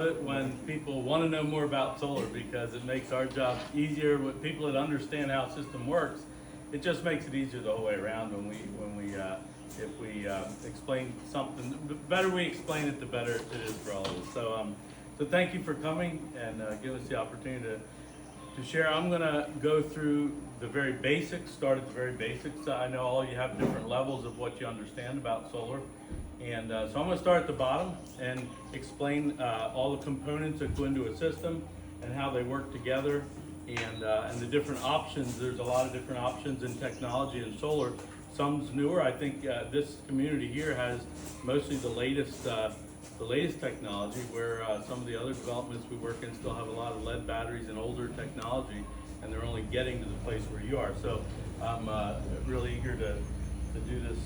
When people want to know more about solar, because it makes our job easier with people that understand how a system works. It just makes it easier the whole way around if we explain something. The better we explain it, the better it is for all of us. So thank you for coming and give us the opportunity to share. I'm going to go through the very basics, start at the very basics. I know all you have different levels of what you understand about solar. And so I'm going to start at the bottom and explain all the components that go into a system and how they work together and the different options. There's a lot of different options in technology in solar. Some's newer. I think this community here has mostly the latest technology, where some of the other developments we work in still have a lot of lead batteries and older technology, and they're only getting to the place where you are. So I'm really eager to do this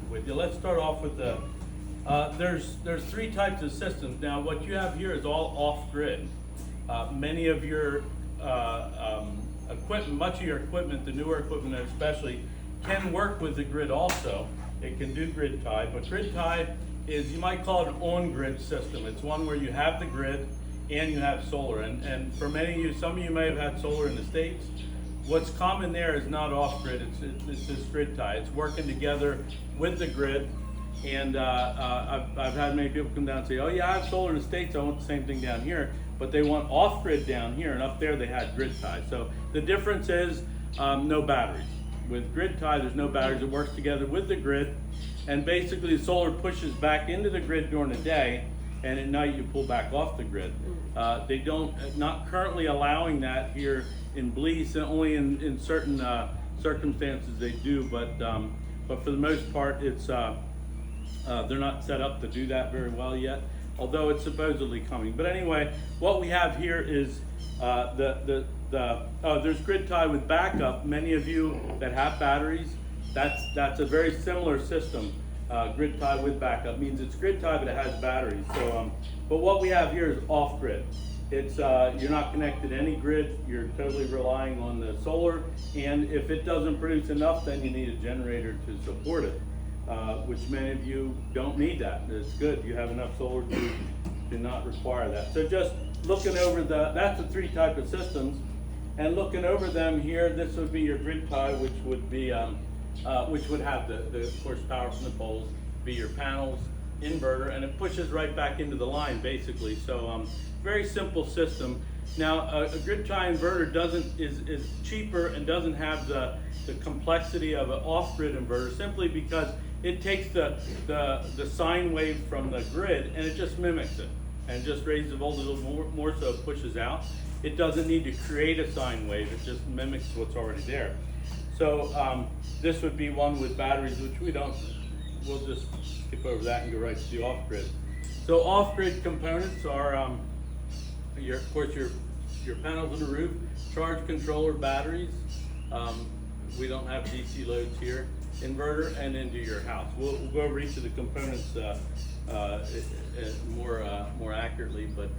with you. Let's start off with the, there's three types of systems. Now what you have here is all off-grid. Many of your equipment, much of your equipment, the newer equipment especially, can work with the grid also. It can do grid tie, but grid tie is, you might call it an on-grid system. It's one where you have the grid and you have solar. And for many of you, some of you may have had solar in the States. What's common there is not off-grid, it's this grid tie. It's working together with the grid. And I've had many people come down and say, oh yeah, I have solar in the States, I want the same thing down here. But they want off-grid down here, and up there they had grid tie. So the difference is no batteries. With grid tie, there's no batteries. It works together with the grid. And basically the solar pushes back into the grid during the day, and at night you pull back off the grid. They don't, not currently allowing that here in Belize, only in certain circumstances they do, but for the most part it's they're not set up to do that very well yet, although it's supposedly coming. But anyway, what we have here is there's grid tie with backup. Many of you that have batteries, that's a very similar system. Grid tie with backup means it's grid tie, but it has batteries. So, but what we have here is off grid. It's you're not connected to any grid. You're totally relying on the solar, and if it doesn't produce enough, then you need a generator to support it, which many of you don't need that. It's good. You have enough solar to not require that. So just looking over that's the three types of systems, and looking over them here, this would be your grid tie, which would be which would have the of course power from the poles, be your panels, inverter, and it pushes right back into the line basically. So very simple system. Now a grid tie inverter is cheaper and doesn't have the complexity of an off-grid inverter, simply because it takes the sine wave from the grid and it just mimics it and just raises the voltage a little more so it pushes out. It doesn't need to create a sine wave, it just mimics what's already there. So this would be one with batteries, which we'll just skip over that and go right to the off-grid. So off-grid components are, of course, your panels on the roof, charge controller, batteries. We don't have DC loads here, inverter, and into your house. We'll go over each of the components more accurately, but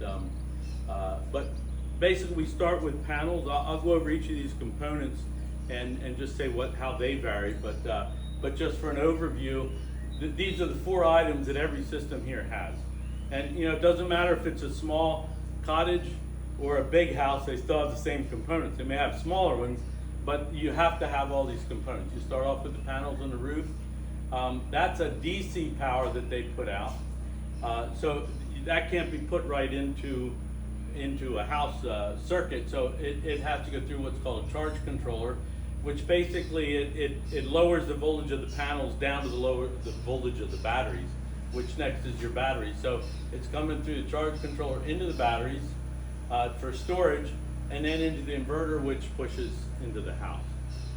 basically we start with panels. I'll go over each of these components and just say how they vary, but just for an overview, these are the four items that every system here has. And it doesn't matter if it's a small cottage or a big house, they still have the same components. They may have smaller ones, but you have to have all these components. You start off with the panels on the roof. That's a DC power that they put out. So that can't be put right into a house circuit, so it has to go through what's called a charge controller, which basically it lowers the voltage of the panels down to the voltage of the batteries, which next is your battery. So it's coming through the charge controller into the batteries for storage, and then into the inverter, which pushes into the house.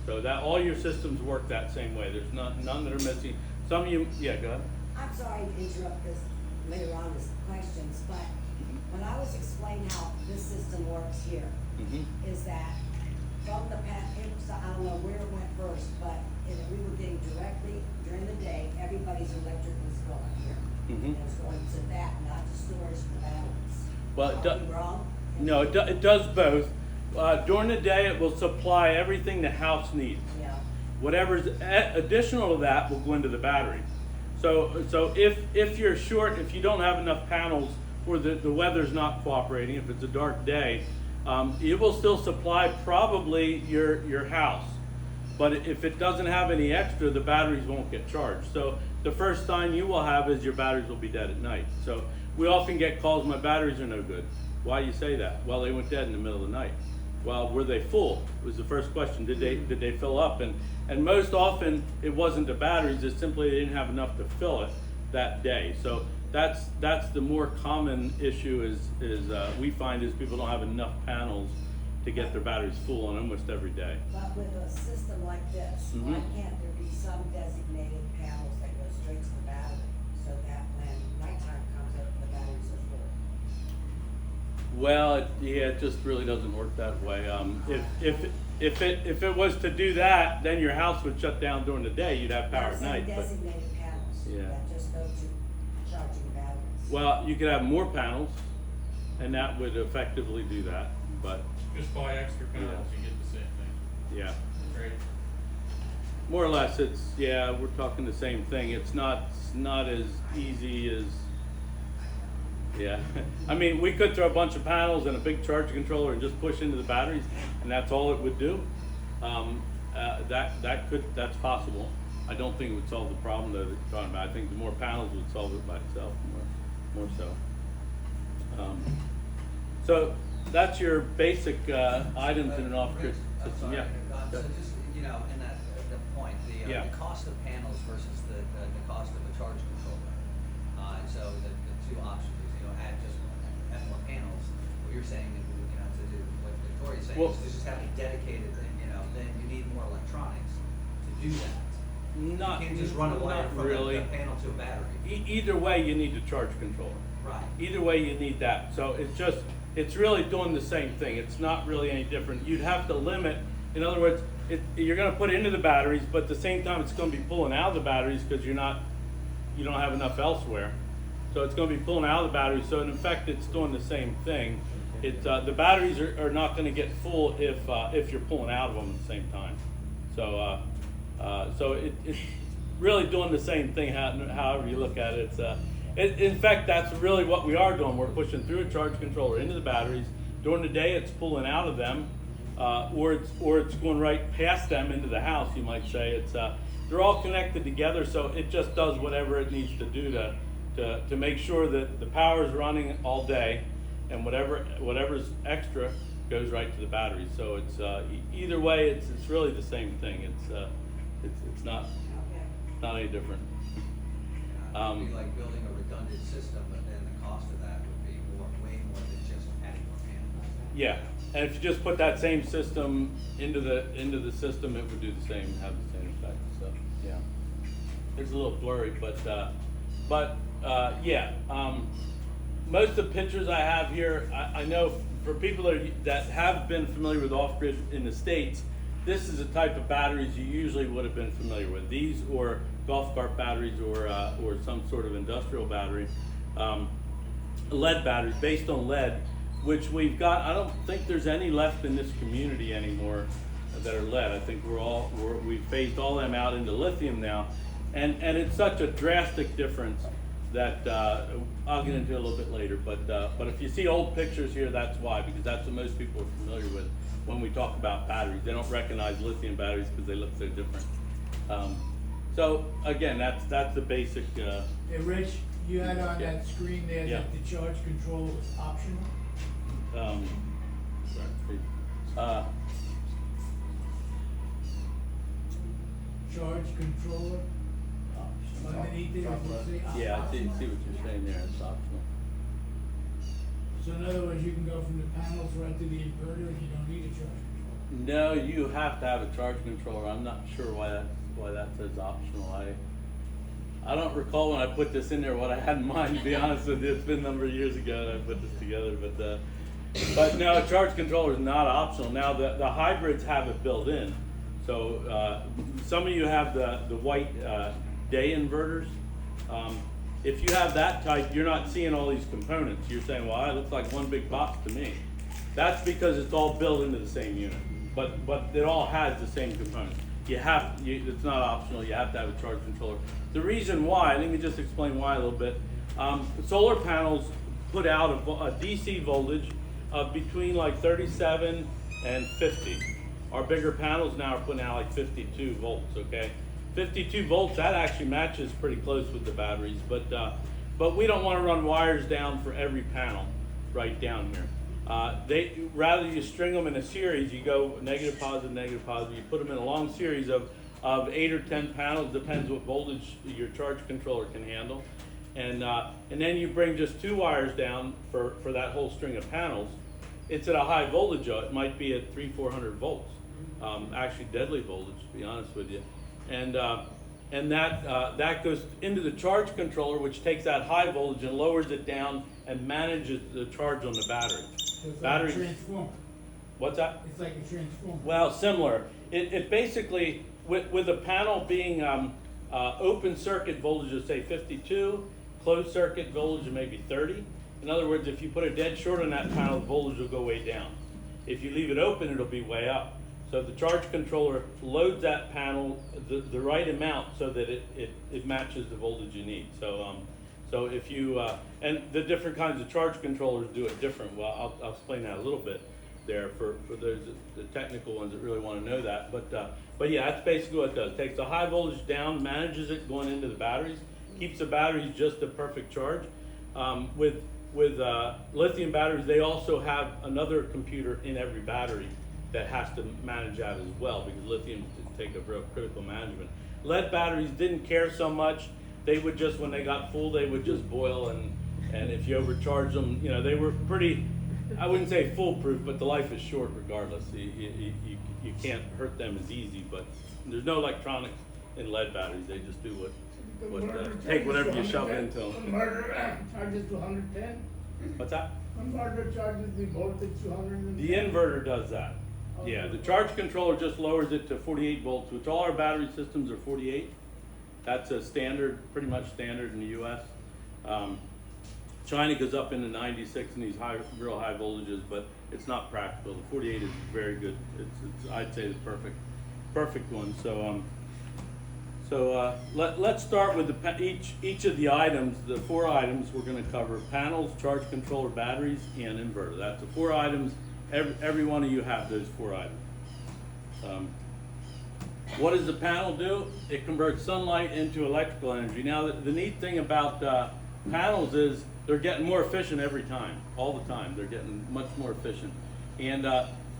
So that all your systems work that same way. There's none that are missing. Some of you, yeah, go ahead. I'm sorry to interrupt this later on as questions, but when I was explaining how this system works here, is that from the so I don't know where it went first, but we were getting directly during the day, everybody's electric was going here. And it was going to that, not to storage for batteries. Well, Are we wrong? No, it does both. During the day, it will supply everything the house needs. Yeah. Whatever's additional to that will go into the battery. So if you're short, if you don't have enough panels or the weather's not cooperating, if it's a dark day, it will still supply probably your house. But if it doesn't have any extra, the batteries won't get charged. So the first sign you will have is your batteries will be dead at night. So we often get calls, my batteries are no good. Why do you say that? Well, they went dead in the middle of the night. Well, were they full? Was the first question. Did they fill up? And most often it wasn't the batteries, it's simply they didn't have enough to fill it that day. So that's the more common issue is we find is people don't have enough panels to get their batteries full on almost every day. But with a system like this, why can't there be some designated panels that go straight to the battery, so that when nighttime comes up, the batteries are full? Well, it just really doesn't work that way. If it was to do that, then your house would shut down during the day. You'd have power at night. But Designated panels that just go to charging batteries. well, you could have more panels, and that would effectively do that. But Just buy extra panels, you get the same thing. yeah, Right? more or less, we're talking the same thing. It's not as easy as. Yeah, I mean, we could throw a bunch of panels and a big charge controller and just push into the batteries, and that's all it would do. That's possible. I don't think it would solve the problem though that you're talking about. I think the more panels would solve it by itself, more so. So that's your basic items in an off-grid I'm system. sorry, Yeah. so just, in that, the point, Yeah. the cost of panels versus the cost of a charge controller. And so the two options is, add more panels. What you're saying is, to do, what Victoria's saying Well- is to just have a dedicated thing, then you need more electronics to do that. Not, You can't just run a wire not from really. the panel to a battery. Either way, you need a charge controller. Right. Either way, you need that. So it's really doing the same thing. It's not really any different. You'd have to limit, in other words, you're gonna put it into the batteries, but at the same time, it's gonna be pulling out of the batteries because you don't have enough elsewhere. So it's gonna be pulling out of the batteries. So in effect, it's doing the same thing. The batteries are not gonna get full if you're pulling out of them at the same time. So it's really doing the same thing however you look at it. In fact, that's really what we are doing. We're pushing through a charge controller into the batteries. During the day, it's pulling out of them, or it's going right past them into the house. You might say they're all connected together, so it just does whatever it needs to do to make sure that the power is running all day, and whatever's extra goes right to the batteries. So it's either way, it's really the same thing. It's not any different. It would be like building a redundant system, but then the cost of that would be way more than just adding more panels. Yeah, and if you just put that same system into the system, it would do the same, have the same effect. So yeah, it's a little blurry, but yeah. Most of the pictures I have here, I know for people that have been familiar with off-grid in the States, this is the type of batteries you usually would have been familiar with. These or golf cart batteries or some sort of industrial battery, lead batteries based on lead, which we've got. I don't think there's any left in this community anymore that are lead. I think we've phased all them out into lithium now, and it's such a drastic difference that I'll get into a little bit later. But if you see old pictures here, that's why, because that's what most people are familiar with when we talk about batteries. They don't recognize lithium batteries because they look so different. So again, that's the basic. Hey, Rich, you had on Yeah. that screen there Yeah. that the charge controller was optional. Charge controller, underneath there, does it say optional? Yeah, I see what you're saying there. It's optional. So in other words, you can go from the panels right to the inverter and you don't need a charge controller. No, you have to have a charge controller. I'm not sure why that says optional. I don't recall when I put this in there what I had in mind, to be honest with you. It's been a number of years ago that I put this together, but no, a charge controller is not optional. Now the hybrids have it built in. So some of you have the white day inverters. If you have that type, you're not seeing all these components. You're saying, well, it looks like one big box to me. That's because it's all built into the same unit, but it all has the same components. It's not optional. You have to have a charge controller. The reason why, let me just explain why a little bit. Solar panels put out a DC voltage of between like 37 and 50. Our bigger panels now are putting out like 52 volts, okay? 52 volts, that actually matches pretty close with the batteries, but we don't want to run wires down for every panel right down here. Rather you string them in a series, you go negative, positive, you put them in a long series of 8 or 10 panels, depends what voltage your charge controller can handle. And then you bring just 2 wires down for that whole string of panels. It's at a high voltage, it might be at 300-400 volts. Actually deadly voltage, to be honest with you. And that goes into the charge controller, which takes that high voltage and lowers it down and manages the charge on the battery. So it's Battery. like a transformer. What's that? It's like a transformer. Well, similar. It basically, with the panel being open circuit voltage of say 52, closed circuit voltage of maybe 30. In other words, if you put a dead short on that panel, the voltage will go way down. If you leave it open, it'll be way up. So the charge controller loads that panel the right amount so that it matches the voltage you need. So if you, and the different kinds of charge controllers do it different. Well, I'll explain that a little bit there for those, the technical ones that really want to know that. But yeah, that's basically what it does. It takes the high voltage down, manages it going into the batteries, keeps the batteries just a perfect charge. With lithium batteries, they also have another computer in every battery that has to manage that as well, because lithium take a real critical management. Lead batteries didn't care so much. They would just, when they got full, they would just boil, and if you overcharge them, you know, they were pretty, I wouldn't say foolproof, but the life is short regardless. You can't hurt them as easy, but there's no electronics in lead batteries. They just do take whatever you shove into them. Inverter charges to 110. What's that? Inverter charges the voltage to 110. The inverter does that. Yeah, the charge controller just lowers it to 48 volts, which all our battery systems are 48. That's a standard, pretty much standard in the US. China goes up into 96 in these real high voltages, but it's not practical. The 48 is very good. It's I'd say the perfect one. Let's start with each of the items, the 4 items we're going to cover: panels, charge controller, batteries, and inverter. That's the 4 items. Every one of you have those 4 items. What does the panel do? It converts sunlight into electrical energy. Now, the neat thing about panels is they're getting more efficient every time, all the time. They're getting much more efficient. And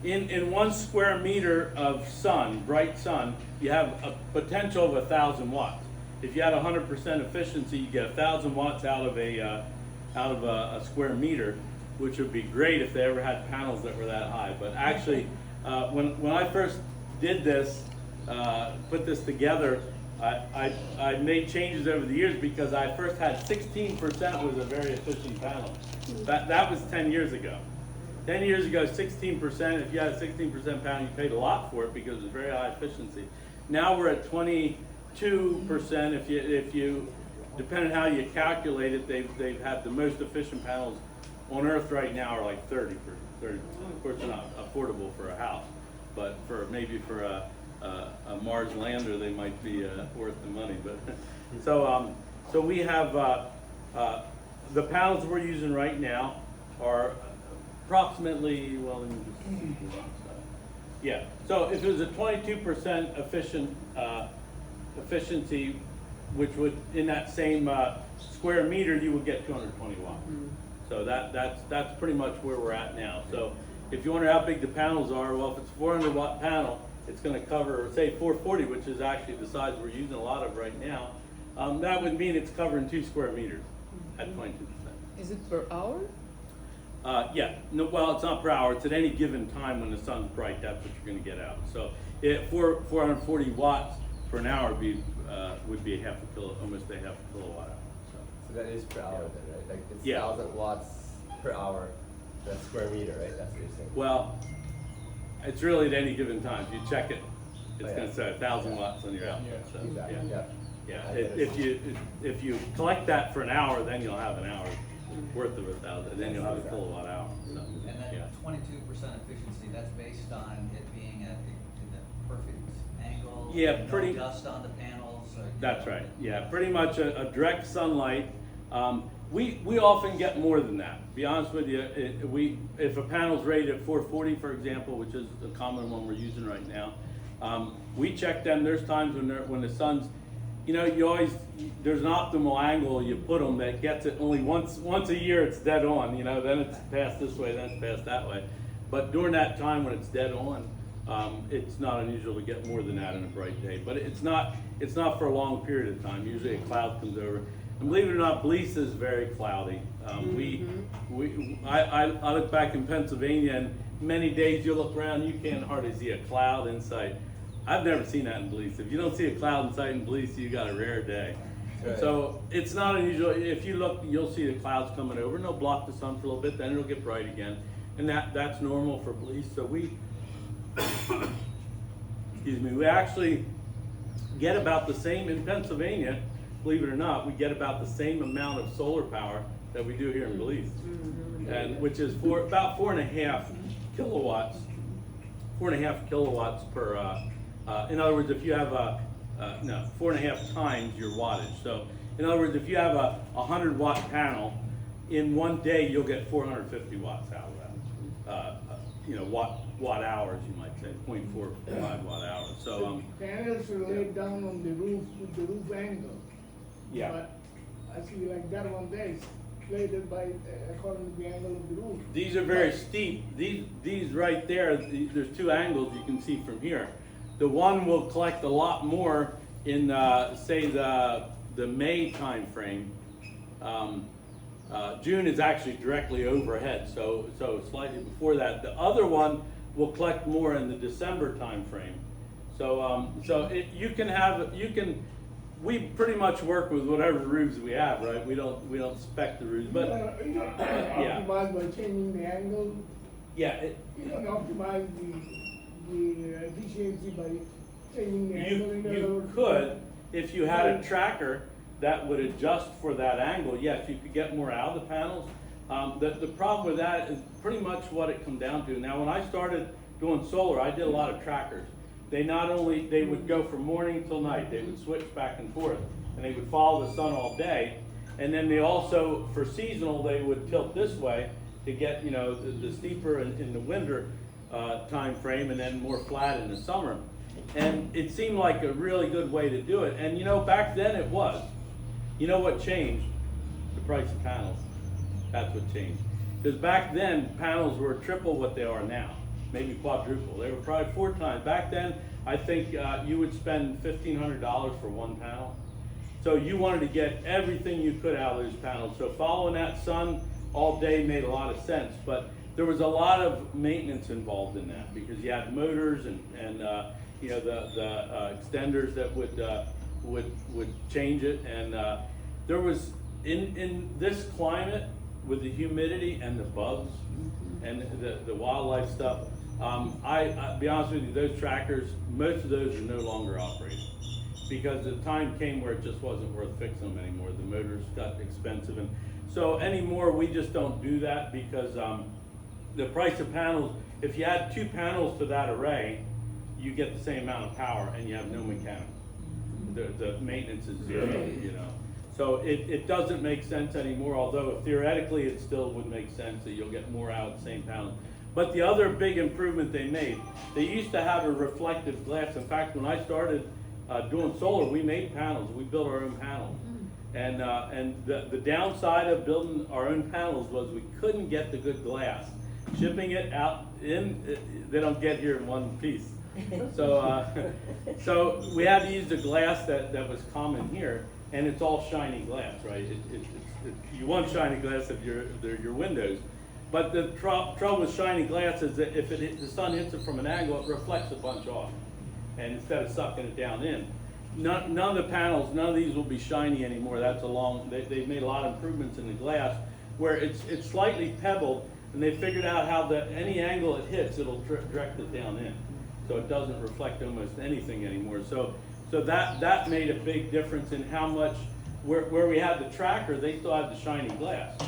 in 1 square meter of sun, bright sun, you have a potential of 1,000 watts. If you had 100% efficiency, you get 1,000 watts out of a square meter, which would be great if they ever had panels that were that high. But actually, when I first did this, put this together, I made changes over the years, because I first had 16% was a very efficient panel. That was 10 years ago. 10 years ago, 16%, if you had a 16% panel, you paid a lot for it because it was very high efficiency. Now we're at 22%. If you depending on how you calculate it, they've had the most efficient panels on Earth right now are like 30%. Of course, they're not affordable for a house, but maybe for a Mars lander, they might be worth the money. But so we have the panels we're using right now are approximately, well, let me just yeah. So if it was a 22% efficiency, which would, in that same square meter, you would get 220 watts. So that's pretty much where we're at now. So if you wonder how big the panels are, well, if it's a 400 watt panel, it's going to cover, say, 440, which is actually the size we're using a lot of right now. That would mean it's covering 2 square meters at 22%. Is it per hour? Yeah. No, well, it's not per hour. It's at any given time when the sun's bright. That's what you're going to get out. So 440 watts for an hour would be almost a half a kilowatt hour. So that is per hour then, right? Like it's Yeah. 1,000 watts per hour, per square meter, right? That's what you're saying. Well, it's really at any given time. If you check it, it's Oh, yeah. going to say 1,000 watts on your output. So, Exactly. yeah. Yeah. Yeah. If you collect that for an hour, then you'll have an hour worth of 1,000, and then you'll have a kilowatt hour. So, And that yeah. 22% efficiency, that's based on it being at the perfect angle? Yeah, no pretty- dust on the panels? That's right. Yeah, pretty much a direct sunlight. We often get more than that. To be honest with you, if a panel's rated at 440, for example, which is the common one we're using right now, we check them. There's times when the sun's, there's an optimal angle you put them that gets it only once a year. It's dead on. Then it's passed this way, then it's passed that way. But during that time when it's dead on, it's not unusual to get more than that in a bright day. But it's not for a long period of time. Usually a cloud comes over. And believe it or not, Belize is very cloudy. I look back in Pennsylvania, and many days you look around, you can't hardly see a cloud in sight. I've never seen that in Belize. If you don't see a cloud in sight in Belize, you got a rare day. Right. So it's not unusual. If you look, you'll see the clouds coming over, and they'll block the sun for a little bit, then it'll get bright again. And that's normal for Belize. So we actually get about the same in Pennsylvania. Believe it or not, we get about the same amount of solar power that we do here in Belize, and which is about 4.5 kilowatts. 4.5 kilowatts per. In other words, if you have 4.5 times your wattage. So, in other words, if you have a 100-watt panel, in one day you'll get 450 watts out of that. Watt hours, you might say, 0.45 watt hours. So, Panels are laid down on the roof with the roof angle. yeah. But I see like that one there is plated by, according to the angle of the roof. These are very steep. These right there, there's two angles you can see from here. The one will collect a lot more in, say, the May time frame. June is actually directly overhead, so slightly before that. The other one will collect more in the December time frame. So we pretty much work with whatever roofs we have, right? We don't spec the roofs, but yeah. Optimize by changing the angle. Yeah, You don't optimize the efficiency by changing the angle. you could, if you had a tracker that would adjust for that angle, yes, you could get more out of the panels. The problem with that is pretty much what it comes down to. Now, when I started doing solar, I did a lot of trackers. They would go from morning till night. They would switch back and forth, and they would follow the sun all day. And then they also, for seasonal, they would tilt this way to get, the steeper in the winter time frame, and then more flat in the summer. And it seemed like a really good way to do it. And back then it was. You know what changed? The price of panels. That's what changed. Because back then, panels were triple what they are now. Maybe quadruple. They were probably 4 times. Back then, I think you would spend $1,500 for one panel. So you wanted to get everything you could out of those panels. So following that sun all day made a lot of sense. But there was a lot of maintenance involved in that, because you had motors and the extenders that would change it. And there was, in this climate, with the humidity and the bugs and the wildlife stuff, I'll be honest with you, those trackers, most of those are no longer operating, because the time came where it just wasn't worth fixing them anymore. The motors got expensive, and so anymore we just don't do that, because the price of panels, if you add 2 panels to that array, you get the same amount of power and you have no mechanical. The maintenance is zero, So it doesn't make sense anymore, although theoretically it still would make sense that you'll get more out of the same panel. But the other big improvement they made, they used to have a reflective glass. In fact, when I started doing solar, we made panels. We built our own panels. And the downside of building our own panels was we couldn't get the good glass. Shipping it out they don't get here in one piece. So we had to use the glass that was common here, and it's all shiny glass, right? You want shiny glass if they're your windows. But the trouble with shiny glass is that if the sun hits it from an angle, it reflects a bunch off, and instead of sucking it down in. None of the panels, none of these will be shiny anymore. They've made a lot of improvements in the glass, where it's slightly pebbled, and they figured out how any angle it hits, it'll direct it down in. So it doesn't reflect almost anything anymore. So that made a big difference in how much, where we had the tracker, they still had the shiny glass.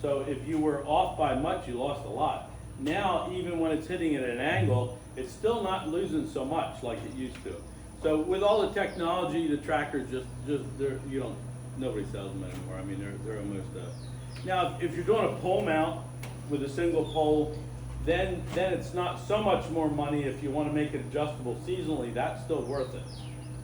So if you were off by much, you lost a lot. Now, even when it's hitting at an angle, it's still not losing so much like it used to. So with all the technology, the trackers nobody sells them anymore. I mean, they're almost, now, if you're doing a pole mount with a single pole, then it's not so much more money. If you wanna make it adjustable seasonally, that's still worth it.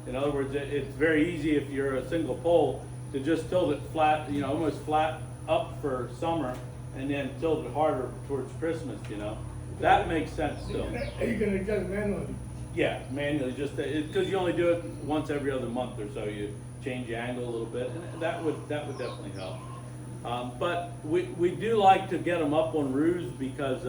In other words, it's very easy if you're a single pole to just tilt it flat, you know, almost flat up for summer and then tilt it harder towards Christmas, you know. That makes sense still. You can adjust manually. Yeah, manually, just, because you only do it once every other month or so, you change the angle a little bit, and that would definitely help. But we do like to get them up on roofs because,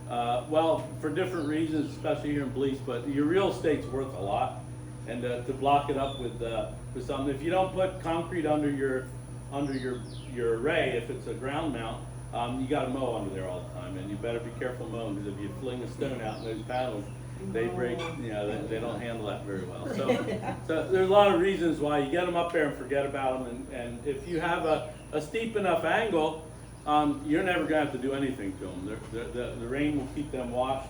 well, for different reasons, especially here in Belize, but your real estate's worth a lot. And to block it up with something, if you don't put concrete under your array, if it's a ground mount, you gotta mow under there all the time, and you better be careful mowing, because if you fling a stone out in those panels, they break, you know, they don't handle that very well. So there's a lot of reasons why you get them up there and forget about them, and if you have a steep enough angle, you're never gonna have to do anything to them. The rain will keep them washed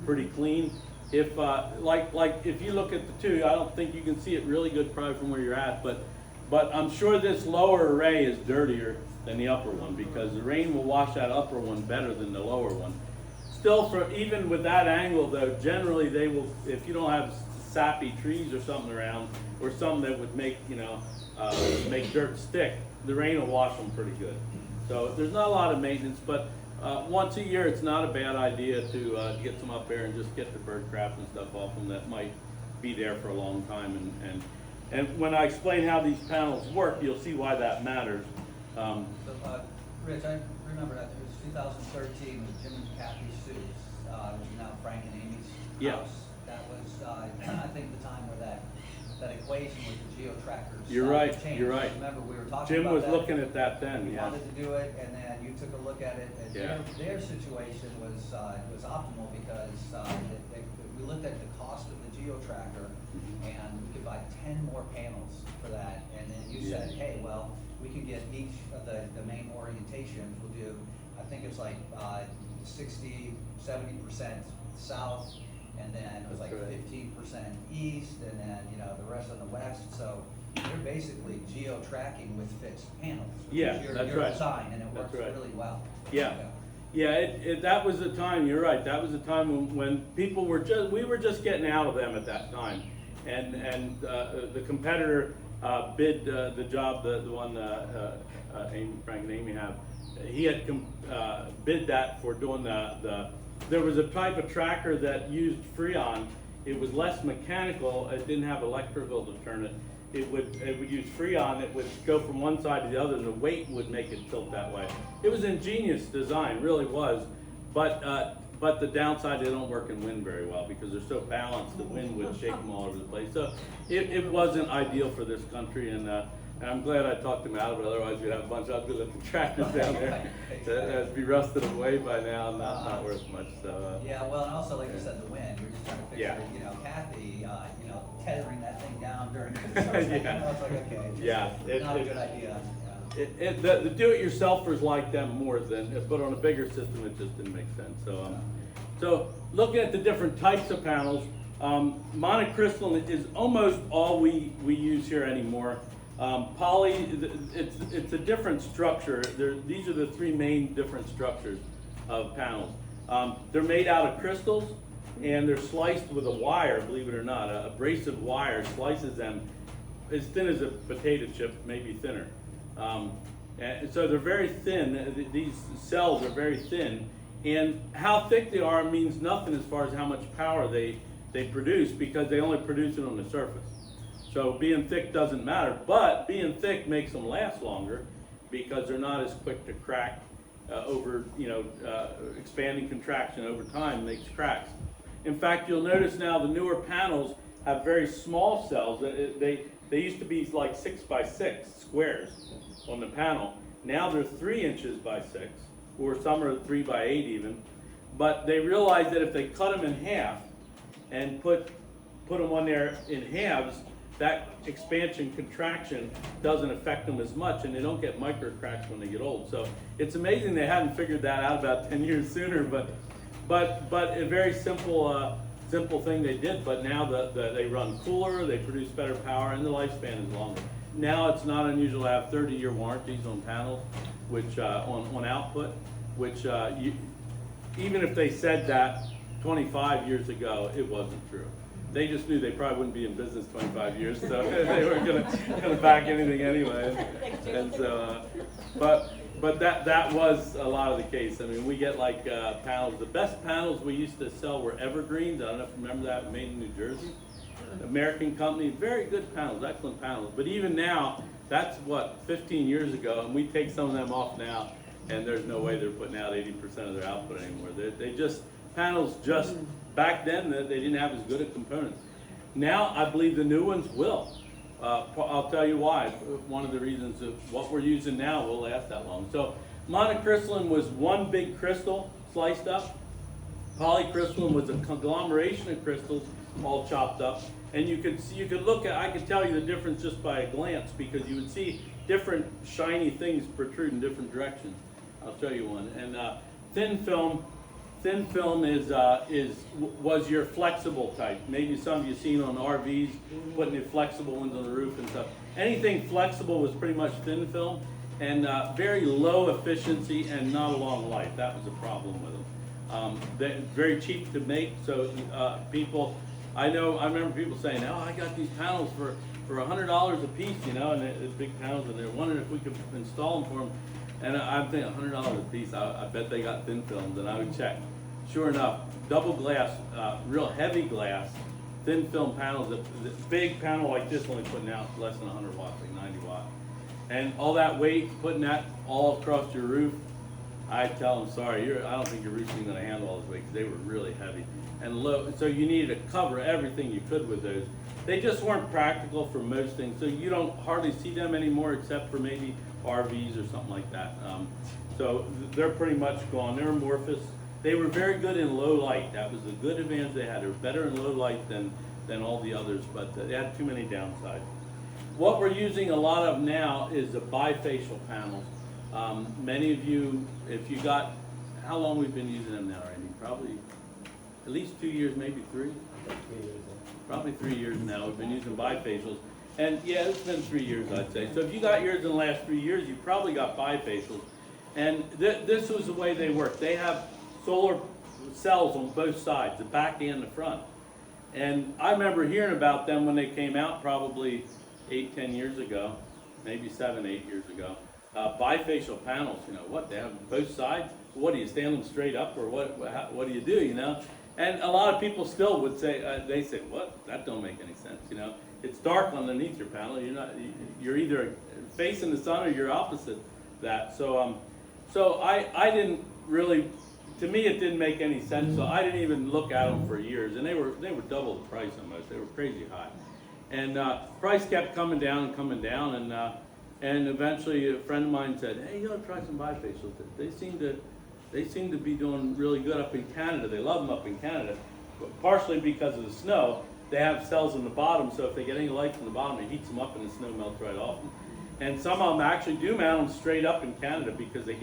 pretty clean. If like if you look at the two, I don't think you can see it really good probably from where you're at, but I'm sure this lower array is dirtier than the upper one, because the rain will wash that upper one better than the lower one. Still, for even with that angle though, generally they will, if you don't have sappy trees or something around, or something that would make, you know, make dirt stick, the rain will wash them pretty good. So there's not a lot of maintenance, but once a year it's not a bad idea to get some up there and just get the bird crap and stuff off them that might be there for a long time. And when I explain how these panels work, you'll see why that matters. So, Rich, I remember that it was 2013 with Jim and Kathy Sue's, which is now Frank and Amy's Yeah. house. That was, I think, the time where that equation with the geo-trackers You're right, changed. you're right. Remember, we were talking Jim about was that. looking at that then, We yeah. wanted to do it, and then you took a look at it, and Yeah. their situation was optimal because we looked at the cost of the geo-tracker, and we could buy 10 more panels for that, and then you said, Yeah. hey, well, we can get each of the main orientations, we'll do, I think it's like 60, 70% south, and then it was like That's right. 15% east, and then, you know, the rest on the west, so you're basically geo-tracking with fixed panels. which Yeah, is your that's right. design, and it That's works right. really well. Yeah. That was the time, you're right, that was the time when people were we were just getting out of them at that time. And the competitor bid the job, the one Frank and Amy have, he had bid that for doing there was a type of tracker that used Freon. It was less mechanical, it didn't have electrical to turn it. It would use Freon, it would go from one side to the other, and the weight would make it tilt that way. It was ingenious design, really was, but the downside, they don't work in wind very well because they're so balanced, the wind would shake them all over the place. So it wasn't ideal for this country, and I'm glad I talked them out of it, otherwise we'd have a bunch of ugly looking tractors down there that'd be rusted away by now, not worth much, so. Yeah, well, and also, like you said, the wind, you're just trying to picture, Yeah. you know, Kathy, you know, tethering that thing down during construction. Yeah. You know, it's like, okay, it's Yeah, just not a good idea. Yeah. The do-it-yourselfers like them more than, but on a bigger system, it just didn't make sense. So looking at the different types of panels, monocrystalline is almost all we use here anymore. Poly, it's a different structure. These are the three main different structures of panels. They're made out of crystals, and they're sliced with a wire, believe it or not. A abrasive wire slices them as thin as a potato chip, maybe thinner. And so they're very thin. These cells are very thin, and how thick they are means nothing as far as how much power they produce, because they only produce it on the surface. So being thick doesn't matter, but being thick makes them last longer because they're not as quick to crack over, expanding contraction over time makes cracks. In fact, you'll notice now the newer panels have very small cells. They used to be like 6 by 6 squares on the panel. Now they're 3 inches by 6, or some are 3 by 8 even. But they realized that if they cut them in half and put them on there in halves, that expansion contraction doesn't affect them as much, and they don't get micro cracks when they get old. So it's amazing they hadn't figured that out about 10 years sooner, but a very simple thing they did. But now they run cooler, they produce better power, and the lifespan is longer. now it's not unusual to have 30-year warranties on panels, which on output, which even if they said that 25 years ago, it wasn't true. They just knew they probably wouldn't be in business 25 years, so they weren't gonna back anything anyway. And so, but that was a lot of the case. I mean, we get like panels. The best panels we used to sell were evergreens. I don't know if you remember that, made in New Jersey. American company, very good panels, excellent panels. But even now, that's what, 15 years ago, and we take some of them off now, and there's no way they're putting out 80% of their output anymore. They just, panels just, back then, they didn't have as good a components. Now, I believe the new ones will. I'll tell you why. One of the reasons of what we're using now will last that long. So, monocrystalline was one big crystal sliced up. Polycrystalline was a conglomeration of crystals all chopped up. And you could look at, I could tell you the difference just by a glance, because you would see different shiny things protrude in different directions. I'll show you one. And thin film was your flexible type. Maybe some of you seen on RVs putting the flexible ones on the roof and stuff. Anything flexible was pretty much thin film, and very low efficiency and not a long life. That was a problem with them. They're very cheap to make, so people. I remember people saying, "Oh, I got these panels for $100 a piece," you know, and it's big panels, and they're wondering if we could install them for them. And I'm thinking $100 a piece. I bet they got thin films, and I would check. Sure enough, double glass, real heavy glass, thin film panels. The big panel like this only putting out less than 100 watts, like 90 watts, and all that weight, putting that all across your roof. I tell them, sorry, I don't think your roof's going to handle all this weight, because they were really heavy and low. So you needed to cover everything you could with those. They just weren't practical for most things. So you don't hardly see them anymore, except for maybe RVs or something like that. So they're pretty much gone. They're amorphous. They were very good in low light. That was a good advantage they had. They were better in low light than all the others, but they had too many downsides. What we're using a lot of now is the bifacial panels. Many of you, if you got, how long we've been using them now, Randy? Probably at least 2 years, maybe 3. Probably 3 years now. We've been using bifacials. And yeah, it's been 3 years, I'd say. So if you got yours in the last 3 years, you probably got bifacials. And this was the way they work. They have solar cells on both sides, the back and the front. And I remember hearing about them when they came out probably 8-10 years ago, maybe 7-8 years ago. Bifacial panels, you know, what, they have both sides? What, do you stand them straight up, or what do you do, you know? And a lot of people still would say, they say, what, that don't make any sense, you know? It's dark underneath your panel. You're either facing the sun or you're opposite that. So I didn't really, to me it didn't make any sense. So I didn't even look at them for years, and they were double the price almost. They were crazy high, and price kept coming down, and eventually a friend of mine said, hey, you ought to try some bifacials. They seem to be doing really good up in Canada. They love them up in Canada, partially because of the snow. They have cells in the bottom, so if they get any light from the bottom, it heats them up and the snow melts right off. And some of them actually do mount them straight up in Canada, because if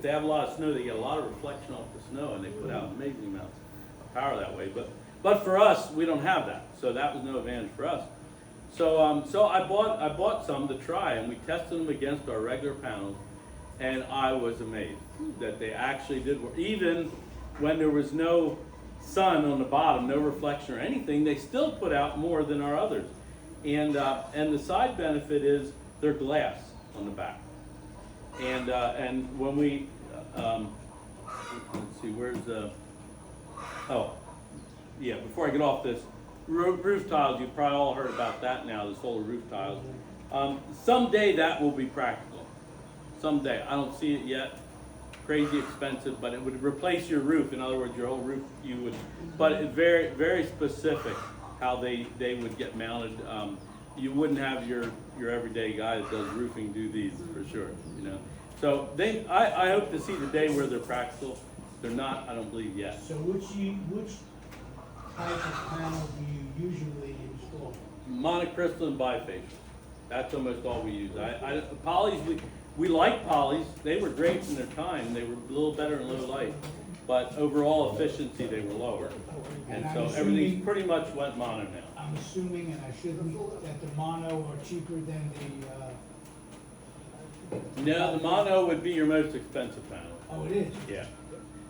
they have a lot of snow, they get a lot of reflection off the snow, and they put out amazing amounts of power that way. But for us, we don't have that, so that was no advantage for us. So I bought some to try, and we tested them against our regular panels, and I was amazed that they actually did work. Even when there was no sun on the bottom, no reflection or anything, they still put out more than our others. And the side benefit is they're glass on the back. And when we let's see, where's the before I get off this, roof tiles, you've probably all heard about that now, the solar roof tiles. Someday that will be practical. Someday. I don't see it yet. Crazy expensive, but it would replace your roof. In other words, your whole roof, but it's very, very specific how they would get mounted. You wouldn't have your everyday guy that does roofing do these for sure, you know. So I hope to see the day where they're practical. They're not, I don't believe yet. So which type of panel do you usually install? Monocrystalline bifacial. That's almost all we use. Polys, we like polys. They were great in their time. They were a little better in low light. but overall efficiency, they were lower. And And so I'm everything assuming- pretty much went mono now. I'm assuming, and I shouldn't, that the mono are cheaper than No, the mono would be your most expensive panel. oh, it is? Yeah.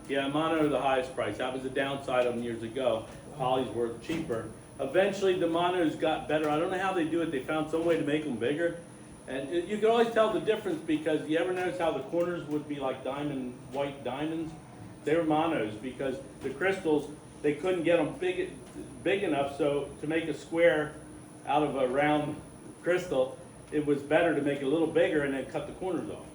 Yeah, mono are the highest price. That was the downside of them years ago. Polys were cheaper. Eventually, the monos got better. I don't know how they do it. They found some way to make them bigger. And you can always tell the difference because you ever notice how the corners would be like white diamonds? They were monos because the crystals, they couldn't get them big enough, so to make a square out of a round crystal, it was better to make it a little bigger and then cut the corners off.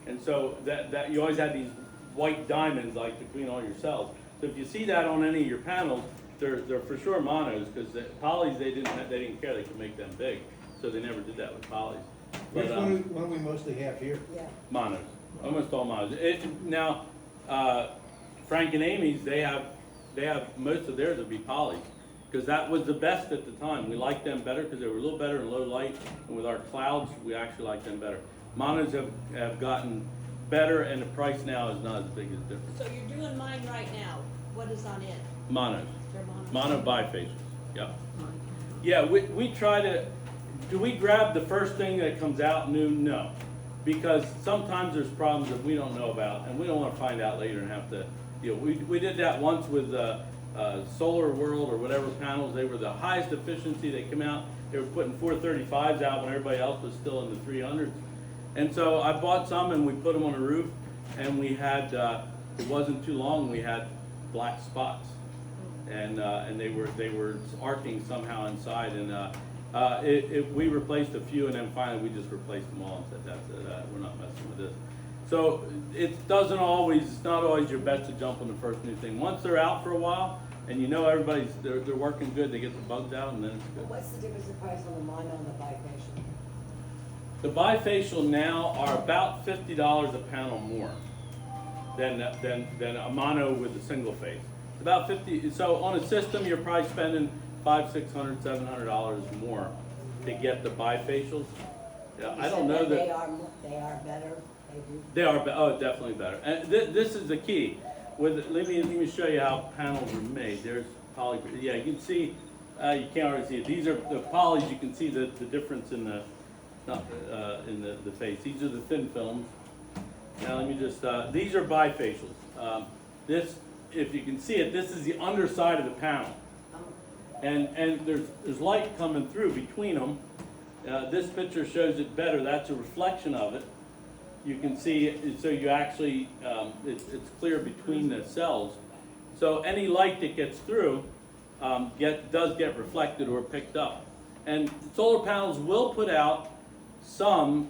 And so that you always had these white diamonds like between all your cells. So if you see that on any of your panels, they're for sure monos because the polys they didn't care they could make them big, so they never did that with polys. Which But, one do we mostly have here? Yeah. monos, almost all monos. Now, Frank and Amy's, they have most of theirs would be polys because that was the best at the time. We liked them better because they were a little better in low light, and with our clouds, we actually like them better. Monos have gotten better, and the price now is not as big as difference. So you're doing mine right now. What is on it? Monos, They're mono bifacials. Yep. Yeah, we try to. Do we grab the first thing that comes out new? No, because sometimes there's problems that we don't know about, and we don't want to find out later and have to. We did that once with Solar World or whatever panels. They were the highest efficiency. They came out. They were putting 435s out when everybody else was still in the 300s. And so I bought some and we put them on a roof, and we had. It wasn't too long. We had black spots, and they were arcing somehow inside, and we replaced a few, and then finally we just replaced them all and said that's it. We're not messing with this. So it's not always your best to jump on the first new thing. Once they're out for a while, and you know they're working good, they get the bugs out, and then it's good. What's the difference in price on the mono and the bifacial? The bifacial now are about $50 a panel more than a mono with a single face. It's about 50. So on a system, you're probably spending $500, $600, $700 more to get the bifacials. Yeah, I don't know that They are better. They do. they are. Definitely better. And this is the key. Let me show you how panels are made. There's poly. Yeah, you can see. You can't already see it. These are the polys. You can see the difference in the face. These are the thin films. Now let me just. These are bifacials. This, if you can see it, this is the underside of the panel. And there's light coming through between them. This picture shows it better. That's a reflection of it. You can see it, so you actually, it's clear between the cells. So any light that gets through does get reflected or picked up. And solar panels will put out some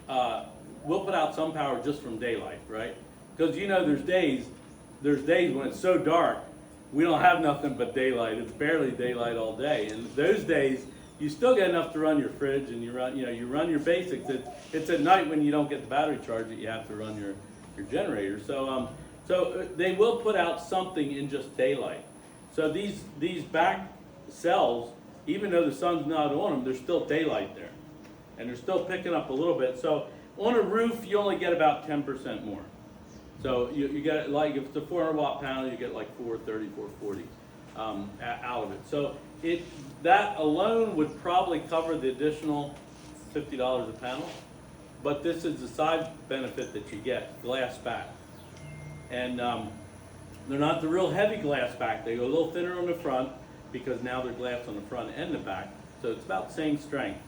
power just from daylight, right? Because there's days when it's so dark, we don't have nothing but daylight. It's barely daylight all day. And those days, you still get enough to run your fridge and you run your basics. It's at night when you don't get the battery charge that you have to run your generator. So they will put out something in just daylight. So these back cells, even though the sun's not on them, there's still daylight there, and they're still picking up a little bit. So on a roof, you only get about 10% more. So you get, like, if it's a 400-watt panel, you get like 430, 440 out of it. So that alone would probably cover the additional $50 a panel. But this is the side benefit that you get, glass back. And they're not the real heavy glass back. They go a little thinner on the front because now they're glass on the front and the back. So it's about the same strength.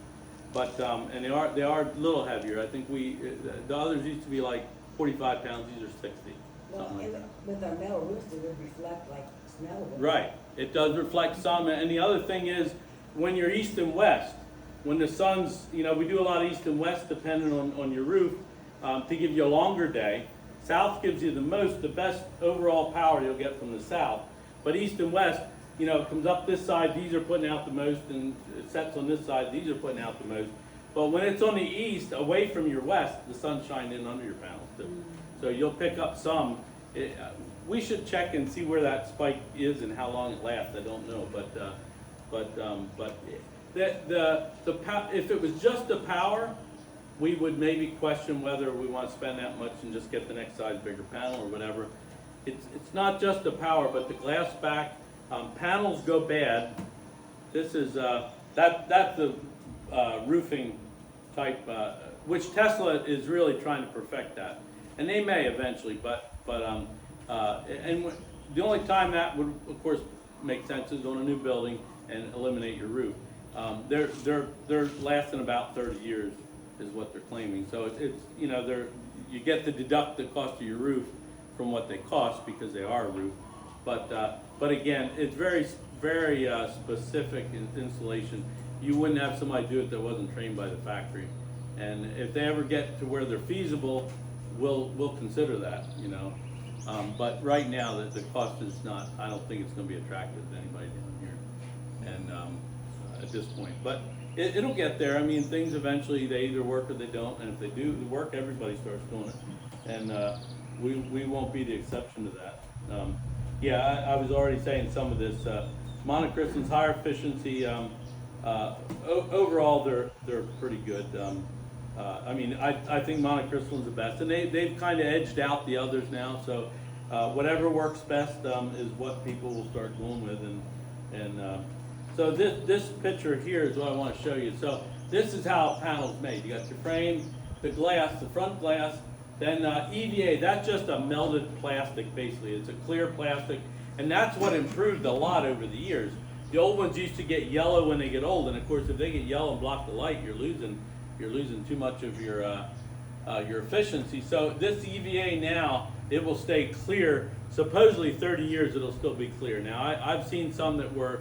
But and they are a little heavier. I think the others used to be like 45 pounds. These are 60. Well, Something like that. with our metal roofs, it would reflect like snow. Right. It does reflect some. And the other thing is, when you're east and west, when the sun's, we do a lot of east and west depending on your roof to give you a longer day. South gives you the best overall power you'll get from the south. But east and west, it comes up this side, these are putting out the most, and it sets on this side, these are putting out the most. But when it's on the east, away from your west, the sun's shining in under your panels too. So you'll pick up some. We should check and see where that spike is and how long it lasts. I don't know, but if it was just the power, we would maybe question whether we want to spend that much and just get the next size bigger panel or whatever. it's not just the power, but the glass back, panels go bad. This is, that's the roofing type, which Tesla is really trying to perfect that. And they may eventually, but the only time that would, of course, make sense is on a new building and eliminate your roof. They're lasting about 30 years is what they're claiming. So it's, you know, you get to deduct the cost of your roof from what they cost because they are a roof. But again, it's very specific installation. You wouldn't have somebody do it that wasn't trained by the factory. And if they ever get to where they're feasible, we'll consider that, you know. But right now, the cost is not, I don't think it's gonna be attractive to anybody down here. And at this point, but it'll get there. I mean, things eventually, they either work or they don't. And if they do work, everybody starts doing it. And we won't be the exception to that. Yeah, I was already saying some of this. Monocrystalline's higher efficiency. Overall, they're pretty good. I mean, I think monocrystalline's the best, and they've kind of edged out the others now. So whatever works best is what people will start going with. And so this picture here is what I want to show you. So this is how a panel's made. You got your frame, the glass, the front glass, then EVA. That's just a melted plastic, basically. It's a clear plastic, and that's what improved a lot over the years. The old ones used to get yellow when they get old, and of course, if they get yellow and block the light, you're losing too much of your efficiency. So this EVA now, it will stay clear. Supposedly 30 years, it'll still be clear. Now I've seen some that were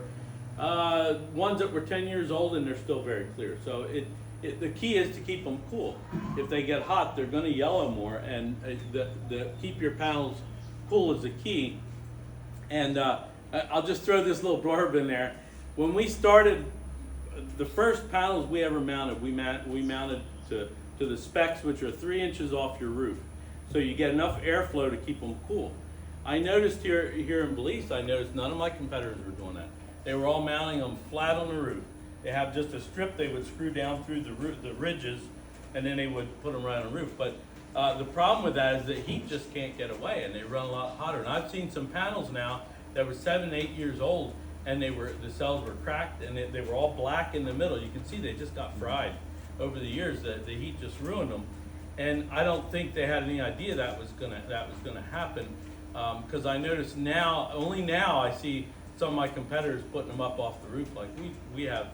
ones that were 10 years old, and they're still very clear. So the key is to keep them cool. If they get hot, they're going to yellow more, and the keep your panels cool is the key. And I'll just throw this little blurb in there. When we started, the first panels we ever mounted, we mounted to the specs, which are 3 inches off your roof, so you get enough airflow to keep them cool. I noticed here in Belize, none of my competitors were doing that. They were all mounting them flat on the roof. They have just a strip they would screw down through the ridges, and then they would put them right on the roof. But the problem with that is the heat just can't get away, and they run a lot hotter. And I've seen some panels now that were 7, 8 years old, and the cells were cracked, and they were all black in the middle. You can see they just got fried over the years. The heat just ruined them, and I don't think they had any idea that was gonna happen. Because I noticed only now I see some of my competitors putting them up off the roof like we have.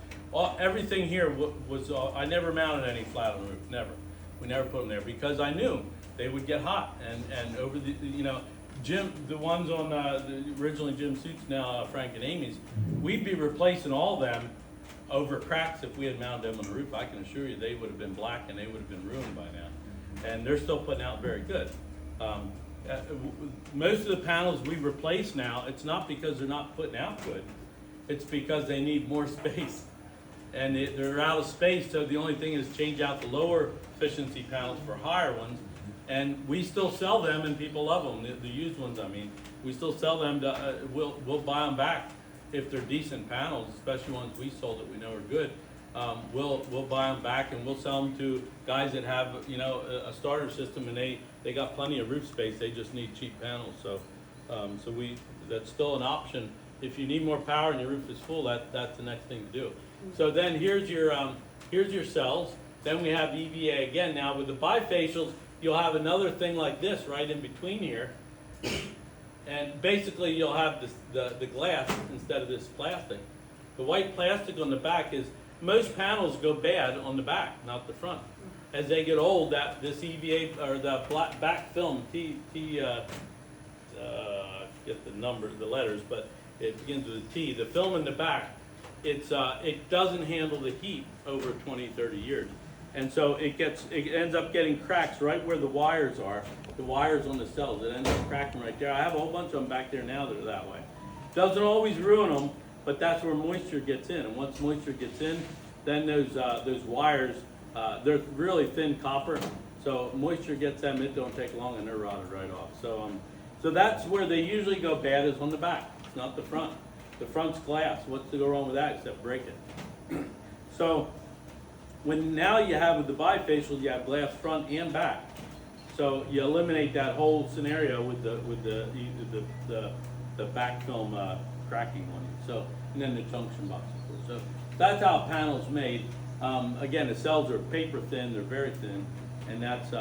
Everything here was I never mounted any flat on the roof, never. We never put them there because I knew they would get hot, and over the, you know, the ones on originally Jim Suits, now Frank and Amy's, we'd be replacing all of them over cracks if we had mounted them on the roof. I can assure you they would have been black and they would have been ruined by now. And they're still putting out very good. Most of the panels we replace now, it's not because they're not putting out good. It's because they need more space. And they're out of space, so the only thing is change out the lower efficiency panels for higher ones. And we still sell them, and people love them, the used ones, I mean. We still sell them, we'll buy them back if they're decent panels, especially ones we sold that we know are good. We'll buy them back, and we'll sell them to guys that have, you know, a starter system, and they got plenty of roof space, they just need cheap panels. So that's still an option. If you need more power and your roof is full, that's the next thing to do. So then here's your cells. Then we have EVA again. Now with the bifacials, you'll have another thing like this right in between here. And basically you'll have the glass instead of this plastic. The white plastic on the back is, most panels go bad on the back, not the front. As they get old, this EVA, or the back film, I forget the letters, but it begins with a T. The film in the back, it doesn't handle the heat over 20, 30 years. And so it ends up getting cracks right where the wires are, the wires on the cells. It ends up cracking right there. I have a whole bunch of them back there now that are that way. Doesn't always ruin them, but that's where moisture gets in. And once moisture gets in, then those wires, they're really thin copper. So moisture gets them, it don't take long, and they're rotted right off. So that's where they usually go bad, is on the back, not the front. The front's glass. What's to go wrong with that except break it? So now you have with the bifacial, you have glass front and back. So you eliminate that whole scenario with the back film cracking on it. So, and then the junction box, of course. So that's how a panel's made. Again, the cells are paper thin; they're very thin, and that's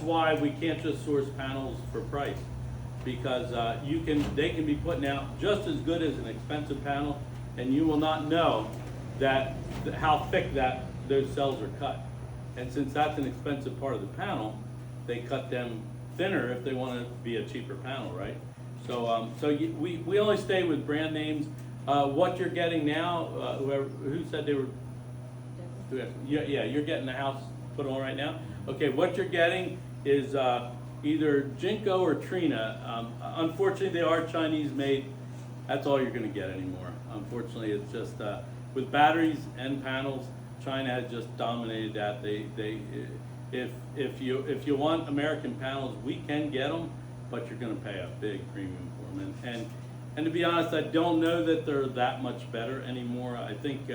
why we can't just source panels for price, because they can be putting out just as good as an expensive panel, and you will not know how thick those cells are cut. And since that's an expensive part of the panel, they cut them thinner if they want to be a cheaper panel, right? So, we only stay with brand names. What you're getting now, who said they were? Yeah, you're getting the house put on right now. Okay, what you're getting is either Jinko or Trina. Unfortunately, they are Chinese made. That's all you're going to get anymore. Unfortunately, it's just with batteries and panels, China has just dominated that. If you want American panels, we can get them, but you're going to pay a big premium for them. And to be honest, I don't know that they're that much better anymore. I think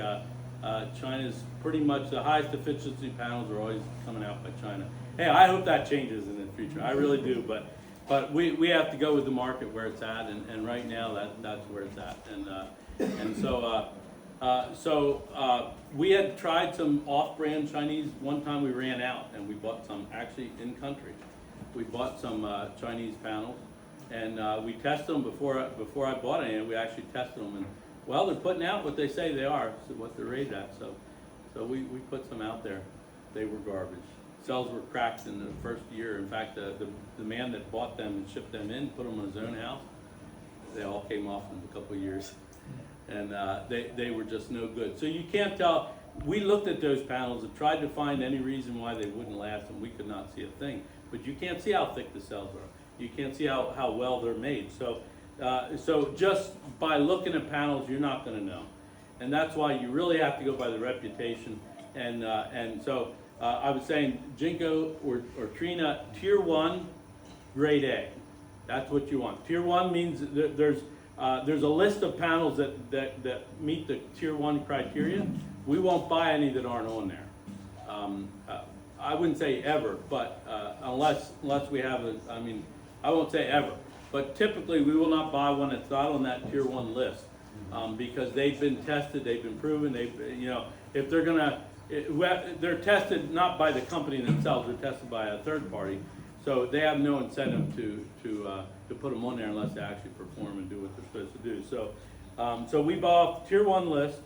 China's pretty much the highest efficiency panels are always coming out by China. Hey, I hope that changes in the future. I really do, but we have to go with the market where it's at, and right now that's where it's at. And so we had tried some off-brand Chinese. One time we ran out, and we bought some actually in country. We bought some Chinese panels, and we tested them before I bought any. We actually tested them, and well, they're putting out what they say they are, so what they're rated at. So we put some out there. They were garbage. Cells were cracked in the first year. In fact, the man that bought them and shipped them in, put them in his own house, they all came off in a couple of years. And they were just no good. So you can't tell. We looked at those panels and tried to find any reason why they wouldn't last, and we could not see a thing. But you can't see how thick the cells are. You can't see how well they're made. So just by looking at panels, you're not going to know. And that's why you really have to go by the reputation. And so I was saying Jinko or Trina, Tier 1, Grade A. That's what you want. Tier 1 means that there's a list of panels that meet the Tier 1 criteria. We won't buy any that aren't on there. I wouldn't say ever, but unless we have I won't say ever, but typically we will not buy one that's not on that Tier 1 list, because they've been tested, they've been proven, if they're gonna, they're tested not by the company themselves, they're tested by a third party, so they have no incentive to put them on there unless they actually perform and do what they're supposed to do. So we bought Tier 1 list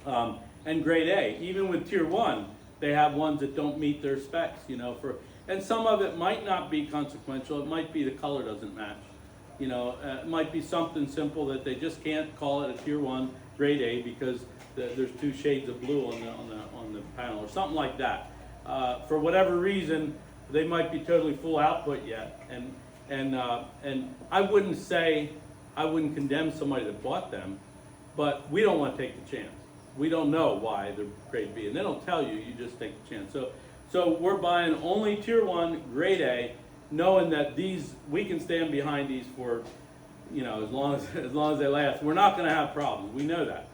and Grade A. Even with Tier 1, they have ones that don't meet their specs, and some of it might not be consequential. It might be the color doesn't match. It might be something simple that they just can't call it a Tier 1 Grade A because there's 2 shades of blue on the panel or something like that. For whatever reason, they might be totally full output yet, and I wouldn't condemn somebody that bought them, but we don't want to take the chance. We don't know why they're Grade B, and they don't tell you. You just take the chance. So we're buying only Tier 1 Grade A, knowing that we can stand behind these for, as long as they last. We're not going to have problems. We know that,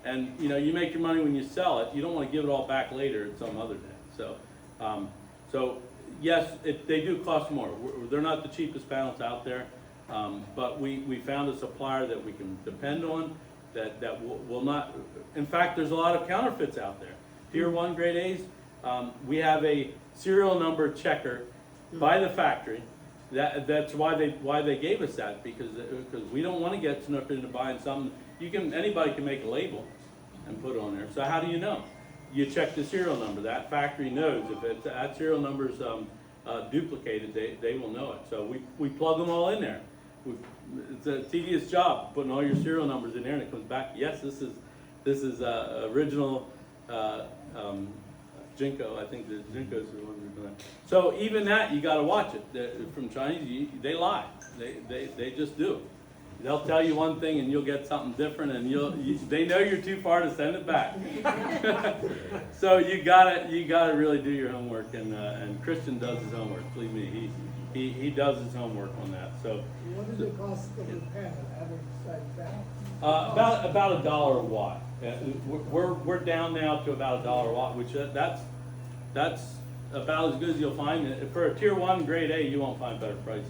and you make your money when you sell it. You don't want to give it all back later at some other day. So yes, they do cost more. They're not the cheapest panels out there, but we found a supplier that we can depend on that will not. In fact, there's a lot of counterfeits out there. Tier 1 Grade A's, we have a serial number checker by the factory. That's why they gave us that, because we don't want to get snookered into buying something. Anybody can make a label and put it on there. So how do you know? You check the serial number. That factory knows if that serial number is duplicated. They will know it. So we plug them all in there. It's a tedious job putting all your serial numbers in there, and it comes back. Yes, this is original Jinko. I think the Jinkos are the ones who are doing it. So even that, you got to watch it. From Chinese, they lie. They just do. They'll tell you one thing and you'll get something different, and they know you're too far to send it back. So you gotta really do your homework, and Christian does his homework. Believe me, he does his homework on that. So What is the cost of the panel, average size panel? about $1 a watt. We're down now to about $1 a watt, which that's about as good as you'll find. For a tier 1 grade A, you won't find better price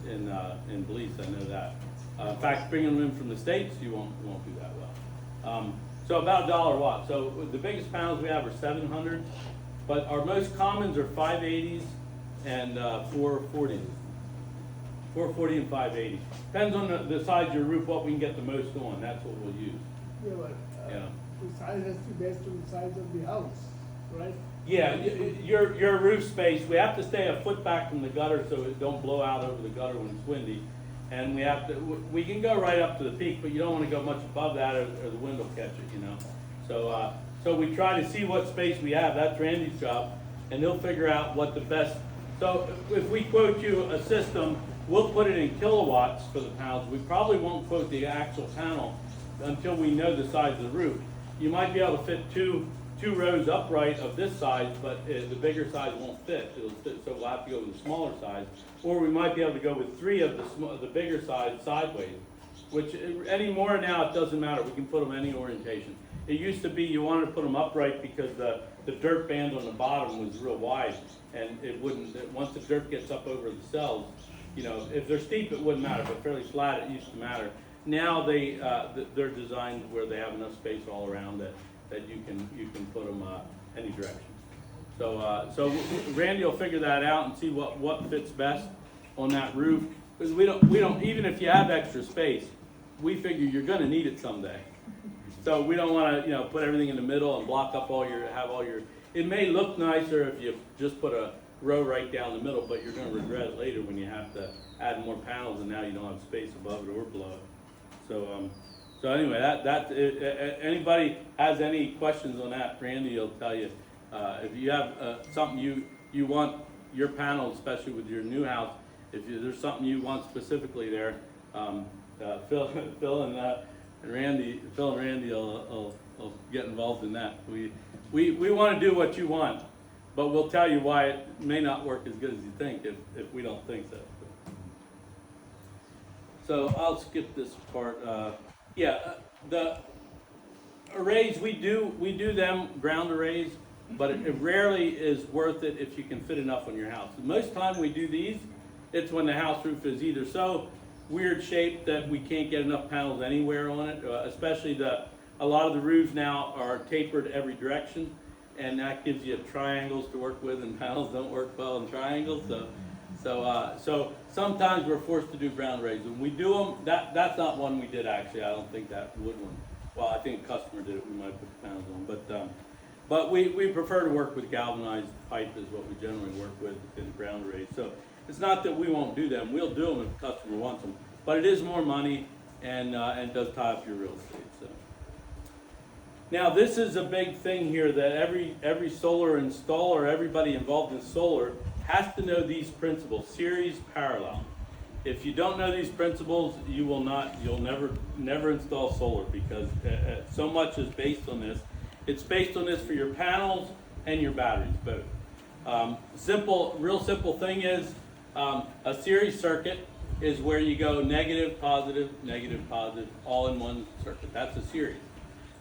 in Belize, I know that. In fact, bringing them in from the States, you won't do that well. So about $1 watt. So the biggest panels we have are 700, but our most commons are 580s and 440s. 440 and 580. Depends on the size of your roof, what we can get the most on. That's what we'll use. Yeah, but, Yeah. the size has to be based on the size of the house, right? Yeah, your roof space, we have to stay a foot back from the gutter so it don't blow out over the gutter when it's windy. And we can go right up to the peak, but you don't want to go much above that or the wind will catch it, you know. So we try to see what space we have. That's Randy's job, and he'll figure out what the best. So if we quote you a system, we'll put it in kilowatts for the panels. We probably won't quote the actual panel until we know the size of the roof. You might be able to fit two rows upright of this size, but the bigger size won't fit. So we'll have to go with the smaller size. Or we might be able to go with 3 of the bigger size sideways, which anymore now it doesn't matter. We can put them any orientation. It used to be you wanted to put them upright because the dirt band on the bottom was real wide, and it wouldn't, once the dirt gets up over the cells, you know, if they're steep it wouldn't matter, but fairly flat it used to matter. Now they're designed where they have enough space all around that you can put them any direction. So Randy will figure that out and see what fits best on that roof, because we don't even if you have extra space, we figure you're going to need it someday. So we don't want to put everything in the middle and block up all your. It may look nicer if you just put a row right down the middle, but you're going to regret it later when you have to add more panels and now you don't have space above it or below it. So anyway, anybody has any questions on that, Randy will tell you. If you have something you want your panels, especially with your new house, there's something you want specifically there, Phil and Randy will get involved in that. We want to do what you want, but we'll tell you why it may not work as good as you think if we don't think so. So I'll skip this part. The arrays we do them ground arrays, but it rarely is worth it if you can fit enough on your house. Most time we do these, it's when the house roof is either so weird shaped that we can't get enough panels anywhere on it, especially a lot of the roofs now are tapered every direction, and that gives you triangles to work with, and panels don't work well in triangles. So sometimes we're forced to do ground arrays. When we do them, that's not one we did actually. I don't think that wood one. Well, I think a customer did it. We might put the panels on, but we prefer to work with galvanized pipe is what we generally work with in ground arrays. So it's not that we won't do them. We'll do them if the customer wants them, but it is more money and does tie up your real estate. So now this is a big thing here that every solar installer, everybody involved in solar has to know these principles: series, parallel. If you don't know these principles, you'll never install solar, because so much is based on this. It's based on this for your panels and your batteries, both. Real simple thing is a series circuit is where you go negative, positive, all in one circuit. That's a series.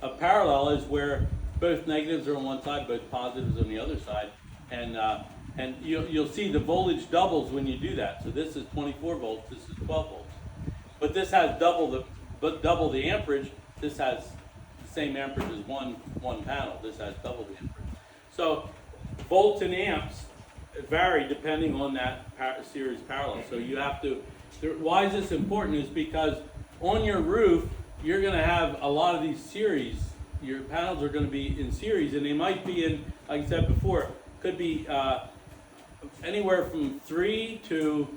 A parallel is where both negatives are on one side, both positives on the other side, and you'll see the voltage doubles when you do that. So this is 24 volts, this is 12 volts. But this has double the amperage. This has the same amperage as one panel. This has double the amperage. So volts and amps vary depending on that series parallel. So you have to. Why is this important? Is because on your roof you're going to have a lot of these series. Your panels are going to be in series, and they might be in, like I said before, could be anywhere from 3 to,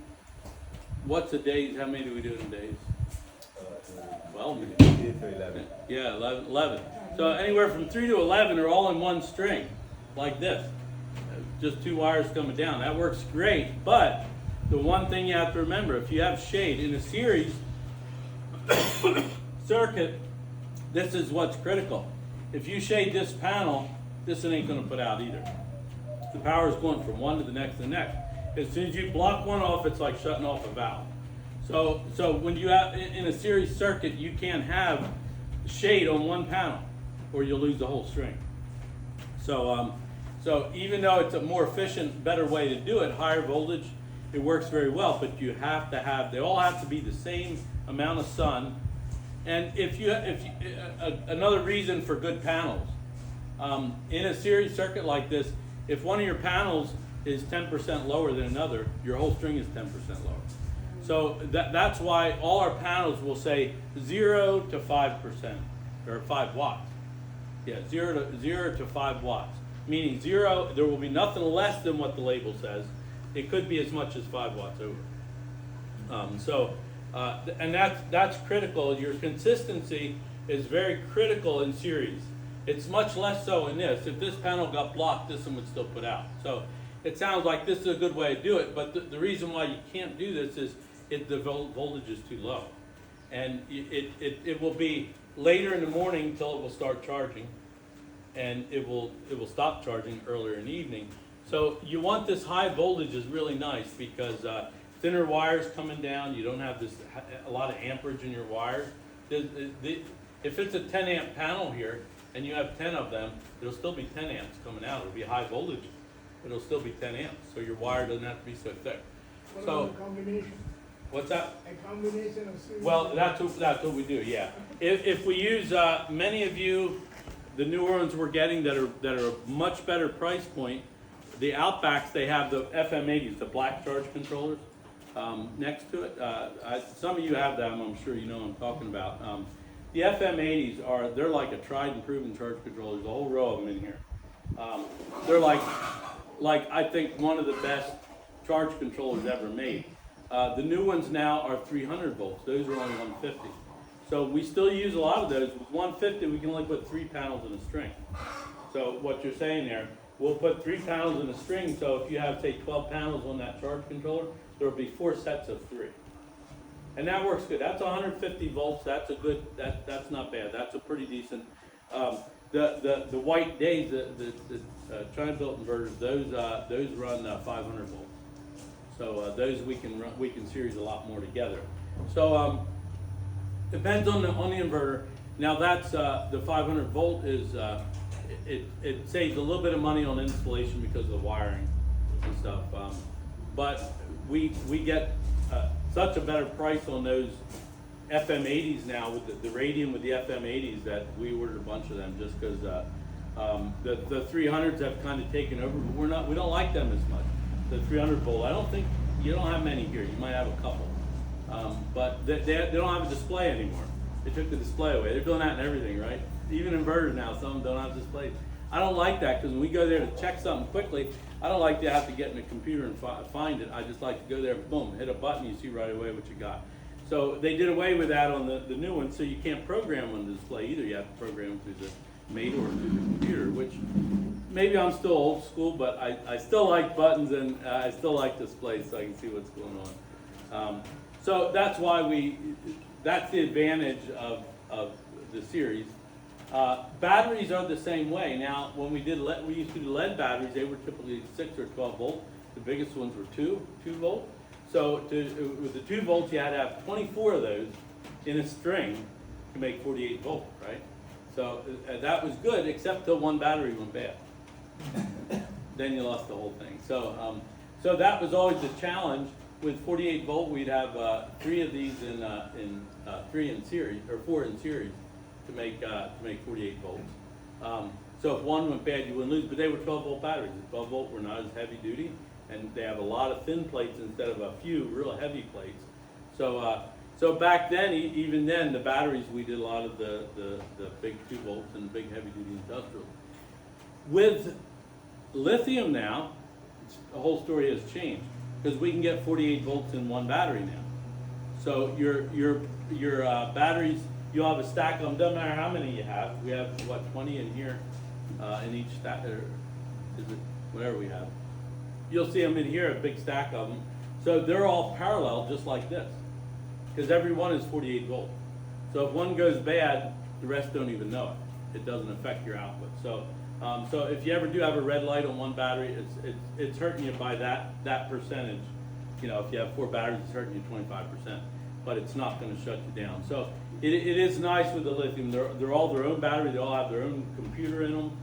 what's the days? How many do we do in days? 12 maybe. 11. Yeah, 11. So anywhere from 3 to 11 are all in one string, like this. Just 2 wires coming down. That works great, but the one thing you have to remember, if you have shade in a series circuit, this is what's critical. If you shade this panel, this ain't going to put out either. The power is going from one to the next to the next. As soon as you block one off, it's like shutting off a valve. So when you have in a series circuit, you can't have shade on one panel, or you'll lose the whole string. So So even though it's a more efficient, better way to do it, higher voltage, it works very well, but you have to have, they all have to be the same amount of sun. And another reason for good panels, in a series circuit like this, if one of your panels is 10% lower than another, your whole string is 10% lower. So that's why all our panels will say 0 to 5%, or 5 watts. Yeah, 0 to 5 watts. Meaning 0, there will be nothing less than what the label says. It could be as much as 5 watts over. And that's critical. Your consistency is very critical in series. It's much less so in this. If this panel got blocked, this one would still put out. So it sounds like this is a good way to do it, but the reason why you can't do this is the voltage is too low. And it will be later in the morning until it will start charging, and it will stop charging earlier in the evening. So you want this high voltage is really nice because thinner wires coming down, you don't have a lot of amperage in your wires. If it's a 10 amp panel here and you have 10 of them, it'll still be 10 amps coming out. It'll be high voltage, but it'll still be 10 amps. So your wire doesn't have to be so thick. What So about a combination? what's that? A combination of series? Well, that's what we do. Yeah. If we use many of you, the newer ones we're getting that are a much better price point. The Outbacks, they have the FM80s, the black charge controllers next to it. Some of you have them, I'm sure you know what I'm talking about. The FM80s they're like a tried and proven charge controller. There's a whole row of them in here. They're like I think one of the best charge controllers ever made. The new ones now are 300 volts. Those are only 150. So we still use a lot of those. With 150, we can only put 3 panels in a string. So what you're saying there, we'll put 3 panels in a string. So if you have, say, 12 panels on that charge controller, there will be 4 sets of 3. And that works good. That's 150 volts. That's a good, that's not bad. That's a pretty decent. The white days, the China-built inverters, those run 500 volts. So those we can series a lot more together. So depends on the inverter. Now that's the 500 volt is it saves a little bit of money on installation because of the wiring and stuff. But we get such a better price on those FM80s now with the Radium with the FM80s that we ordered a bunch of them just because the 300s have kind of taken over. But we don't like them as much. The 300 volt. I don't think you don't have many here. You might have a couple, but they don't have a display anymore. They took the display away. They're doing that in everything, right? Even inverters now, some of them don't have displays. I don't like that because when we go there to check something quickly, I don't like to have to get in the computer and find it. I just like to go there, boom, hit a button, you see right away what you got. So they did away with that on the new one, so you can't program on the display either. You have to program through the MATE or through the computer, which maybe I'm still old school, but I still like buttons and I still like displays so I can see what's going on. So that's why that's the advantage of the series. Batteries are the same way. Now, when we used to do lead batteries, they were typically 6 or 12 volt. The biggest ones were 2 volt. So with the 2 volts, you had to have 24 of those in a string to make 48 volt, right? So that was good, except till one battery went bad. Then you lost the whole thing. So that was always the challenge. With 48 volt, we'd have 3 of these in 3 in series or 4 in series to make 48 volts. So if one went bad, you wouldn't lose. But they were 12 volt batteries. The 12 volt were not as heavy duty, and they have a lot of thin plates instead of a few real heavy plates. So back then, even then, the batteries, we did a lot of the big 2 volts and the big heavy duty industrial. With lithium now, the whole story has changed because we can get 48 volts in one battery now. So your batteries, you'll have a stack of them, doesn't matter how many you have. We have, 20 in here in each stack, or is it whatever we have. You'll see them in here, a big stack of them. So they're all parallel, just like this, because every one is 48 volt. So if one goes bad, the rest don't even know it. It doesn't affect your output. So if you ever do have a red light on one battery, it's hurting you by that percentage. You know, if you have 4 batteries, it's hurting you 25%, but it's not going to shut you down. So it is nice with the lithium. They're all their own battery. They all have their own computer in them.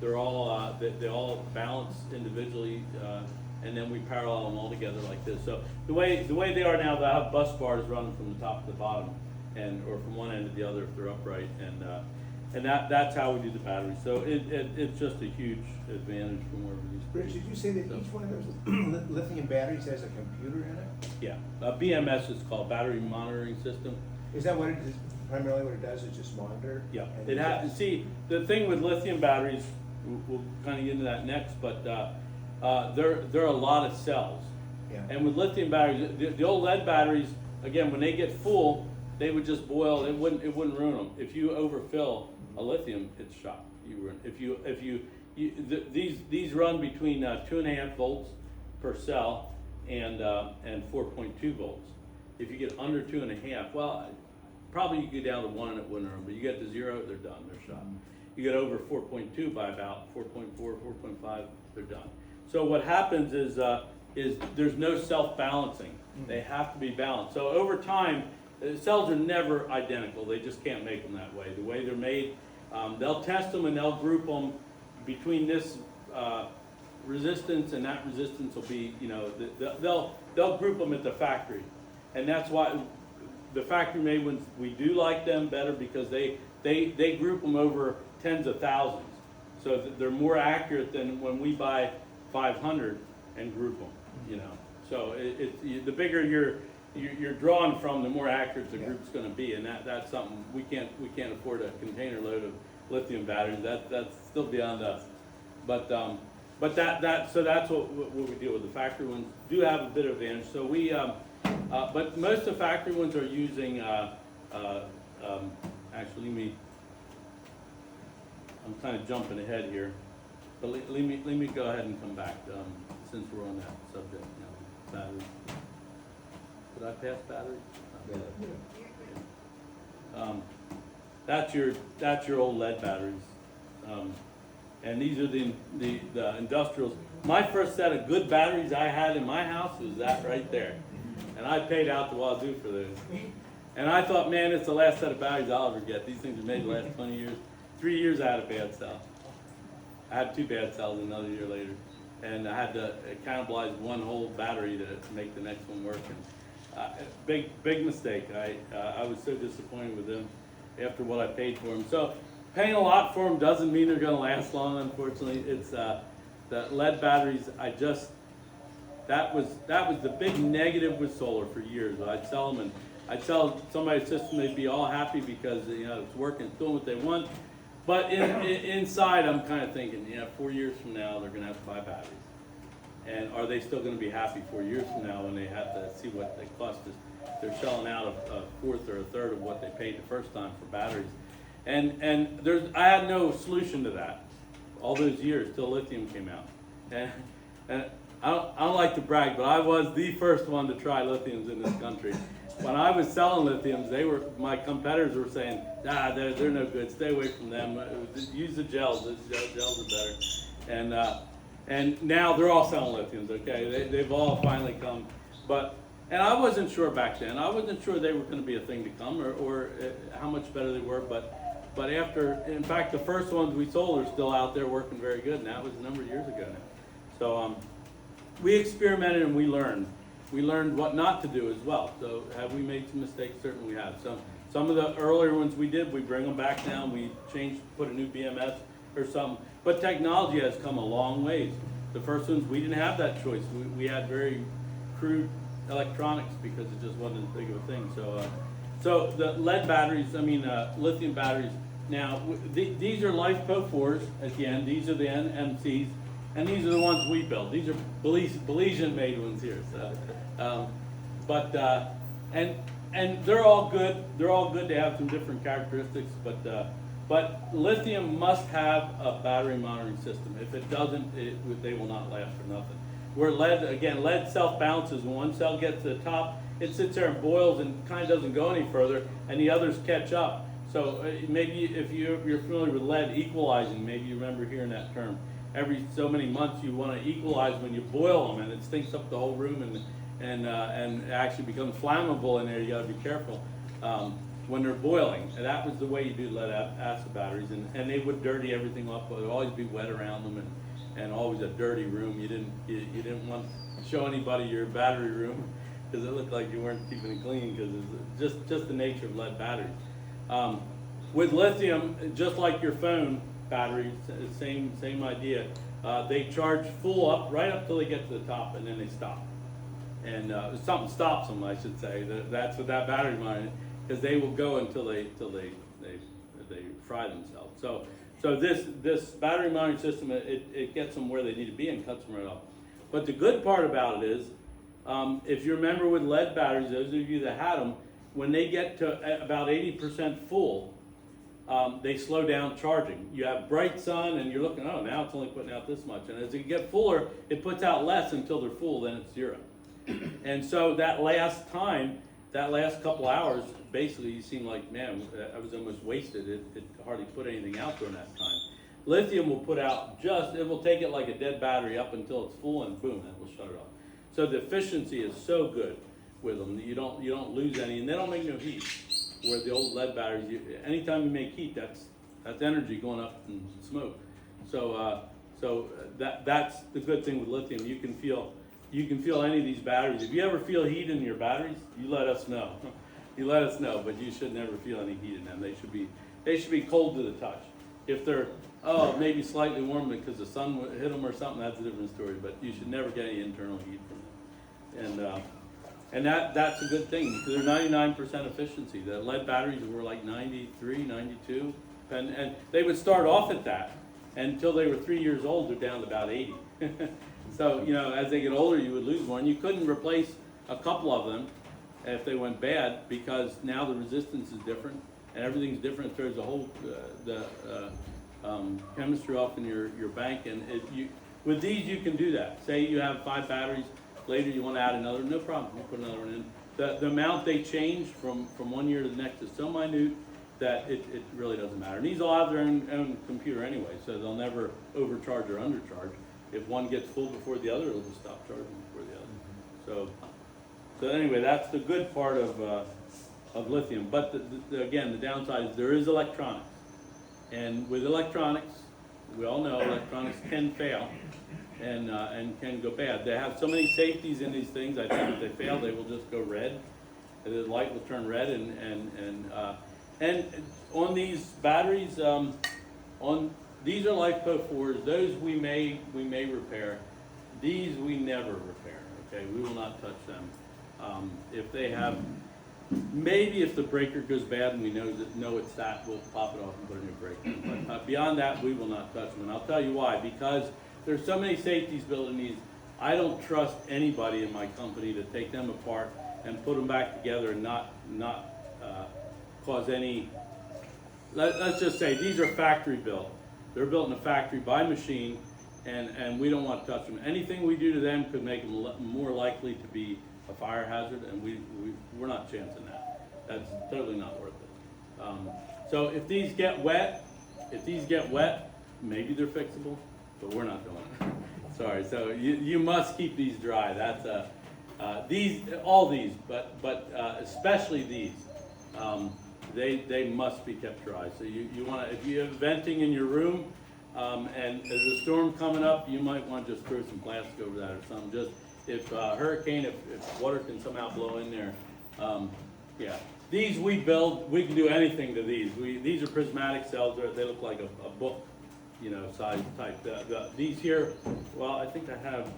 They're all they all balance individually, and then we parallel them all together like this. So the way they are now, they have bus bars running from the top to the bottom, or from one end to the other if they're upright, and that's how we do the batteries. So it's just a huge advantage from where we used to be. Rich, did you say that So- each one of those lithium batteries has a computer in it? Yeah, BMS is called Battery Monitoring System. Is that what it is, primarily what it does, is just monitor? Yeah, And it has, see, the thing with lithium batteries, we'll kind of get into that next, but there are a lot of cells. Yeah. And with lithium batteries, the old lead batteries, again, when they get full, they would just boil, it wouldn't ruin them. If you overfill a lithium, it's shot. These run between 2.5 volts per cell and 4.2 volts. If you get under 2.5, well, probably you get down to 1 and it wouldn't run, but you get to 0, they're done, they're shot. You get over 4.2 by about 4.4, 4.5, they're done. So what happens is there's no self-balancing. They have to be balanced. So over time, cells are never identical. They just can't make them that way. The way they're made, they'll test them and they'll group them between this resistance and that resistance will be, they'll group them at the factory. And that's why the factory made ones, we do like them better because they group them over tens of thousands. So that they're more accurate than when we buy 500 and group them, So the bigger you're drawn from, the more accurate the group's going to be, and that's something we can't afford a container load of lithium batteries. That's still beyond us. But so that's what we deal with. The factory ones do have a bit of advantage. So but most of the factory ones are using actually I'm kind of jumping ahead here, but let me go ahead and come back since we're on that subject now. Batteries. Did I pass batteries? That's your old lead batteries, and these are the industrials. My first set of good batteries I had in my house was that right there, and I paid out the wazoo for those. And I thought, man, it's the last set of batteries I'll ever get. These things are made the last 20 years. 3 years I had a bad cell. I had 2 bad cells another year later, and I had to cannibalize one whole battery to make the next one work. And big mistake. I was so disappointed with them after what I paid for them. So paying a lot for them doesn't mean they're going to last long. Unfortunately, it's the lead batteries. That was the big negative with solar for years. I'd sell them and I'd sell somebody's system. They'd be all happy because it's working, it's doing what they want. But inside, I'm kind of thinking, 4 years from now, they're going to have to buy batteries. And are they still going to be happy 4 years from now when they have to see what they cost? They're selling out a fourth or a third of what they paid the first time for batteries. And I had no solution to that all those years till lithium came out. And I don't like to brag, but I was the first one to try lithiums in this country. When I was selling lithiums, my competitors were saying, they're no good, stay away from them, use the gels, gels are better. And now they're all selling lithiums, okay? They've all finally come. And I wasn't sure back then. I wasn't sure they were going to be a thing to come or how much better they were. But after, in fact, the first ones we sold are still out there working very good, and that was a number of years ago now. So we experimented and we learned. We learned what not to do as well. So have we made some mistakes? Certainly we have. Some of the earlier ones we did, we bring them back down. We put a new BMS or something. But technology has come a long ways. The first ones, we didn't have that choice. We had very crude electronics because it just wasn't as big of a thing. So the lead batteries, lithium batteries. Now these are LifeCo 4s. Again, these are the NMCs. And these are the ones we build. These are Belizean made ones here. So, and they're all good. They're all good. They have some different characteristics, but lithium must have a battery monitoring system. If it doesn't, they will not last for nothing. Where lead self-balances. When one cell gets to the top, it sits there and boils and kind of doesn't go any further, and the others catch up. So maybe if you're familiar with lead equalizing, maybe you remember hearing that term. Every so many months you want to equalize when you boil them, and it stinks up the whole room and it actually becomes flammable in there. You got to be careful. when they're boiling. And that was the way you do lead acid batteries, and they would dirty everything up. There would always be wet around them, and always a dirty room. You didn't want to show anybody your battery room because it looked like you weren't keeping it clean, because it's just the nature of lead batteries. With lithium, just like your phone batteries, same idea. They charge full up right up till they get to the top, and then they stop. And something stops them, I should say. That's what that battery monitor, because they will go until they fry themselves. So this battery monitoring system, it gets them where they need to be and cuts them right off. But the good part about it is, if you remember with lead batteries, those of you that had them, when they get to about 80% full, they slow down charging. You have bright sun and you're looking, oh, now it's only putting out this much. And as you get fuller, it puts out less until they're full, then it's zero. And so that last couple hours, basically you seem like, man, I was almost wasted. It hardly put anything out during that time. Lithium will put out it will take it like a dead battery up until it's full, and boom, it will shut it off. So the efficiency is so good with them. You don't lose any, and they don't make no heat. Where the old lead batteries, anytime you make heat, that's energy going up in smoke. So that's the good thing with lithium. You can feel any of these batteries. If you ever feel heat in your batteries, you let us know. You let us know, but you should never feel any heat in them. They should be cold to the touch. If they're maybe slightly warm because the sun hit them or something, that's a different story. But you should never get any internal heat from them. And that's a good thing, because they're 99% efficiency. The lead batteries were like 93, 92, and they would start off at that, and until they were 3 years old, they're down to about 80. So, as they get older, you would lose more, and you couldn't replace a couple of them if they went bad, because now the resistance is different, and everything's different. It throws the whole chemistry off in your bank, and with these you can do that. Say you have 5 batteries. Later you want to add another, no problem, you put another one in. The amount they change from one year to the next is so minute that it really doesn't matter. And these all have their own computer anyway, so they'll never overcharge or undercharge. If one gets full before the other, it'll just stop charging before the other. So anyway, that's the good part of lithium. But again, the downside is there is electronics. And with electronics, we all know electronics can fail. And can go bad. They have so many safeties in these things. I think if they fail, they will just go red. The light will turn red. And on these batteries, these are LifePo 4s. Those we may repair. These we never repair. Okay, we will not touch them. If they have, maybe if the breaker goes bad and we know it's that, we'll pop it off and put a new breaker in. But beyond that, we will not touch them. And I'll tell you why. Because there's so many safeties built in these. I don't trust anybody in my company to take them apart and put them back together and not cause any. Let's just say these are factory built. They're built in a factory by machine, and we don't want to touch them. Anything we do to them could make them more likely to be a fire hazard, and we're not chancing that. That's totally not worth it. So if these get wet, maybe they're fixable. But we're not doing it. Sorry. So you must keep these dry. That's all these, but especially these. They must be kept dry. So you want to, if you have venting in your room, and there's a storm coming up, you might want to just throw some plastic over that or something. Just if hurricane, if water can somehow blow in there, yeah. These we build. We can do anything to these. These are prismatic cells. They look like a book. Size type. These here, well, I think I have,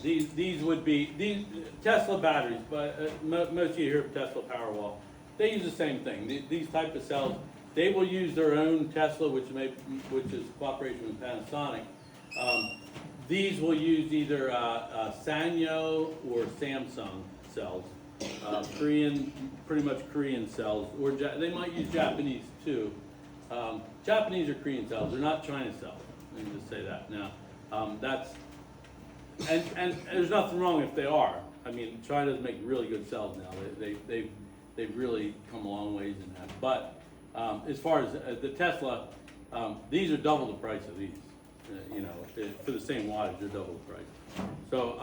these would be, these Tesla batteries, but most of you hear of Tesla Powerwall. They use the same thing. These type of cells, they will use their own Tesla, which is cooperation with Panasonic. These will use either Sanyo or Samsung cells. Pretty much Korean cells, or they might use Japanese too. Japanese or Korean cells, they're not China cells. Let me just say that. Now, and there's nothing wrong if they are. I mean, China make really good cells now. They've really come a long ways in that. But as far as the Tesla, these are double the price of these. for the same wattage, they're double the price. So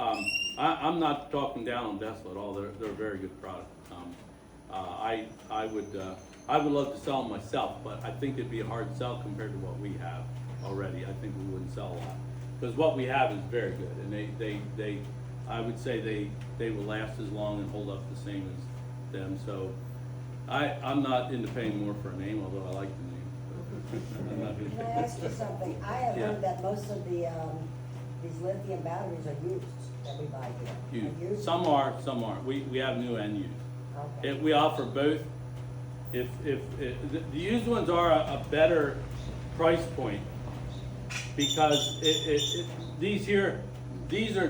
I'm not talking down on Tesla at all. They're a very good product. I would love to sell them myself, but I think it'd be a hard sell compared to what we have already. I think we wouldn't sell a lot because what we have is very good, and I would say they will last as long and hold up the same as them. So I'm not into paying more for a name, although I like the name. I'm not gonna Can I pay- ask you something? I have Yeah. heard that most of the, these lithium batteries are used that we buy here. Are Used. Some are, some aren't. We have new and used. Okay. We offer both. The used ones are a better price point because these are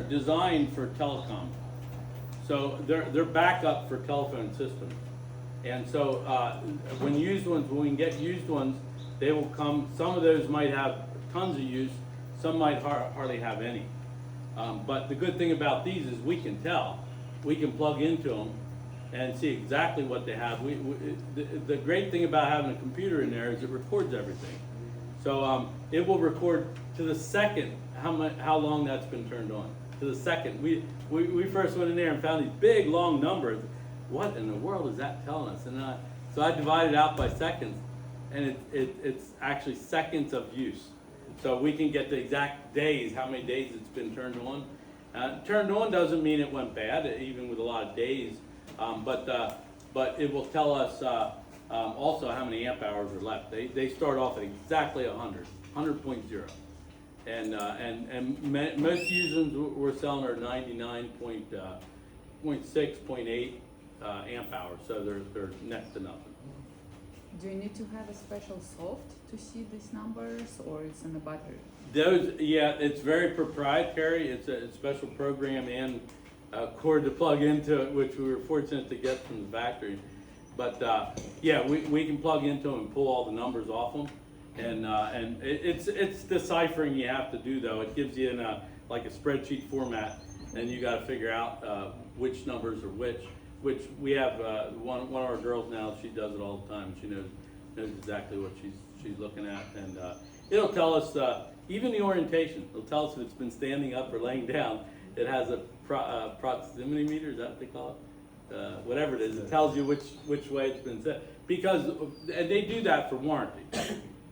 designed for telecom. So they're backup for telephone systems. And so when we can get used ones, they will come, some of those might have tons of use, some might hardly have any. But the good thing about these is we can tell. We can plug into them and see exactly what they have. The great thing about having a computer in there is it records everything. So it will record to the second how long that's been turned on. To the second. We first went in there and found these big long numbers. What in the world is that telling us? And so I divided it out by seconds, and it's actually seconds of use. So we can get the exact days, how many days it's been turned on. Turned on doesn't mean it went bad, even with a lot of days. But it will tell us also how many amp hours are left. They start off at exactly 100.0. And most users we're selling are 99.6, 0.8 amp hours, so they're next to nothing. Do you need to have a special soft to see these numbers, or it's in the battery? It's very proprietary. It's a special program and cord to plug into it, which we were fortunate to get from the factory. But we can plug into them and pull all the numbers off them. And it's deciphering you have to do though. It gives you in like a spreadsheet format, and you got to figure out which numbers are which we have one of our girls now. She does it all the time. She knows exactly what she's looking at, and it'll tell us even the orientation. It'll tell us if it's been standing up or laying down. It has a proximity meter. Is that what they call it? Whatever it is, it tells you which way it's been set. And they do that for warranty.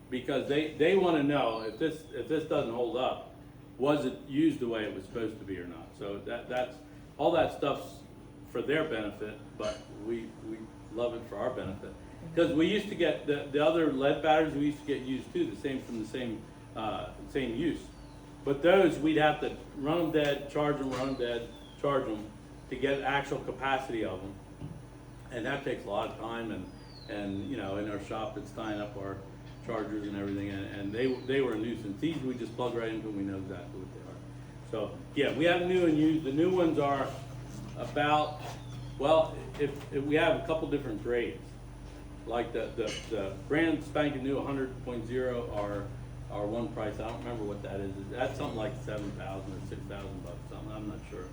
Because they want to know if this doesn't hold up, was it used the way it was supposed to be or not? So that's all that stuff's for their benefit, but we love it for our benefit. Because we used to get the other lead batteries we used to get used too, from the same use. But those we'd have to run them dead, charge them, run them dead, charge them to get actual capacity of them, and that takes a lot of time. And in our shop it's tying up our chargers and everything, and they were a nuisance. These we just plug right into and we know exactly what they are. So yeah, we have new and used. The new ones are about, if we have a couple different grades. Like the brand spanking new 100.0 are one price. I don't remember what that is. That's something like $7,000 or $6,000 something. I'm not sure.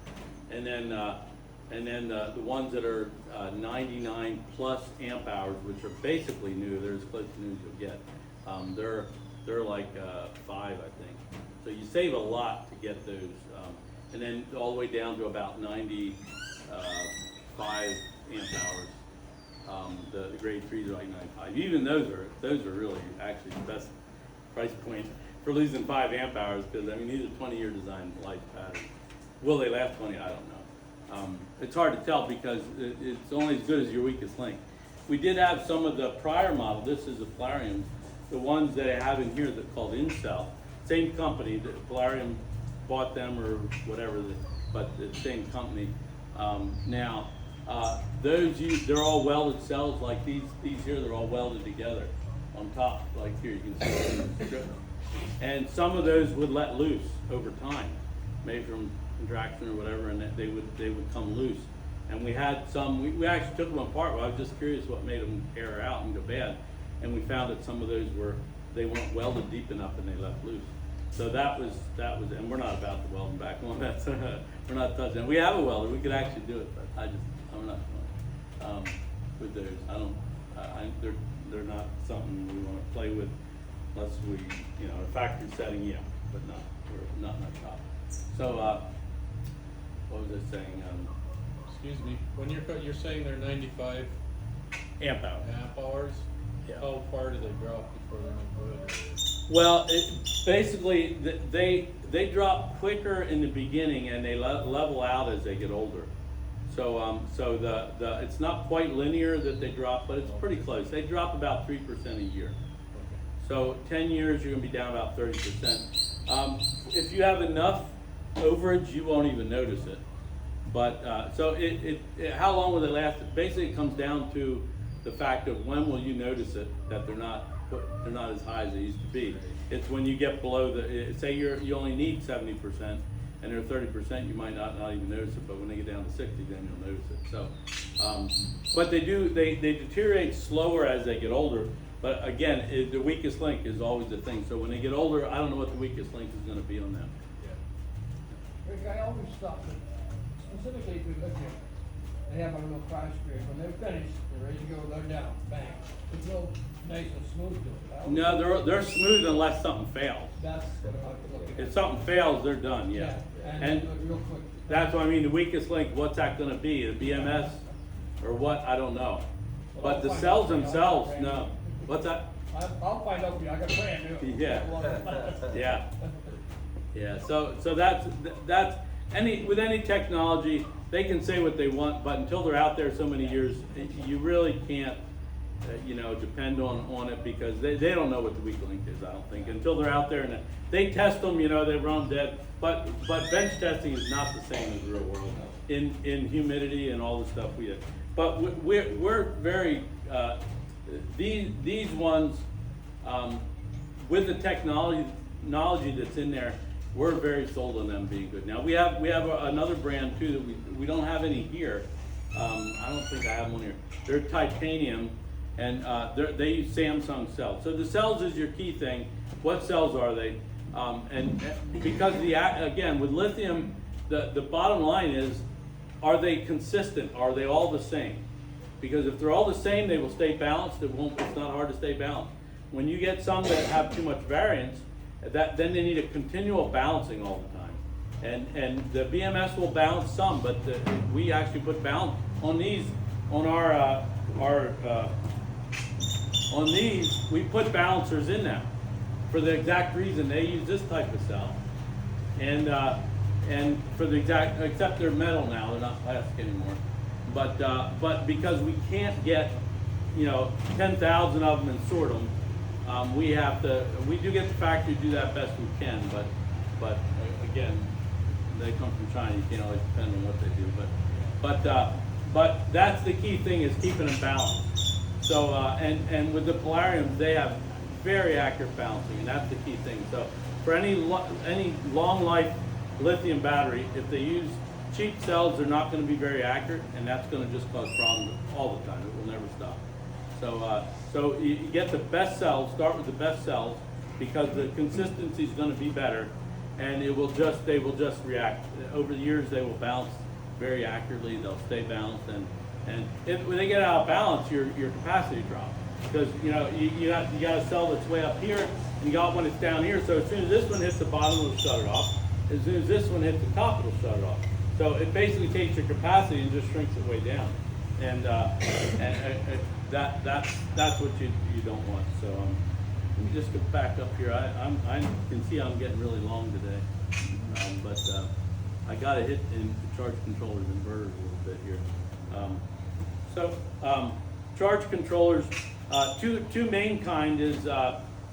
And then the ones that are 99 plus amp hours, which are basically new, they're as close to new as you'll get. They're like 5, I think. So you save a lot to get those, and then all the way down to about 95 amp hours. The grade 3s are like 95. Even those are really actually the best price point for losing 5 amp hours, because these are 20-year design life batteries. Will they last 20? I don't know. It's hard to tell because it's only as good as your weakest link. We did have some of the prior model. This is the Polarium. The ones that I have in here that called Incel. Same company. The Polarium bought them or whatever, but the same company. Now, they're all welded cells like these here. They're all welded together on top. Like here, you can see. And some of those would let loose over time, maybe from contraction or whatever, and they would come loose. And we had some. We actually took them apart. But I was just curious what made them air out and go bad. And we found that some of those they weren't welded deep enough and they left loose. So that was, and we're not about to weld them back on. We're not touching it. We have a welder. We could actually do it, but I'm not doing it. With those, they're not something we want to play with unless we, a factory setting, yeah. but not top. So, what was I saying? Excuse me, when you're saying they're 95 Amp hour. amp hours, Yeah. how far do they drop before they're no good? Well, basically, they drop quicker in the beginning and they level out as they get older. So, it's not quite linear that they drop, but it's pretty close. They drop about 3% a year. So 10 years, you're gonna be down about 30%. If you have enough overage, you won't even notice it. But, how long will they last? Basically, it comes down to the fact of when will you notice it, that they're not as high as they used to be. It's when you get below say you only need 70%, and they're 30%, you might not even notice it, but when they get down to 60, then you'll notice it. So, but they deteriorate slower as they get older, but again, the weakest link is always the thing. So when they get older, I don't know what the weakest link is gonna be on them. Rick, I always thought that specifically if we look at, they have a little crash period, when they're finished, they're ready to go, they're down, bang. It's real nice and smooth to it. I always No, thought they're smooth unless something fails. That's what I like to look at. If something fails, they're done, yeah. And And do it real quick. that's what I mean, the weakest link, what's that gonna be, the BMS or what, I don't know. But the cells themselves, no. What's that? I'll find out for you, I got a brand new. Yeah. Yeah. Yeah, so that's with any technology, they can say what they want, but until they're out there so many years, you really can't, depend on it because they don't know what the weak link is, I don't think, until they're out there and they test them, they run dead. But bench testing is not the same as the real world in humidity and all the stuff we have. But we're very, these ones, with the technology that's in there, we're very sold on them being good. Now we have another brand too that we don't have any here. I don't think I have one here. They're titanium, and they use Samsung cells. So the cells is your key thing. What cells are they? And because again with lithium, the bottom line is, are they consistent? Are they all the same? Because if they're all the same, they will stay balanced. It's not hard to stay balanced. When you get some that have too much variance, then they need a continual balancing all the time. And the BMS will balance some, but we actually put balance on these. On these, we put balancers in them for the exact reason they use this type of cell. And for the exact, except they're metal now, they're not plastic anymore. But because we can't get 10,000 of them and sort them, we do get the factory to do that best we can, but again, they come from China, you can't always depend on what they do, but that's the key thing, is keeping them balanced. So, and with the polariums, they have very accurate balancing, and that's the key thing. So for any long life lithium battery, if they use cheap cells, they're not going to be very accurate, and that's going to just cause problems all the time. It will never stop. So you get the best cells, start with the best cells, because the consistency is going to be better, and they will just react. Over the years, they will balance very accurately. They'll stay balanced, and when they get out of balance, your capacity drops, because you got a cell that's way up here, and you got one that's down here. So as soon as this one hits the bottom, it'll shut it off. As soon as this one hits the top, it'll shut it off. So it basically takes your capacity and just shrinks it way down, and that's what you don't want. So let me just get back up here. I can see I'm getting really long today, but I got to hit in the charge controllers inverters a little bit here. Charge controllers, two main kind is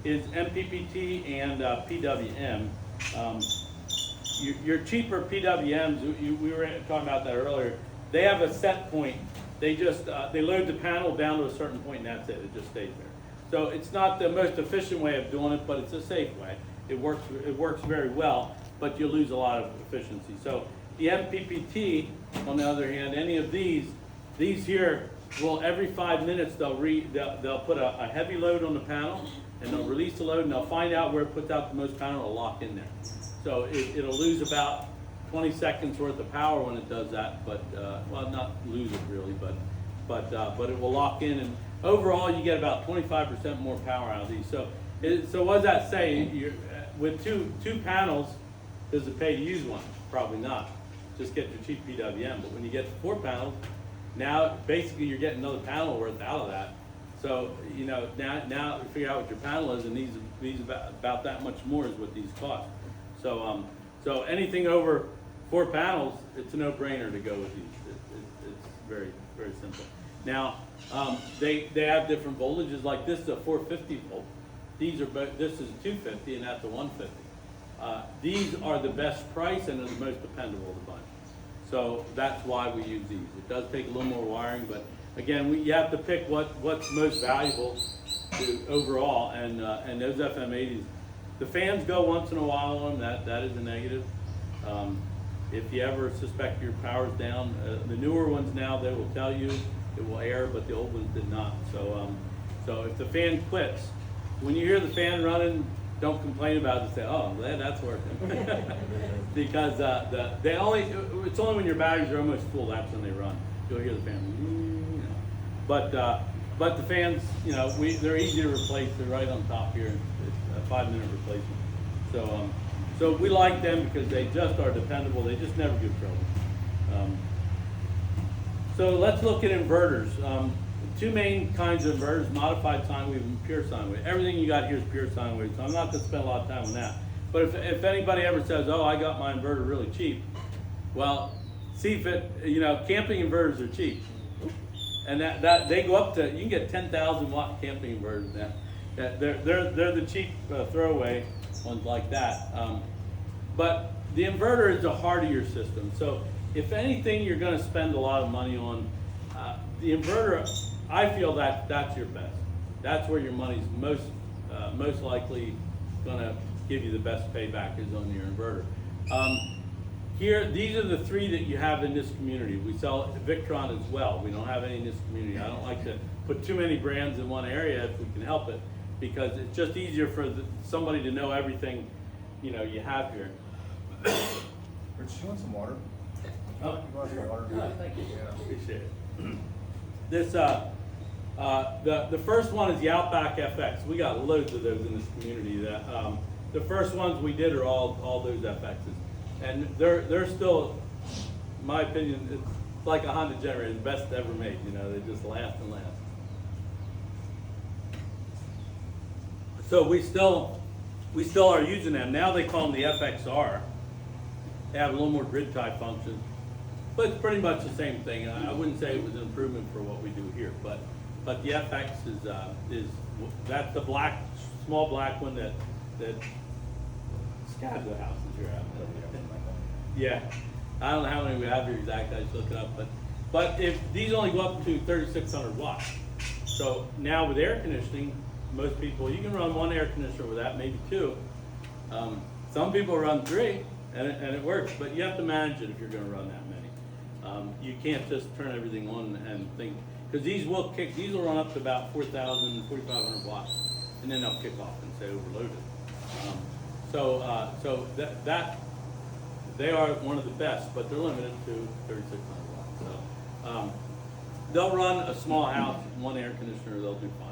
MPPT and PWM. Your cheaper PWMs, we were talking about that earlier. They have a set point. They just they load the panel down to a certain point, and that's it. It just stays there. So it's not the most efficient way of doing it, but it's a safe way. It works very well, but you lose a lot of efficiency. So the MPPT, on the other hand, any of these here will every 5 minutes they'll put a heavy load on the panel, and they'll release the load, and they'll find out where it puts out the most power, and it'll lock in there. So it'll lose about 20 seconds worth of power when it does that, but well, not lose it really, but it will lock in, and overall you get about 25% more power out of these. So what does that say? with two panels, does it pay to use one? Probably not. Just get your cheap PWM. But when you get 4 panels, now basically you're getting another panel worth out of that. So you know now you figure out what your panel is, and these about that much more is what these cost. So so anything over 4 panels, it's a no-brainer to go with these. It's very simple. Now they have different voltages. Like this is a 450 volt. These are both. This is a 250, and that's a 150. These are the best price and are the most dependable of the bunch. So that's why we use these. It does take a little more wiring, but again, you have to pick what's most valuable to overall. And those FM80s, the fans go once in a while on them. That is a negative. If you ever suspect your power's down, the newer ones now, they will tell you it will air, but the old ones did not. So so if the fan quits, when you hear the fan running, don't complain about it. Say, oh, I'm glad that's working. Because it's only when your batteries are almost full, that's when they run. You'll hear the fan. You know. But the fans, you know, they're easy to replace. They're right on top here. It's a 5-minute replacement. So we like them because they just are dependable. They just never give trouble. So let's look at inverters. 2 main kinds of inverters: modified sine wave and pure sine wave. Everything you got here is pure sine wave, so I'm not going to spend a lot of time on that. But if anybody ever says, "Oh, I got my inverter really cheap," well, see if it, you know, camping inverters are cheap, and that they go up to, you can get 10,000 watt camping inverters now. They're the cheap throwaway ones like that. But the inverter is the heart of your system. So if anything, you're going to spend a lot of money on the inverter. I feel that's your best. That's where your money's most likely going to give you the best payback is on your inverter. Here, these are the 3 that you have in this community. We sell Victron as well. We don't have any in this community. I don't like to put too many brands in one area if we can help it, because it's just easier for somebody to know everything, you know, you have here. Rich, you want some water? Oh, You want some water? thank you. Appreciate it. This the first one is the Outback FX. We got loads of those in this community. That the first ones we did are all those FXs, and they're still, in my opinion, it's like a Honda generator, the best ever made. You know, they just last and last. So we still are using them. Now they call them the FXR. They have a little more grid tie functions, but it's pretty much the same thing. I wouldn't say it was an improvement for what we do here, but the FX is that's the black, small black one that scattered the houses here out. Yeah, I don't know how many we have here exactly. I just look it up, but if these only go up to 3,600 watts, so now with air conditioning, most people, you can run 1 air conditioner with that, maybe 2. Some people run 3, and it works, but you have to manage it if you're going to run that many. You can't just turn everything on and think, because these will run up to about 4,000, 4,500 watts, and then they'll kick off and say overloaded. So that they are one of the best, but they're limited to 3,600 watts. So they'll run a small house, 1 air conditioner, they'll do fine.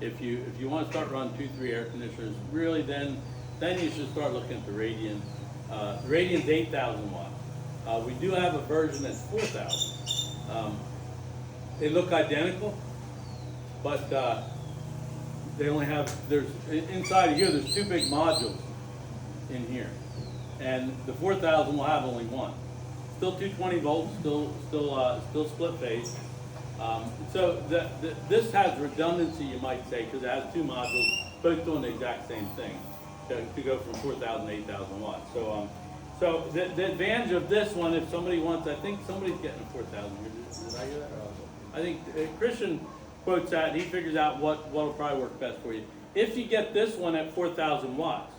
If you want to start running 2-3 air conditioners, really then you should start looking at the Radiant. The Radiant's 8,000 watts. We do have a version that's 4,000. They look identical, but they only have, inside of here, there's 2 big modules in here. And the 4,000 will have only 1. Still 220 volts, still split phase. So this has redundancy, you might say, because it has 2 modules, both doing the exact same thing, to go from 4,000 to 8,000 watts. So the advantage of this one, if somebody wants, I think somebody's getting a 4,000. Did I hear that? I think Christian quotes that, and he figures out what'll probably work best for you. If you get this one at 4,000 watts,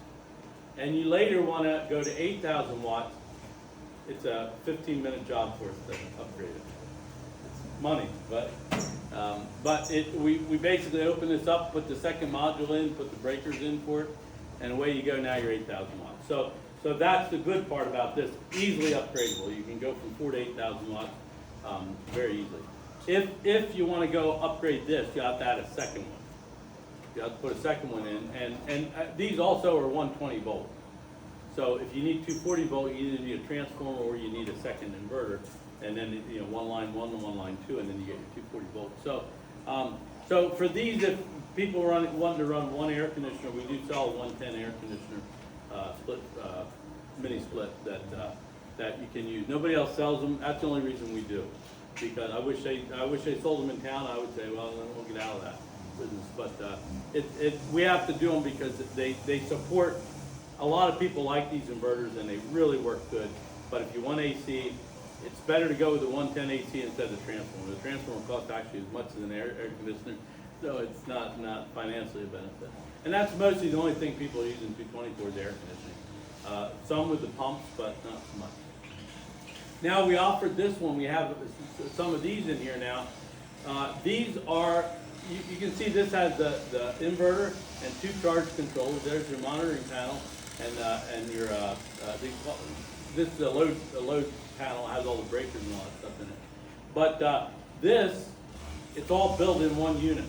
and you later want to go to 8,000 watts, it's a 15-minute job for us to upgrade it. It's money, but we basically open this up, put the second module in, put the breakers in for it, and away you go. Now you're 8,000 watts. So that's the good part about this. Easily upgradable. You can go from 4,000 to 8,000 watts very easily. If you want to go upgrade this, you have to add a second one. You have to put a second one in, and these also are 120 volt. So if you need 240 volt, you either need a transformer or you need a second inverter, and then one line 1 and one line 2, and then you get your 240 volt. So for these, if people want to run one air conditioner, we do sell a 110 air conditioner split, mini split that you can use. Nobody else sells them. That's the only reason we do, because I wish they sold them in town. I would say, well, then we'll get out of that business. But we have to do them because they support. A lot of people like these inverters and they really work good. But if you want AC, it's better to go with the 110 AC instead of the transformer. The transformer costs actually as much as an air conditioner, so it's not financially a benefit. And that's mostly the only thing people are using 220 for is air conditioning. Some with the pumps, but not so much. Now we offered this one. We have some of these in here now. These are, you can see this has the inverter and 2 charge controllers. There's your monitoring panel and your this is a load panel, has all the breakers and all that stuff in it. But this, it's all built in one unit.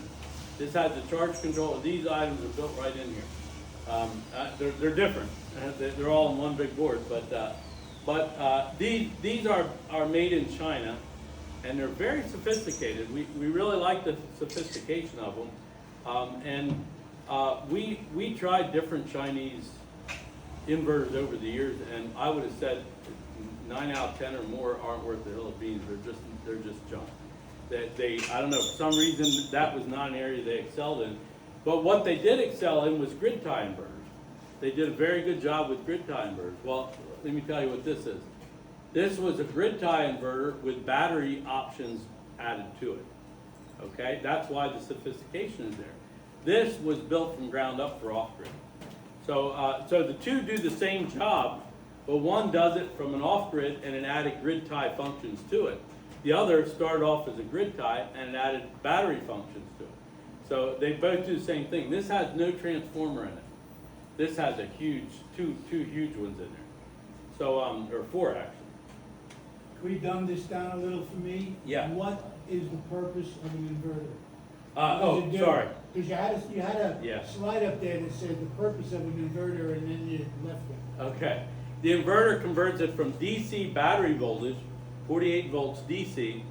This has the charge control. These items are built right in here. They're different. They're all in one big board, but these are made in China, and they're very sophisticated. We really like the sophistication of them, we tried different Chinese inverters over the years, and I would have said 9 out of 10 or more aren't worth the hill of beans. They're just junk. I don't know, for some reason that was not an area they excelled in. But what they did excel in was grid tie inverters. They did a very good job with grid tie inverters. Well, let me tell you what this is. This was a grid tie inverter with battery options added to it. Okay, that's why the sophistication is there. This was built from ground up for off-grid. So the two do the same job, but one does it from an off-grid and it added grid tie functions to it. The other started off as a grid tie and it added battery functions to it. So they both do the same thing. This has no transformer in it. This has a huge, two huge ones in there. So, or 4 actually. Can we dumb this down a little for me? Yeah. What is the purpose of an inverter? Sorry. Because you had a Yeah. slide up there that said the purpose of an inverter, and then you left it. Okay. The inverter converts it from DC battery voltage, 48 volts DC,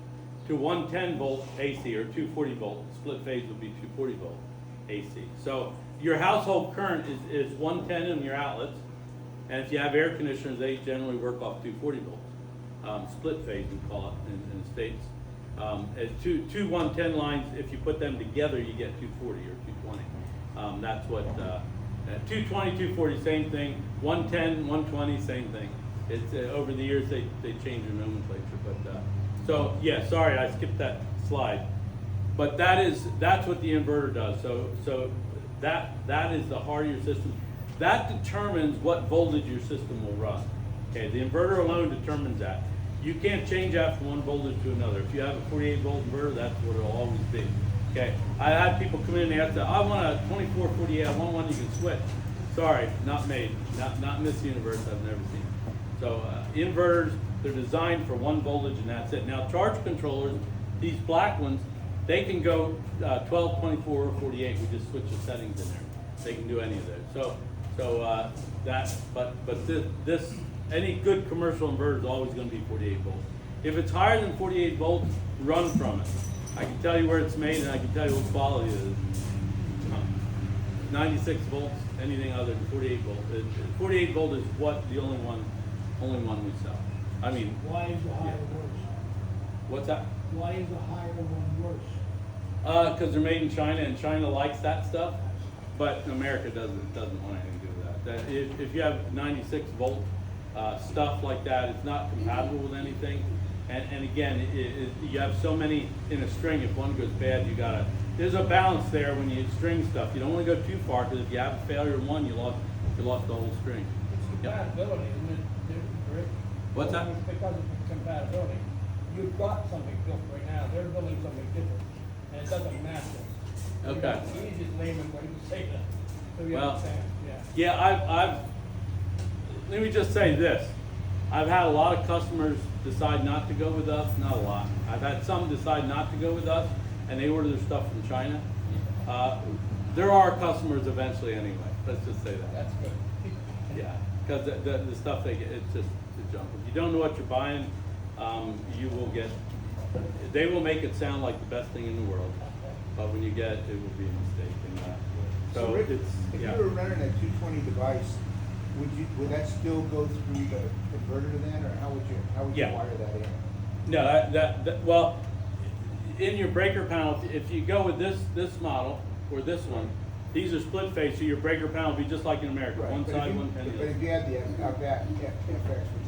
to 110 volt AC, or 240 volt. Split phase would be 240 volt AC. So your household current is 110 in your outlets, and if you have air conditioners, they generally work off 240 volts. Split phase, we call it in the States. Two 110 lines, if you put them together, you get 240 or 220. That's what, 220, 240, same thing. 110, 120, same thing. It's over the years they changed their nomenclature. But so yeah, sorry I skipped that slide. But that's what the inverter does. So that is the heart of your system. That determines what voltage your system will run. Okay, the inverter alone determines that. You can't change that from one voltage to another. If you have a 48 volt inverter, that's what it'll always be. Okay, I had people come in and ask, I want a 24, 48, I want one you can switch. Sorry, not made, not in this universe, I've never seen it. So inverters, they're designed for one voltage and that's it. Now charge controllers, these black ones, they can go 12, 24, or 48. We just switch the settings in there. They can do any of those. This any good commercial inverter is always going to be 48 volts. If it's higher than 48 volts, run from it. I can tell you where it's made and I can tell you what quality it is. 96 volts, anything other than 48 volts. 48 volt is the only one we sell. I mean, Why is the higher worse? what's that? Why is the higher one worse? Because they're made in China and China likes that stuff, but America doesn't want anything to do with that. If you have 96 volt stuff like that, it's not compatible with anything. And again, you have so many in a string. If one goes bad, there's a balance there when you string stuff. You don't want to go too far because if you have a failure in one, you lost the whole string. It's compatibility, isn't it, Rick? What's that? Because of compatibility. You've got something built right now, they're building something different, and it doesn't match it. Okay. It's the easiest layman way to say that, so you Well, understand, yeah. Yeah, let me just say this. I've had a lot of customers decide not to go with us, not a lot. I've had some decide not to go with us, and they order their stuff from China. there are customers eventually anyway, let's just say that. That's good. Yeah, because the stuff they get, it's just the junk. If you don't know what you're buying, you will get, they will make it sound like the best thing in the world, but when you get it, it will be a mistake. And, so Rick, it's, if yeah. you were running a 220 device, would that still go through the converter then, or how would you Yeah. wire that in? No, that well, in your breaker panel, if you go with this model or this one, these are split phase, so your breaker panel will be just like in America, Right, one but side, if you- one pin. But if you had the FX, which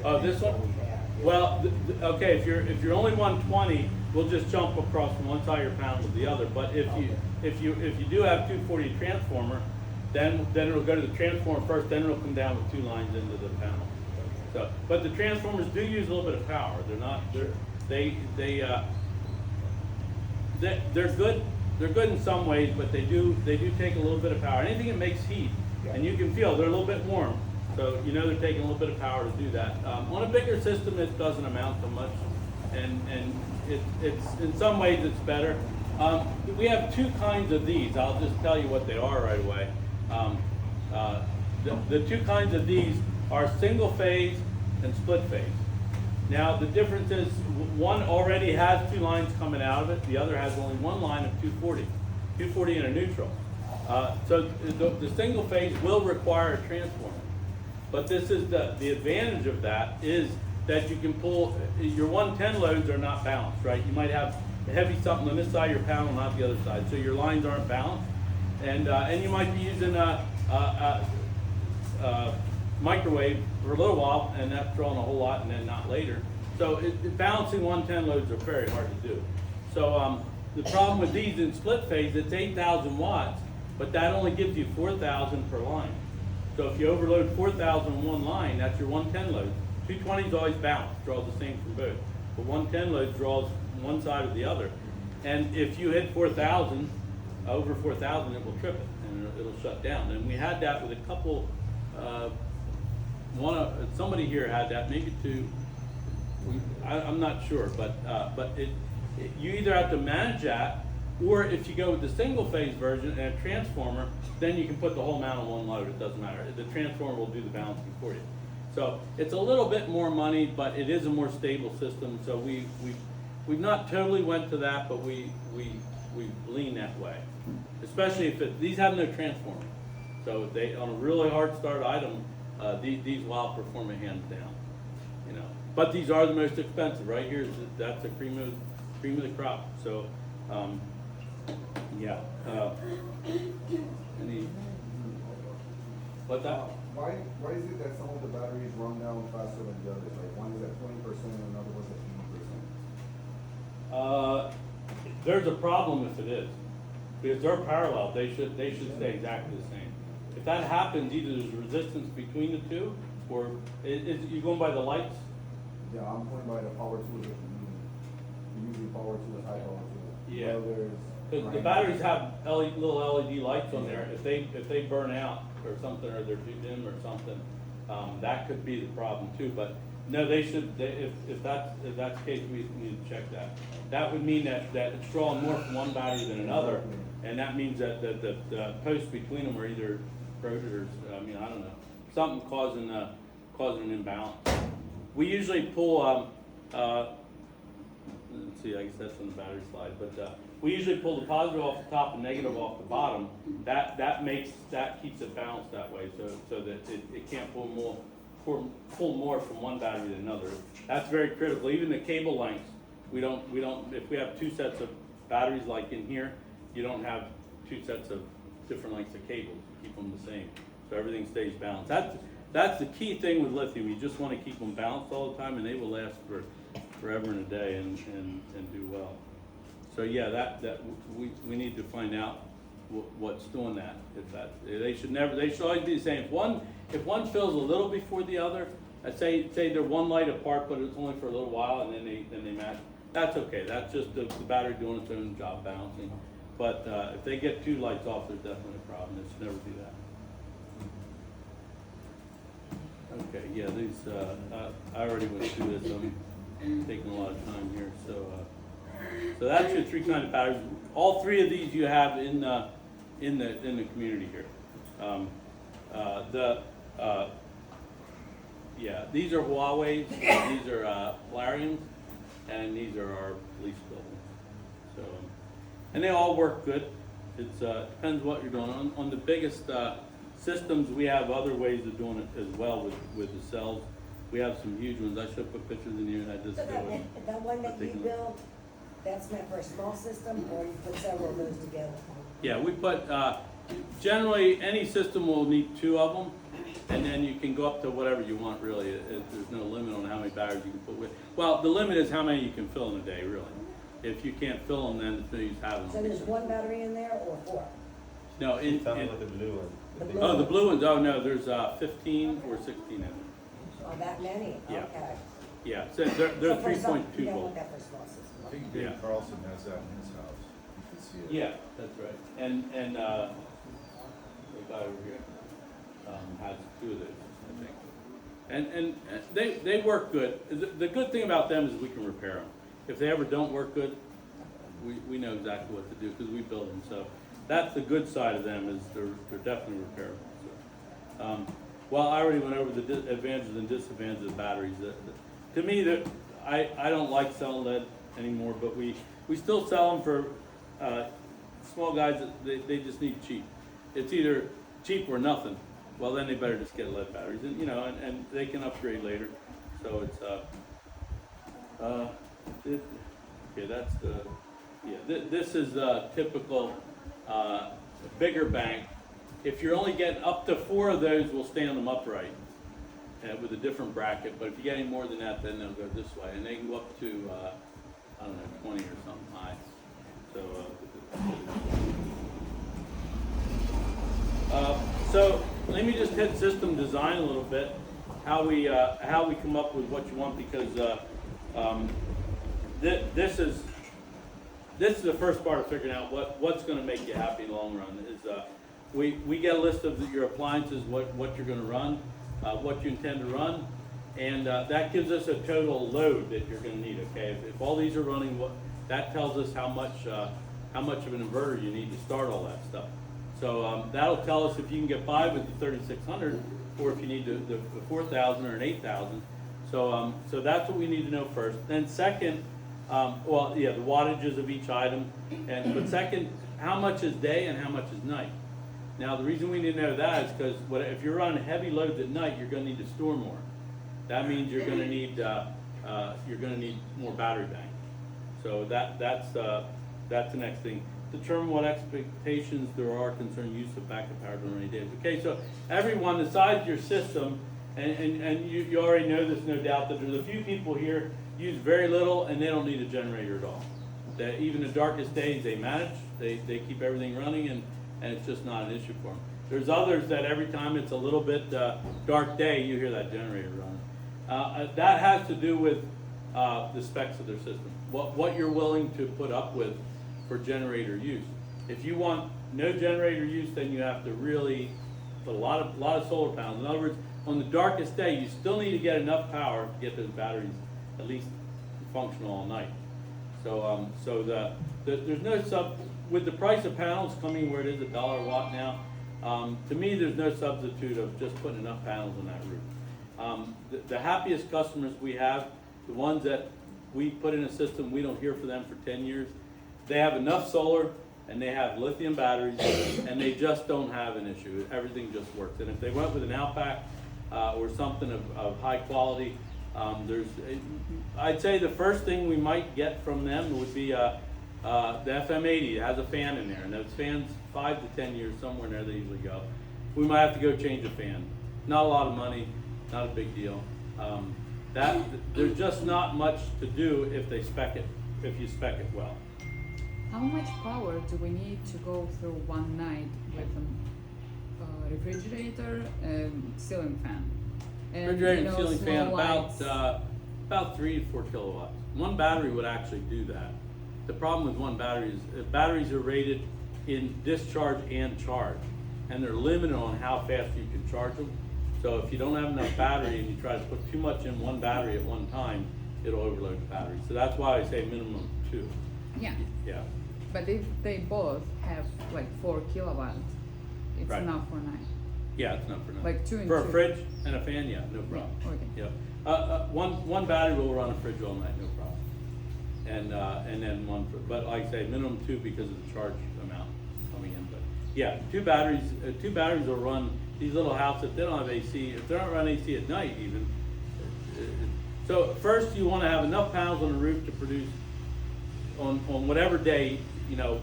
I Oh, think this is what one? we have. yeah. Well, okay, if you're only 120, we'll just jump across from one side of your panel to the other. But if you do have 240 transformer, then it'll go to the transformer first, then it'll come down with 2 lines into the panel. So, but the transformers do use a little bit of power. They're good. They're good in some ways, but they do take a little bit of power. Anything that makes heat, and you can feel they're a little bit warm, so you know they're taking a little bit of power to do that. On a bigger system, it doesn't amount to much, and it's in some ways it's better. We have 2 kinds of these. I'll just tell you what they are right away. The 2 kinds of these are single phase and split phase. Now the difference is one already has 2 lines coming out of it, the other has only 1 line of 240 in a neutral. So the single phase will require a transformer. But this is the advantage of that is that you can pull, your 110 loads are not balanced, right? You might have heavy something on this side of your panel, not the other side, so your lines aren't balanced. And you might be using a microwave for a little while, and that's drawing a whole lot, and then not later. So balancing 110 loads are very hard to do. So the problem with these in split phase, it's 8,000 watts, but that only gives you 4,000 per line. So if you overload 4,000 on one line, that's your 110 load. 220 is always balanced, draws the same from both. But 110 load draws one side or the other. And if you hit 4,000, over 4,000, it will trip it, and it'll shut down. And we had that with a couple, somebody here had that, maybe 2. I'm not sure, but you either have to manage that, or if you go with the single phase version and a transformer, then you can put the whole amount on one load. It doesn't matter. The transformer will do the balancing for you. So it's a little bit more money, but it is a more stable system. So we've not totally went to that, but we lean that way. Especially if these have no transformer. So they on a really hard start item, these will outperform it hands down. You know, but these are the most expensive. Right here, that's a cream of the crop. So. Yeah. What's that? Why is it that some of the batteries run down faster than the others? Like one is at 20% and another one's at 80%? There's a problem if it is, because they're parallel. They should stay exactly the same. If that happens, either there's resistance between the 2, or is you going by the lights? Yeah, I'm going by the power tools that you using power tools, high power tools. Yeah. Welders, Because the batteries have little LED lights on there. If they burn out or something, or they're too dim or something, that could be the problem too. But no, they should. If that's the case, we need to check that. That would mean that it's drawing more from one battery than another, and that means that the posts between them are either corroded or I don't know, something causing an imbalance. We usually pull. Let's see, I guess that's on the battery slide, but we usually pull the positive off the top and negative off the bottom. That keeps it balanced that way, so that it can't pull more from one battery than another. That's very critical. Even the cable lengths, we don't. If we have 2 sets of batteries like in here, you don't have 2 sets of different lengths of cables. You keep them the same, so everything stays balanced. That's the key thing with lithium. You just want to keep them balanced all the time, and they will last forever and a day and do well. So yeah, that we need to find out what's doing that. They should always be the same. If one fills a little before the other, I'd say they're one light apart, but it's only for a little while, and then they match. That's okay. That's just the battery doing its own job balancing. But if they get 2 lights off, there's definitely a problem. It should never do that. Okay, yeah, these, I already went through this, I'm taking a lot of time here, so that's your 3 kind of batteries. All 3 of these you have in in the community here. Yeah, these are Huawei's, these are Clarions, and these are our police buildings. So, and they all work good. It's depends what you're doing. On the biggest systems, we have other ways of doing it as well with the cells. We have some huge ones. I should put pictures in here, and I just So that one that you built, that's meant for a small system, or you put several of those together? Yeah, we put, generally, any system will need 2 of them, and then you can go up to whatever you want, really. There's no limit on how many batteries you can put with. Well, the limit is how many you can fill in a day, really. If you can't fill them, then it's no use having So them. there's 1 battery in there, or 4? No, Tell me what the blue one. The blue oh, the blue ones, oh no, there's 15 or 16 in there. Oh, that many? Yeah. Okay. Yeah, so they're So for some- 3.2 You don't volt. want that for a small system. I think Yeah. Dave Carlson has that in his house. You can see it. Yeah, that's right. And the guy over here has 2 of those, I think. And they work good. The good thing about them is we can repair them. If they ever don't work good, we know exactly what to do because we build them. So that's the good side of them is they're definitely repairable. So, well, I already went over the advantages and disadvantages of batteries. To me, I don't like selling lead anymore, but we still sell them for small guys that they just need cheap. It's either cheap or nothing. Well, then they better just get lead batteries, and and they can upgrade later. So it's that's the this is a typical bigger bank. If you're only getting up to 4 of those, we'll stand them upright with a different bracket. But if you get any more than that, then they'll go this way, and they can go up to I don't know, 20 or something high. So let me just hit system design a little bit. How we come up with what you want, because this is the first part of figuring out what's going to make you happy in the long run. Is we get a list of your appliances, what you're going to run, what you intend to run, and that gives us a total load that you're going to need. Okay, if all these are running, that tells us how much of an inverter you need to start all that stuff. So that'll tell us if you can get by with the 3600, or if you need the 4000 or an 8000. So that's what we need to know first. Then second, the wattages of each item, but second, how much is day and how much is night. Now the reason we need to know that is because if you're running heavy loads at night, you're going to need to store more. That means you're going to need more battery bank. So that's the next thing. Determine what expectations there are concerning use of backup power during rainy days. Okay, so everyone, the size of your system, and you already know this, no doubt, that there's a few people here use very little and they don't need a generator at all. That even the darkest days they manage, they keep everything running, and it's just not an issue for them. There's others that every time it's a little bit dark day, you hear that generator running. That has to do with the specs of their system, what you're willing to put up with for generator use. If you want no generator use, then you have to really put a lot of solar panels. In other words, on the darkest day, you still need to get enough power to get those batteries at least functional all night. So there's no with the price of panels coming where it is $1 a watt now. To me, there's no substitute of just putting enough panels on that roof. The happiest customers we have, the ones that we put in a system, we don't hear from them for 10 years. They have enough solar and they have lithium batteries and they just don't have an issue. Everything just works. And if they went with an Outback or something of high quality, I'd say the first thing we might get from them would be the FM80. It has a fan in there, and those fans, 5 to 10 years, somewhere in there they usually go. We might have to go change a fan. Not a lot of money, not a big deal. There's just not much to do if you spec it well. How much power do we need to go through one night with a refrigerator and ceiling fan? And, Refrigerator and ceiling fan, lights. about 3 to 4 kilowatts. One battery would actually do that. The problem with one battery is batteries are rated in discharge and charge, and they're limited on how fast you can charge them. So if you don't have enough battery and you try to put too much in one battery at one time, it'll overload the battery. So that's why I say minimum 2. Yeah. Yeah. but if they both have like 4 kilowatts, it's Right. enough for night. Yeah, it's not for nothing. Like 2 and For a 2. fridge and a fan, yeah, no problem. Okay. Yeah. One battery will run a fridge all night, no problem. And then one, but like I say, minimum 2 because of the charge amount coming in. But yeah, two batteries will run these little houses. If they don't have AC, if they don't run AC at night even. So first you want to have enough panels on the roof to produce on whatever day,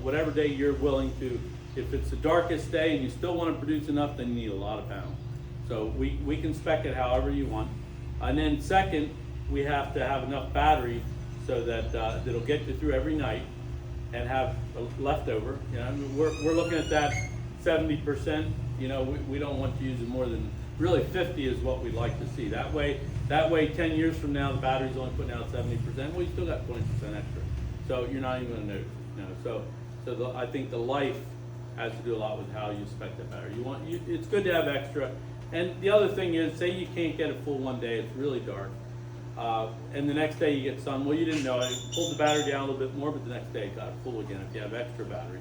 whatever day you're willing to. If it's the darkest day and you still want to produce enough, then you need a lot of panels. So we can spec it however you want. And then second, we have to have enough battery so that it'll get you through every night and have leftover. We're looking at that 70%. We don't want to use it more than really 50 is what we'd like to see. That way 10 years from now the battery's only putting out 70%. Well, you still got 20% extra. So you're not even going to notice. I think the life has to do a lot with how you spec the battery. It's good to have extra. And the other thing is, say you can't get it full one day, it's really dark, and the next day you get sun. Well, you didn't know it. Pulled the battery down a little bit more, but the next day it got full again if you have extra battery.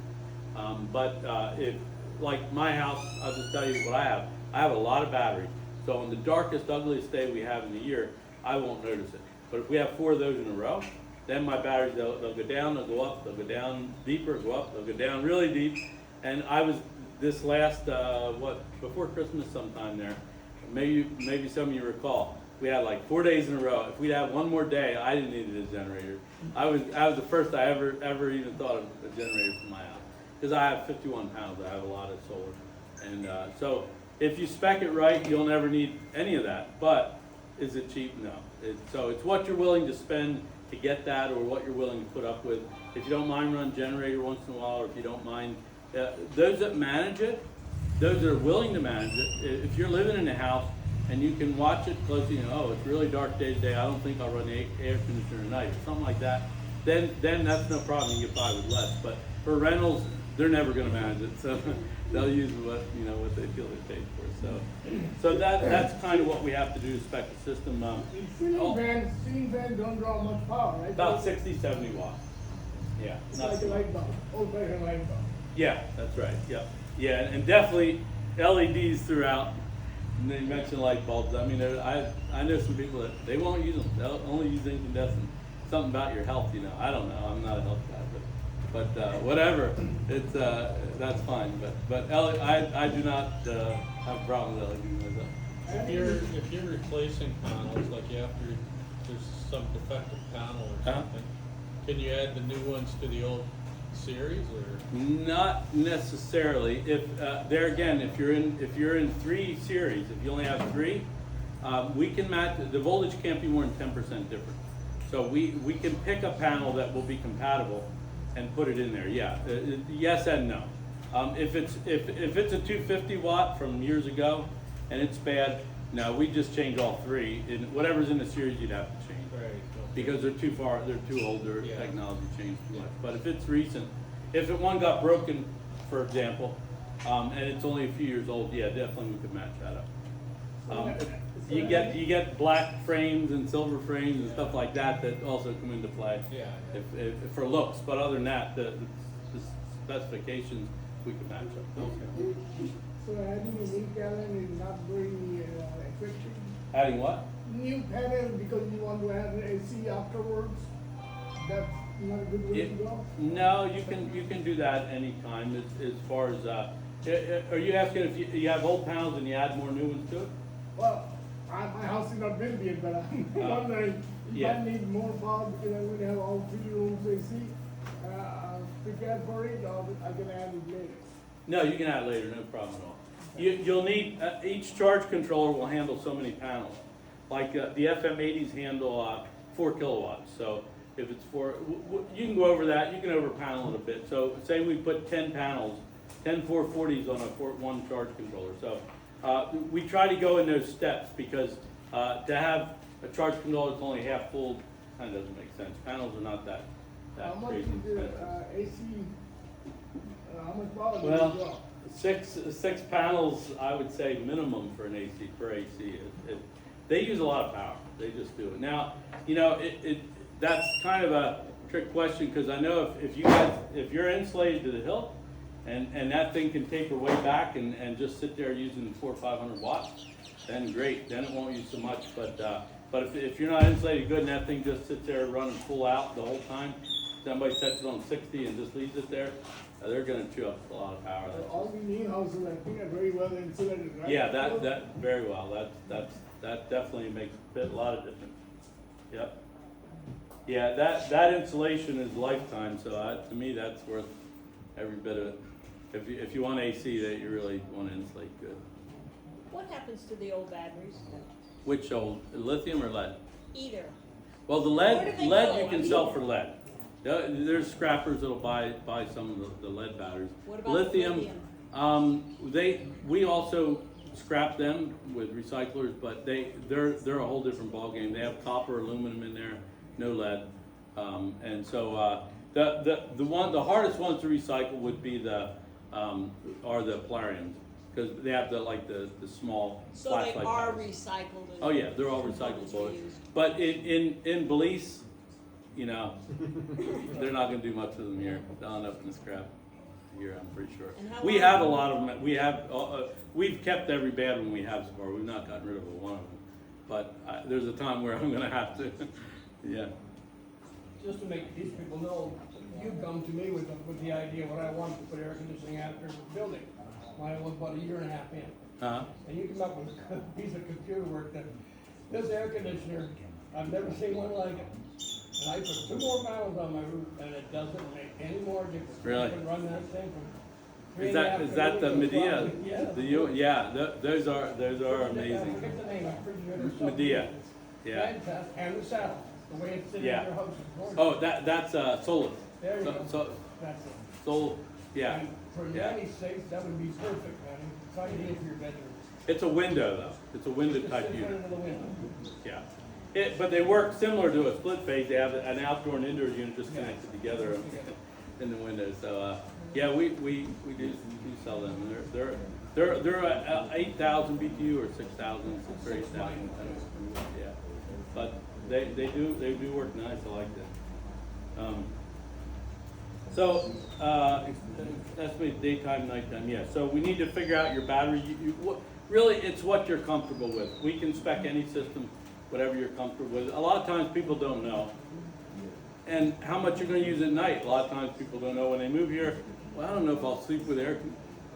If like my house, I'll just tell you what I have. I have a lot of battery. So on the darkest, ugliest day we have in the year, I won't notice it. But if we have 4 of those in a row, then my batteries, they'll go down, they'll go up, they'll go down deeper, go up, they'll go down really deep. And I was this last, before Christmas sometime there, maybe some of you recall, we had like 4 days in a row. If we'd have one more day, I didn't need a generator. I was the first I ever even thought of a generator for my house. Because I have 51 pounds, I have a lot of solar. And so if you spec it right, you'll never need any of that. But is it cheap? No. So it's what you're willing to spend to get that, or what you're willing to put up with. If you don't mind running generator once in a while, or if you don't mind, those that manage it, those that are willing to manage it, if you're living in a house and you can watch it closely, it's really dark day to day, I don't think I'll run the air conditioner at night, or something like that, then that's no problem, you get by with less. But for rentals, they're never going to manage it, so they'll use what they feel they paid for. So that's kind of what we have to do to spec the system. Ceiling fans don't draw much power, right? About 60, 70 watts. Yeah. It's not like a so much. light bulb, old-fashioned light bulb. Yeah, that's right. Yep. Yeah, and definitely LEDs throughout. And they mentioned light bulbs. I mean, I know some people that they won't use them. They'll only use incandescent. Something about your health, I don't know. I'm not a health guy, but whatever. It's that's fine. But I do not have a problem with LEDs myself. If you're replacing panels, like there's some defective panel or something, can you add the new ones to the old series, or? Not necessarily. If there again, if you're in 3 series, if you only have 3, we can match. The voltage can't be more than 10% different. So we can pick a panel that will be compatible and put it in there. Yeah, yes and no. If it's a 250 watt from years ago and it's bad, no, we just change all 3. And whatever's in the series, you'd have to change. Right. Because they're too old, their Yeah. technology changed too much. But if it's recent, if one got broken, for example, and it's only a few years old, yeah, definitely we could match that up. You get black frames and silver frames and stuff like that also come into play. Yeah. If for looks, but other than that, the specifications we could match up. Okay. So adding a new panel is not very effective. Adding what? New panel because you want to add AC afterwards. That's not a good way to go. No, you can do that anytime. As far as are you asking if you have old panels and you add more new ones to it? Well, my house is not built yet, but I'm wondering if yeah. I need more power because I'm going to have all 3 rooms AC. Prepare for it, or I can add it later. No, you can add it later, no problem at all. You'll need each charge controller will handle so many panels. Like the FM80s handle 4 kilowatts. So if it's 4, you can go over that. You can over panel it a bit. So say we put 10 panels, 10 440s on one charge controller. So we try to go in those steps because to have a charge controller that's only half full kind of doesn't make sense. Panels are not that How much crazy is the expensive. AC? How much power does it Well, draw? six panels, I would say minimum for an AC, per AC. They use a lot of power. They just do it. Now, that's kind of a trick question, because I know if you're insulated to the hilt, and that thing can taper way back and just sit there using 400 or 500 watts, then great, then it won't use so much. But if you're not insulated good and that thing just sits there running full out the whole time, somebody sets it on 60 and just leaves it there, they're gonna chew up a lot of power. All the new houses, I think, are very well insulated, right? Yeah, that very well. That definitely makes a lot of difference. Yep. Yeah, that insulation is lifetime, so to me that's worth every bit of it. If you want AC, that you really want to insulate good. What happens to the old batteries? Which old, lithium or lead? Either. Well, the Where lead do they lead go? you can sell for lead. There's scrappers that'll buy some of the lead batteries. What about lithium? lithium? We also scrap them with recyclers, but they're a whole different ballgame. They have copper, aluminum in there, no lead, and so the hardest ones to recycle would be the polariums, because they have the small So flashlight they are batteries. recycled. And Oh yeah, they're all components recyclable. reused. But in Belize, you know, they're not going to do much with them here. They'll end up in the scrap here, I'm pretty sure. And how We long- have a lot of them. We've kept every bad one we have so far. We've not gotten rid of one of them. But there's a time where I'm going to have to. Yeah. Just to make these people know, you come to me with the idea what I want to put air conditioning after the building. Mine was about a year and a half in. Uh-huh. And you come up with a piece of computer work that, this air conditioner, I've never seen one like it. And I put 2 more panels on my roof and it doesn't make any more difference. Really? I can run that thing from 3 Is and a half that the to Medea? 12. Yeah. Those are I amazing. forget the name, I'm pretty sure there's something. Medea. Yeah. Fantastic, and the saddle, the way it's sitting in Yeah. your house is gorgeous. Oh, that's Solus. There you go. So That's it. Sol. Yeah. And for Yeah. nanny sakes, that would be perfect, man. It's ideal for your bedroom. It's a window though. It's a window Just type sit unit. into the window. Yeah. But they work similar to a split phase. They have an outdoor and indoor unit just connected together in the window. So yeah, we do sell them. They're 8,000 BTU or 6,000, 6 or 8,000. Yeah, but they do work nice. I like that. So that's me, daytime, nighttime. Yeah. So we need to figure out your battery. Really, it's what you're comfortable with. We can spec any system, whatever you're comfortable with. A lot of times people don't know. And how much you're going to use at night. A lot of times people don't know when they move here. Well, I don't know if I'll sleep with air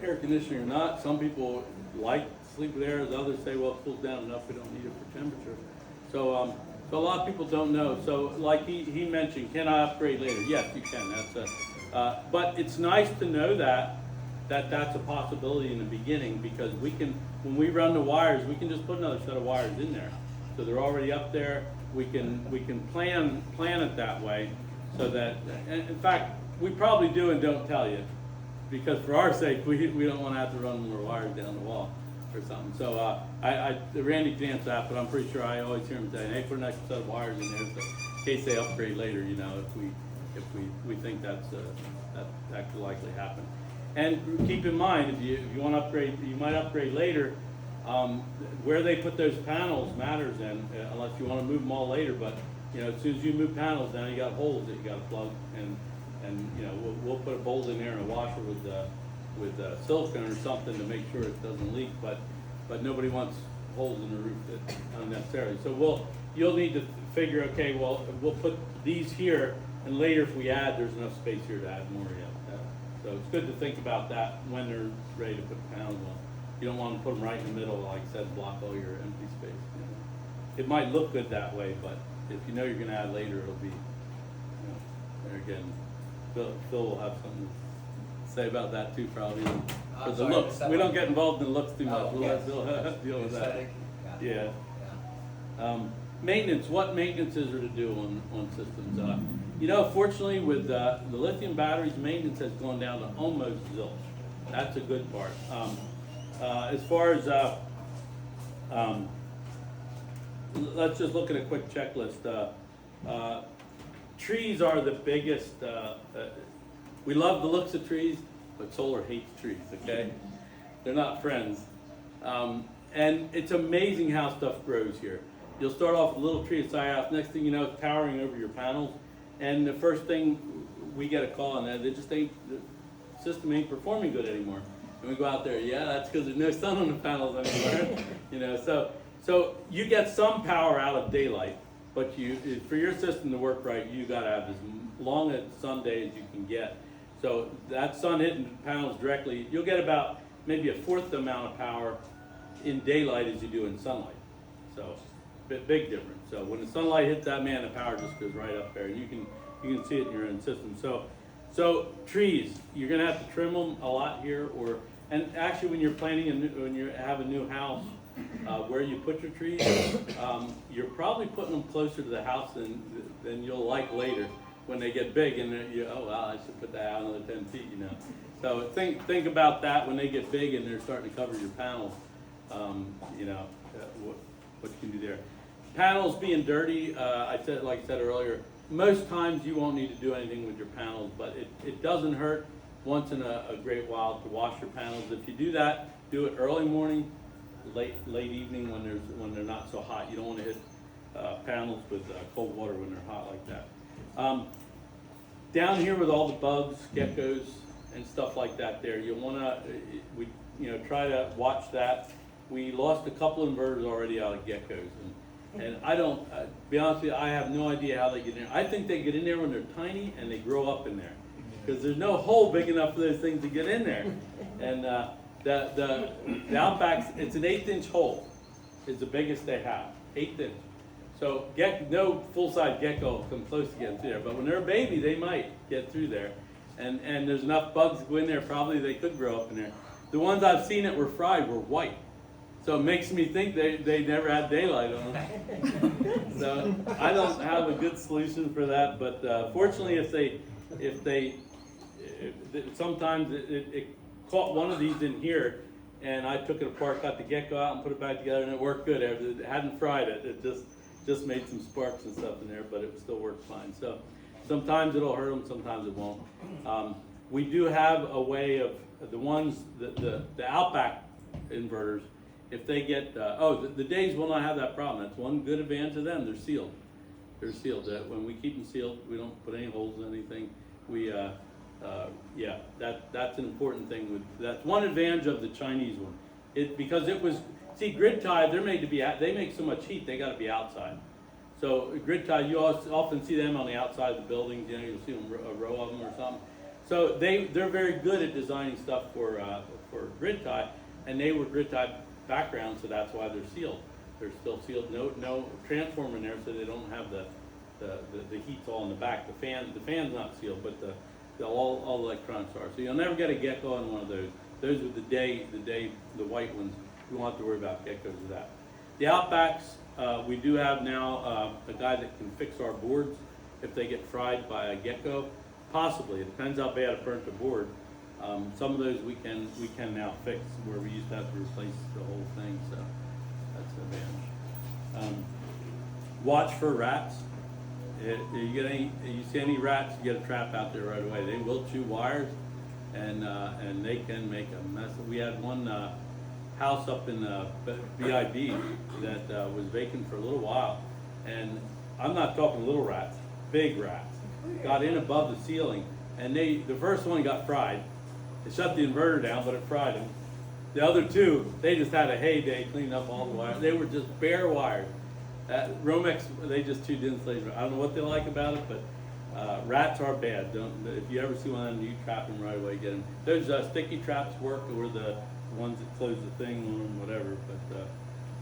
conditioning or not. Some people like to sleep with air. Others say, well, it cools down enough, we don't need it for temperature. So a lot of people don't know. So like he mentioned, can I upgrade later? Yes, you can. But it's nice to know that's a possibility in the beginning, because we can, when we run the wires, we can just put another set of wires in there. So they're already up there. We can plan it that way, so that, and in fact, we probably do and don't tell you, because for our sake, we don't want to have to run more wires down the wall or something. So Randy can answer that, but I'm pretty sure I always hear him say, hey, put an extra set of wires in there, so in case they upgrade later, you know, if we think that could likely happen. And keep in mind, if you want to upgrade, you might upgrade later. Where they put those panels matters then, unless you want to move them all later. But you know, as soon as you move panels, now you got holes that you got to plug, and you know, we'll put a bolt in there and a washer with silicone or something to make sure it doesn't leak. But nobody wants holes in the roof that unnecessarily. So you'll need to figure, okay, well, we'll put these here, and later if we add, there's enough space here to add more yet. So it's good to think about that when they're ready to put the panels on. You don't want to put them right in the middle, like I said, block all your empty space. You know. It might look good that way, but if you know you're going to add later, it'll be, you know, there again, Phil will have something to say about that too, probably. For the sorry, looks, we don't get involved in the looks too much. Oh, We'll yes. let Phil deal with that. Aesthetic. Yeah. Yeah. Maintenance, what maintenances are to do on systems? You know, fortunately with the lithium batteries, maintenance has gone down to almost zilch. That's a good part. As far as, let's just look at a quick checklist. Trees are the biggest, we love the looks of trees, but solar hates trees, okay? They're not friends. And it's amazing how stuff grows here. You'll start off with a little tree inside house, next thing you know, it's towering over your panels, and the first thing we get a call on that, they just ain't, the system ain't performing good anymore. And we go out there, yeah, that's because there's no sun on the panels anymore. You know, so you get some power out of daylight, but for your system to work right, you gotta have as long a sun day as you can get. So that sun hitting the panels directly, you'll get about maybe a fourth the amount of power in daylight as you do in sunlight. So big difference. So when the sunlight hits that, man, the power just goes right up there, and you can see it in your own system. So trees, you're gonna have to trim them a lot here, and actually when you're planning when you have a new house, where you put your trees, you're probably putting them closer to the house than you'll like later when they get big, and oh wow, I should put that out another 10 feet, you know. So think about that when they get big and they're starting to cover your panels. You know, what you can do there. Panels being dirty, like I said earlier, most times you won't need to do anything with your panels, but it doesn't hurt once in a great while to wash your panels. If you do that, do it early morning, late evening when they're not so hot. You don't want to hit panels with cold water when they're hot like that. Down here with all the bugs, geckos, and stuff like that there, you want to try to watch that. We lost a couple inverters already out of geckos, and I don't, be honest with you, I have no idea how they get in there. I think they get in there when they're tiny and they grow up in there, because there's no hole big enough for those things to get in there. And the Outbacks, it's an 1/8-inch hole, is the biggest they have, 1/8 inch. So no full-size gecko come close to getting through there, but when they're a baby, they might get through there. And there's enough bugs to go in there, probably they could grow up in there. The ones I've seen that were fried were white. So it makes me think they never had daylight on them. So I don't have a good solution for that, but fortunately sometimes it caught one of these in here, and I took it apart, got the gecko out and put it back together, and it worked good. It hadn't fried it, it just made some sparks and stuff in there, but it still worked fine. So sometimes it'll hurt them, sometimes it won't. We do have a way of the ones, the Outback inverters, if they get, the days will not have that problem. That's one good advantage of them, they're sealed. They're sealed. When we keep them sealed, we don't put any holes in anything. That's an important thing. That's one advantage of the Chinese one. Grid tie, they're made to be, they make so much heat, they gotta be outside. So grid tie, you often see them on the outside of the buildings, you know, you'll see them, a row of them or something. So they're very good at designing stuff for grid tie, and they were grid tie background, so that's why they're sealed. They're still sealed, no transformer in there, so they don't have the heat's all in the back. The fan's not sealed, but all electronics are. So you'll never get a gecko on one of those. Those are the white ones. You won't have to worry about geckos with that. The Outbacks, we do have now a guy that can fix our boards if they get fried by a gecko. Possibly, it depends how bad it burnt the board. Some of those we can now fix, where we used to have to replace the whole thing. So that's an advantage. Watch for rats. You see any rats, you get a trap out there right away. They will chew wires, and they can make a mess. We had one house up in BIB that was vacant for a little while, and I'm not talking little rats, big rats, got in above the ceiling, and the first one got fried. It shut the inverter down, but it fried them. The other two, they just had a heyday cleaning up all the wires. They were just bare wires. Romex, they just chewed insulation. I don't know what they like about it, but rats are bad. If you ever see one of them, you trap them right away. Get them. Those sticky traps work, or the ones that close the thing or whatever.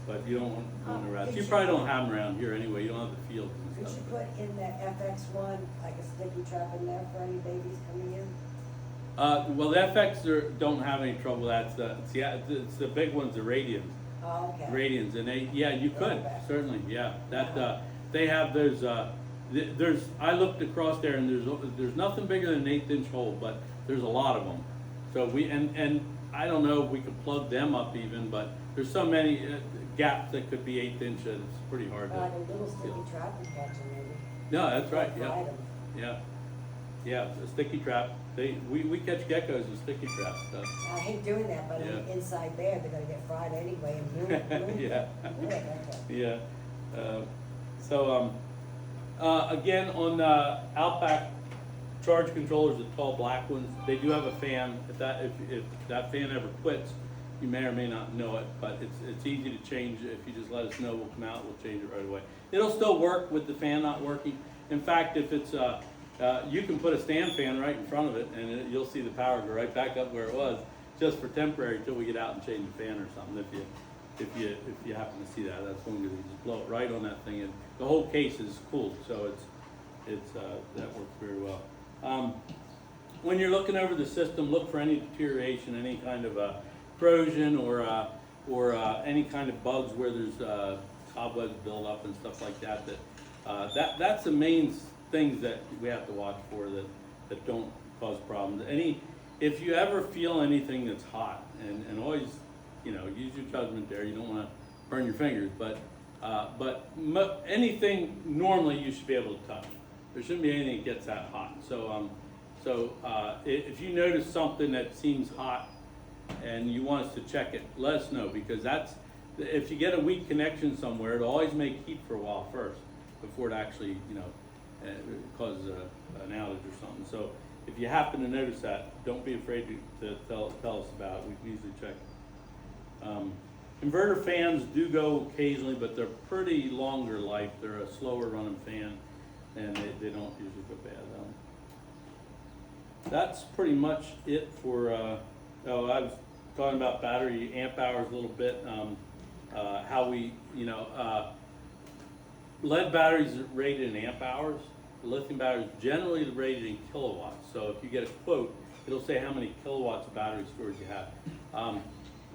But you don't want the rats. You probably don't have them around here anyway. You don't have the fields and Could stuff. you put in that FX one, like a sticky trap in there for any babies coming in? Well, the FX don't have any trouble. It's the big ones, the Radians. Oh, okay. Radians, and you could certainly, they have those. I looked across there, and there's nothing bigger than an 1/8-inch hole, but there's a lot of them. So and I don't know if we could plug them up even, but there's so many gaps that could be 1/8 inches. It's pretty hard to. Like a little sticky trap and catch them maybe. No, that's right. Fried 'em. Yeah, a sticky trap. We catch geckos with sticky trap stuff. I hate doing that, but Yeah. inside there, they're gonna get fried anyway and ruined. Yeah. Okay. Yeah. Again, on the Outback charge controllers, the tall black ones, they do have a fan. If that fan ever quits, you may or may not know it, but it's easy to change. If you just let us know, we'll come out, we'll change it right away. It'll still work with the fan not working. In fact, if it's you can put a stand fan right in front of it, and you'll see the power go right back up where it was, just for temporary until we get out and change the fan or something. If you happen to see that, that's one good. You just blow it right on that thing, and the whole case is cooled, so that works very well. When you're looking over the system, look for any deterioration, any kind of corrosion, or any kind of bugs where there's cobwebs build up and stuff like that. That's the main things that we have to watch for that don't cause problems. If you ever feel anything that's hot, and always, use your judgment there. You don't want to burn your fingers, but anything normally you should be able to touch. There shouldn't be anything that gets that hot. So if you notice something that seems hot and you want us to check it, let us know, because if you get a weak connection somewhere, it'll always make heat for a while first before it actually causes an outage or something. So if you happen to notice that, don't be afraid to tell us about it. We can easily check it. Inverter fans do go occasionally, but they're pretty longer life. They're a slower running fan, and they don't usually go bad. That's pretty much it for, I was talking about battery amp hours a little bit, how we, lead batteries are rated in amp hours. The lithium batteries generally rated in kilowatts. So if you get a quote, it'll say how many kilowatts of battery storage you have.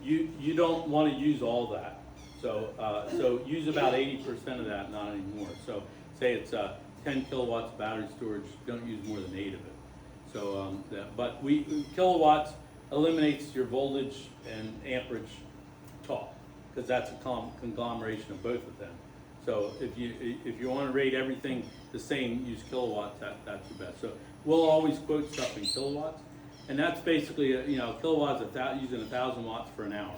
You don't want to use all that. So use about 80% of that, not anymore. So say it's 10 kilowatts of battery storage, don't use more than 8 of it. So, but kilowatts eliminates your voltage and amperage talk, because that's a conglomeration of both of them. So if you want to rate everything the same, use kilowatts. That's the best. So we'll always quote stuff in kilowatts, and that's basically kilowatts using 1,000 watts for an hour.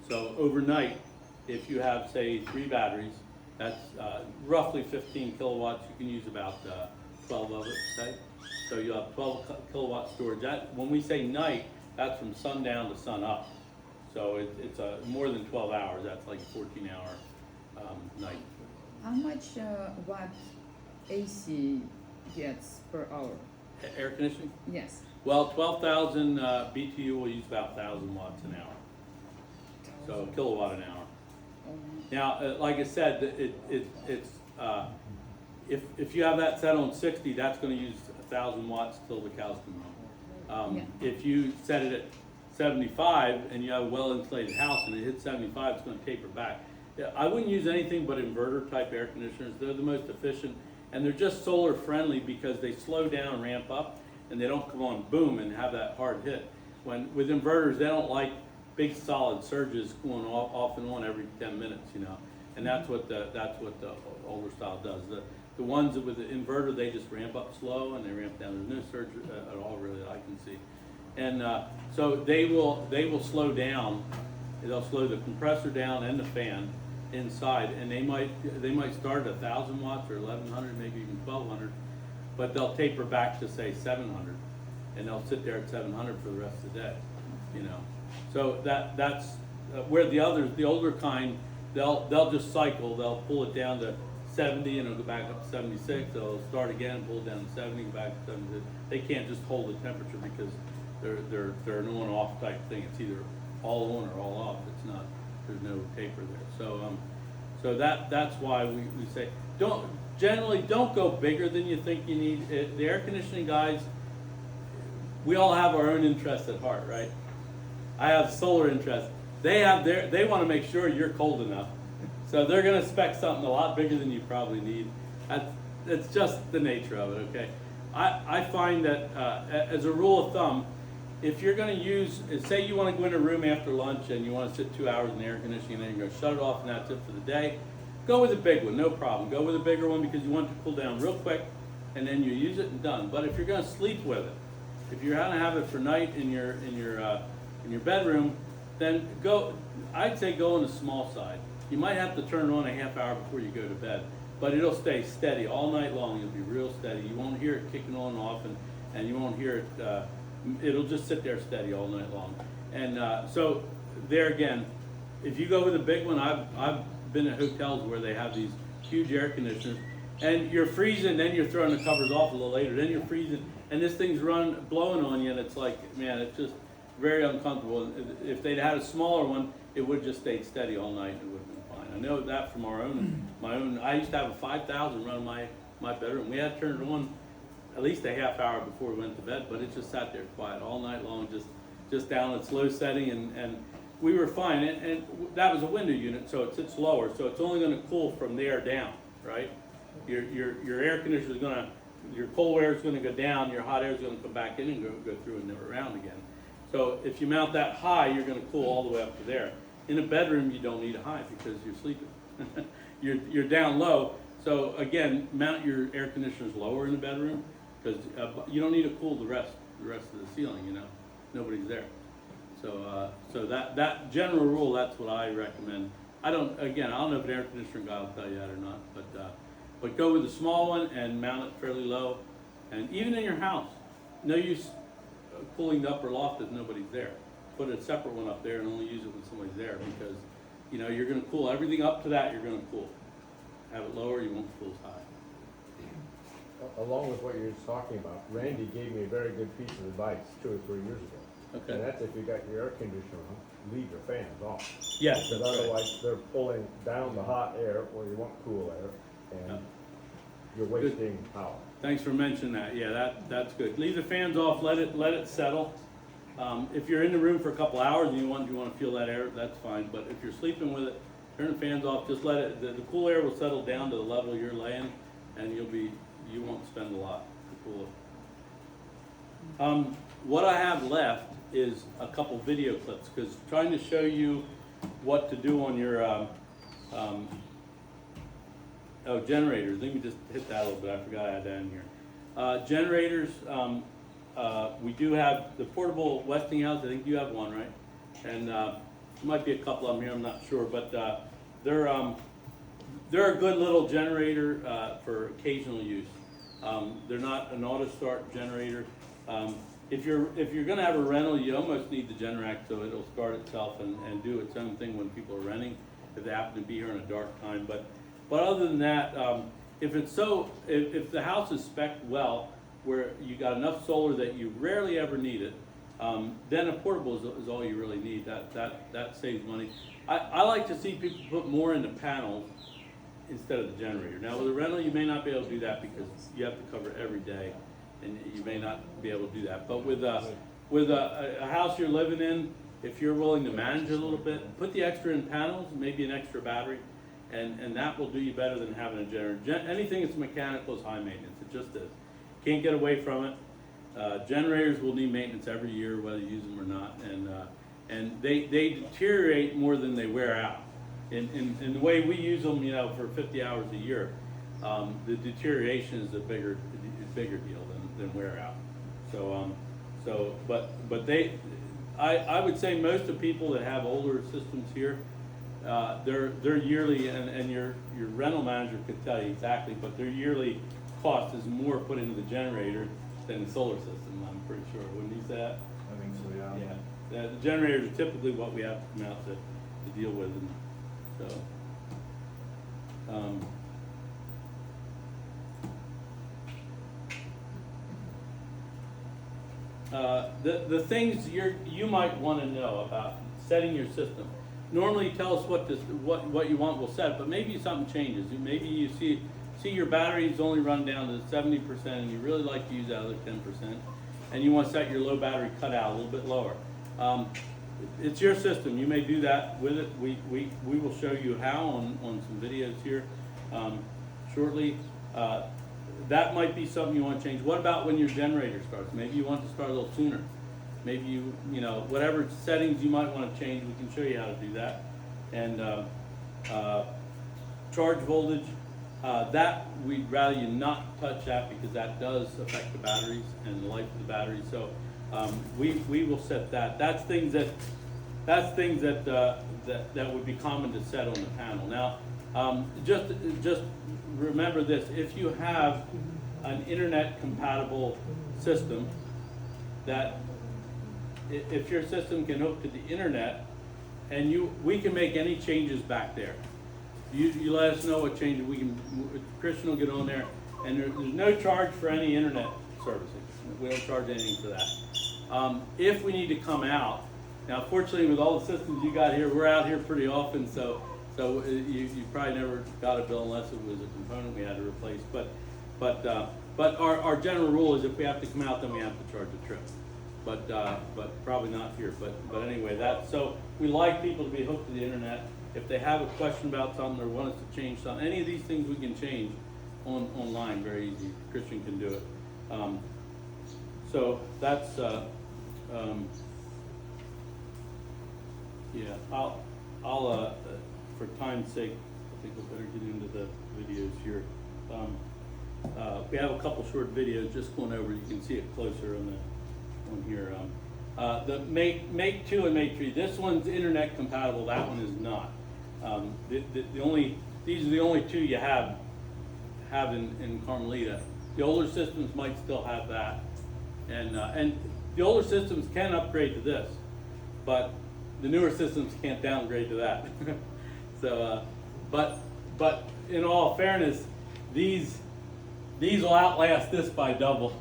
So overnight, if you have say 3 batteries, that's roughly 15 kilowatts. You can use about 12 of it. Okay? So you have 12 kilowatt storage. When we say night, that's from sundown to sun up. So it's more than 12 hours. That's like a 14-hour night. How much watt AC gets per hour? Air conditioning? Yes. Well, 12,000 BTU will use about 1,000 watts an hour. So kilowatt an hour. Now, like I said, it's if you have that set on 60, that's going to use 1,000 watts till the cows come home. If you set it at 75 and you have a well-insulated house and it hits 75, it's going to taper back. I wouldn't use anything but inverter type air conditioners. They're the most efficient, and they're just solar friendly because they slow down and ramp up, and they don't come on boom and have that hard hit. With inverters, they don't like big solid surges going off and on every 10 minutes, and that's what the older style does. The ones with the inverter, they just ramp up slow and they ramp down. There's no surge at all really that I can see. And so they will slow down. They'll slow the compressor down and the fan inside, and they might start at 1,000 watts or 1,100, maybe even 1,200, but they'll taper back to say 700, and they'll sit there at 700 for the rest of the day. So that's where the older kind, they'll just cycle. They'll pull it down to 70 and it'll go back up to 76. They'll start again, pull it down to 70, go back to 76. They can't just hold the temperature because they're an on-off type thing. It's either all on or all off. It's not. There's no taper there. So that's why we say don't go bigger than you think you need. The air conditioning guys, we all have our own interests at heart, right? I have solar interest. They want to make sure you're cold enough. So they're going to spec something a lot bigger than you probably need. It's just the nature of it, okay? I find that as a rule of thumb, if you're going to use, say you want to go in a room after lunch and you want to sit 2 hours in air conditioning and then you're going to shut it off and that's it for the day, go with a big one, no problem. Go with a bigger one because you want it to cool down real quick and then you use it and done. But if you're going to sleep with it, if you're going to have it for night in your bedroom, then I'd say go on the small side. You might have to turn it on a half hour before you go to bed, but it'll stay steady all night long. It'll be real steady. You won't hear it kicking on and off, and you won't hear it, it'll just sit there steady all night long. And so there again, if you go with a big one, I've been at hotels where they have these huge air conditioners, and you're freezing, then you're throwing the covers off a little later, then you're freezing, and this thing's blowing on you, and it's like, man, it's just very uncomfortable. If they'd had a smaller one, it would just stayed steady all night, and it would have been fine. I know that from my own, I used to have a 5,000 run in my bedroom. We had to turn it on at least a half hour before we went to bed, but it just sat there quiet all night long, just down at slow setting, and we were fine. And that was a window unit, so it sits lower, so it's only gonna cool from there down, right? Your air conditioner is gonna, your cold air is gonna go down, your hot air is gonna come back in and go through and never around again. So if you mount that high, you're gonna cool all the way up to there. In a bedroom, you don't need a high because you're sleeping. you're down low. So again, mount your air conditioners lower in the bedroom because you don't need to cool the rest of the ceiling. You know, nobody's there. So that general rule, that's what I recommend. I don't know if an air conditioner guy will tell you that or not, but go with the small one and mount it fairly low. And even in your house, no use cooling the upper loft if nobody's there. Put a separate one up there and only use it when somebody's there because, you know, you're going to cool everything up to that. You're going to cool. Have it lower, you won't cool as high. Along with what you're talking about, Randy gave me a very good piece of advice 2 or 3 years ago. Okay. And that's if you got your air conditioner on, leave your fans off. Yes, Because that's right. otherwise they're pulling down the hot air where you want cool air, and you're wasting power. Thanks for mentioning that. Yeah, that's good. Leave the fans off. Let it settle. If you're in the room for a couple hours and you want to feel that air, that's fine. But if you're sleeping with it, turn the fans off. Just let it. The cool air will settle down to the level you're laying, and you won't spend a lot to cool it. What I have left is a couple video clips because trying to show you what to do on your generators. Let me just hit that a little bit. I forgot I had that in here. Generators. We do have the portable Westinghouse. I think you have one, right? And there might be a couple of them here. I'm not sure, but they're a good little generator for occasional use. They're not an auto start generator. If you're going to have a rental, you almost need the Generac so it'll start itself and do its own thing when people are renting, if they happen to be here in a dark time. But other than that, if the house is spec'd well, where you got enough solar that you rarely ever need it, then a portable is all you really need. That saves money. I like to see people put more into panels instead of the generator. Now with a rental, you may not be able to do that because you have to cover every day, and you may not be able to do that. But with a house you're living in, if you're willing to manage a little bit, put the extra in panels, maybe an extra battery, and that will do you better than having a generator. Anything that's mechanical is high maintenance. It just is. Can't get away from it. Generators will need maintenance every year, whether you use them or not, and they deteriorate more than they wear out. In the way we use them, you know, for 50 hours a year, the deterioration is a bigger deal than wear out. I would say most of the people that have older systems here, their yearly, and your rental manager could tell you exactly, but their yearly cost is more put into the generator than the solar system, I'm pretty sure. Wouldn't you say that? I think so, yeah. Yeah. The generators are typically what we have to come out to deal with, and so. The things you might want to know about setting your system. Normally, tell us what you want. We'll set, but maybe something changes. Maybe you see your batteries only run down to 70%, and you really like to use that other 10%, and you want to set your low battery cutout a little bit lower. It's your system. You may do that with it. We will show you how on some videos here shortly. That might be something you want to change. What about when your generator starts? Maybe you want to start a little sooner. Maybe you know, whatever settings you might want to change, we can show you how to do that. And charge voltage, that we'd rather you not touch that because that does affect the batteries and the life of the batteries. So we will set that. That's things that would be common to set on the panel. Now, just remember this, if you have an internet compatible system, that if your system can hook to the internet, and we can make any changes back there. You let us know what changes Christian will get on there, and there's no charge for any internet servicing. We don't charge anything for that. If we need to come out, now fortunately with all the systems you got here, we're out here pretty often, so you probably never got a bill unless it was a component we had to replace. But our general rule is if we have to come out, then we have to charge a trip. But probably not here. But anyway, so we like people to be hooked to the internet. If they have a question about something or want us to change something, any of these things we can change online very easy. Christian can do it. So that's yeah. I'll for time's sake, I think we'll better get into the videos here. We have a couple short videos just going over. You can see it closer on here. The Mate 2 and Mate 3. This one's internet compatible. That one is not. These are the only two you have in Carmelita. The older systems might still have that, and the older systems can upgrade to this, but the newer systems can't downgrade to that. So, but in all fairness, these will outlast this by double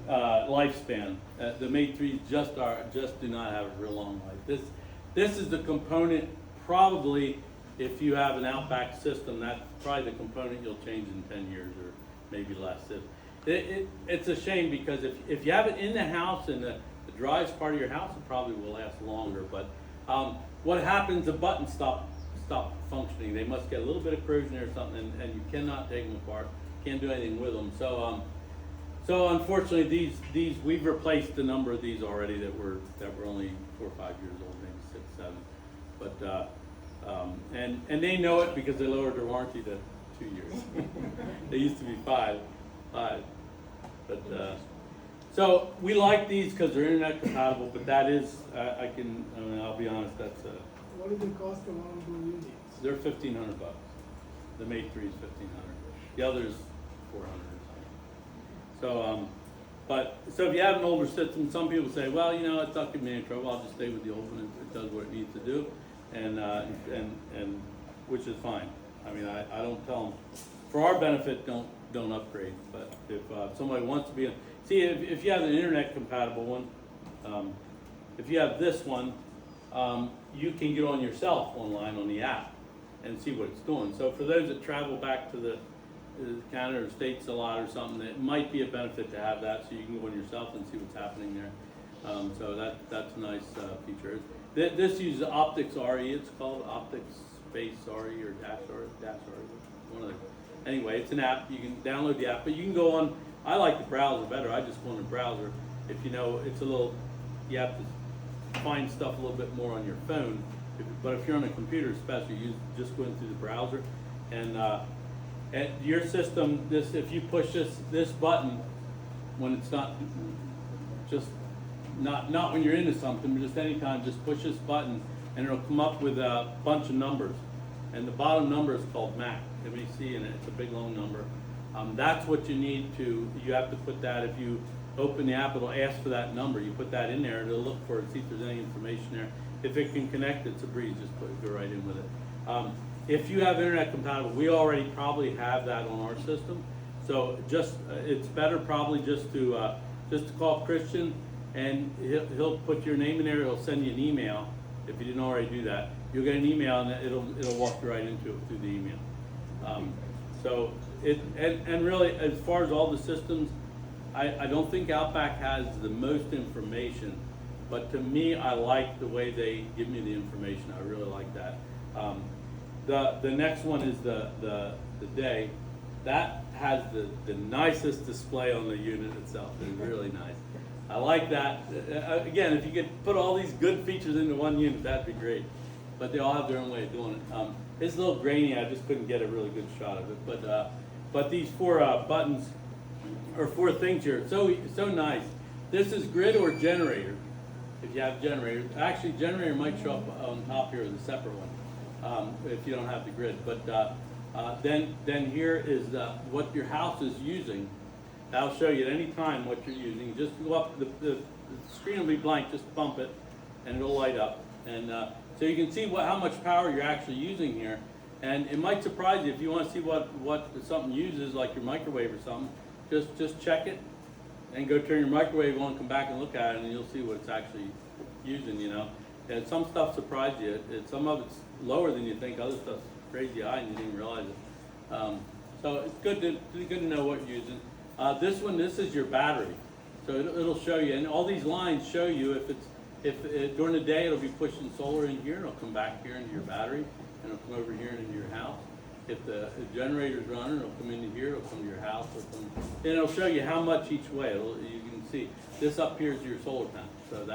lifespan. The Mate 3s just do not have a real long life. This is the component. Probably, if you have an Outback system, that's probably the component you'll change in 10 years or maybe less. It's a shame because if you have it in the house and the driest part of your house, it probably will last longer. But what happens, the buttons stop functioning. They must get a little bit of corrosion or something, and you cannot take them apart. Can't do anything with them. So unfortunately, these we've replaced a number of these already that were only 4 or 5 years old, maybe 6, 7. But and they know it because they lowered their warranty to 2 years. They used to be 5. But so we like these because they're internet compatible. But that is, I'll be honest, that's What is the cost of one of those units? they're $1,500. The Mate 3 is $1,500. The other's $400 or something. So if you have an older system, some people say, well, it's not giving me any trouble. I'll just stay with the old one. It does what it needs to do, and which is fine. I mean, I don't tell them for our benefit don't upgrade. But if somebody wants to be if you have an internet compatible one, if you have this one, you can get on yourself online on the app and see what it's doing. So for those that travel back to the Canada or States a lot or something, it might be a benefit to have that so you can go on yourself and see what's happening there. So that's a nice feature. This uses Optics RE. It's called Optics Space RE or Dash RE. One of the, anyway, it's an app. You can download the app, but you can go on. I like the browser better. I just go on the browser. If it's a little, you have to find stuff a little bit more on your phone. But if you're on a computer, especially, you just go in through the browser, and your system, if you push this button when it's not when you're into something, but just anytime, just push this button, and it'll come up with a bunch of numbers, and the bottom number is called MAC, M-A-C, and it's a big long number. That's what you need to. You have to put that. If you open the app, it'll ask for that number. You put that in there, and it'll look for it, see if there's any information there. If it can connect, it's a breeze. Just go right in with it. If you have internet compatible, we already probably have that on our system. So it's better probably just to call Christian, and he'll put your name in there. He'll send you an email. If you didn't already do that, you'll get an email, and it'll walk you right into it through the email. So and really, as far as all the systems, I don't think Outback has the most information, but to me, I like the way they give me the information. I really like that. The next one is the Day. That has the nicest display on the unit itself. It's really nice. I like that. Again, if you could put all these good features into one unit, that'd be great. But they all have their own way of doing it. It's a little grainy. I just couldn't get a really good shot of it. But these 4 buttons or 4 things here, so nice. This is grid or generator. If you have generator, actually generator might show up on top here as a separate one if you don't have the grid. But Then here is what your house is using. That'll show you at any time what you're using. Just go up, the screen will be blank, just bump it and it'll light up. And so you can see how much power you're actually using here. And it might surprise you if you want to see what something uses, like your microwave or something. Just check it and go turn your microwave on, come back and look at it, and you'll see what it's actually using, you know. And some stuff surprises you. Some of it's lower than you think, other stuff's crazy high and you didn't realize it. So it's good to know what you're using. This is your battery. So it'll show you, and all these lines show you if during the day it'll be pushing solar in here, and it'll come back here into your battery, and it'll come over here and into your house. If the generator's running, it'll come into here, it'll come to your house, and it'll show you how much each way. You can see this up here is your solar panel. So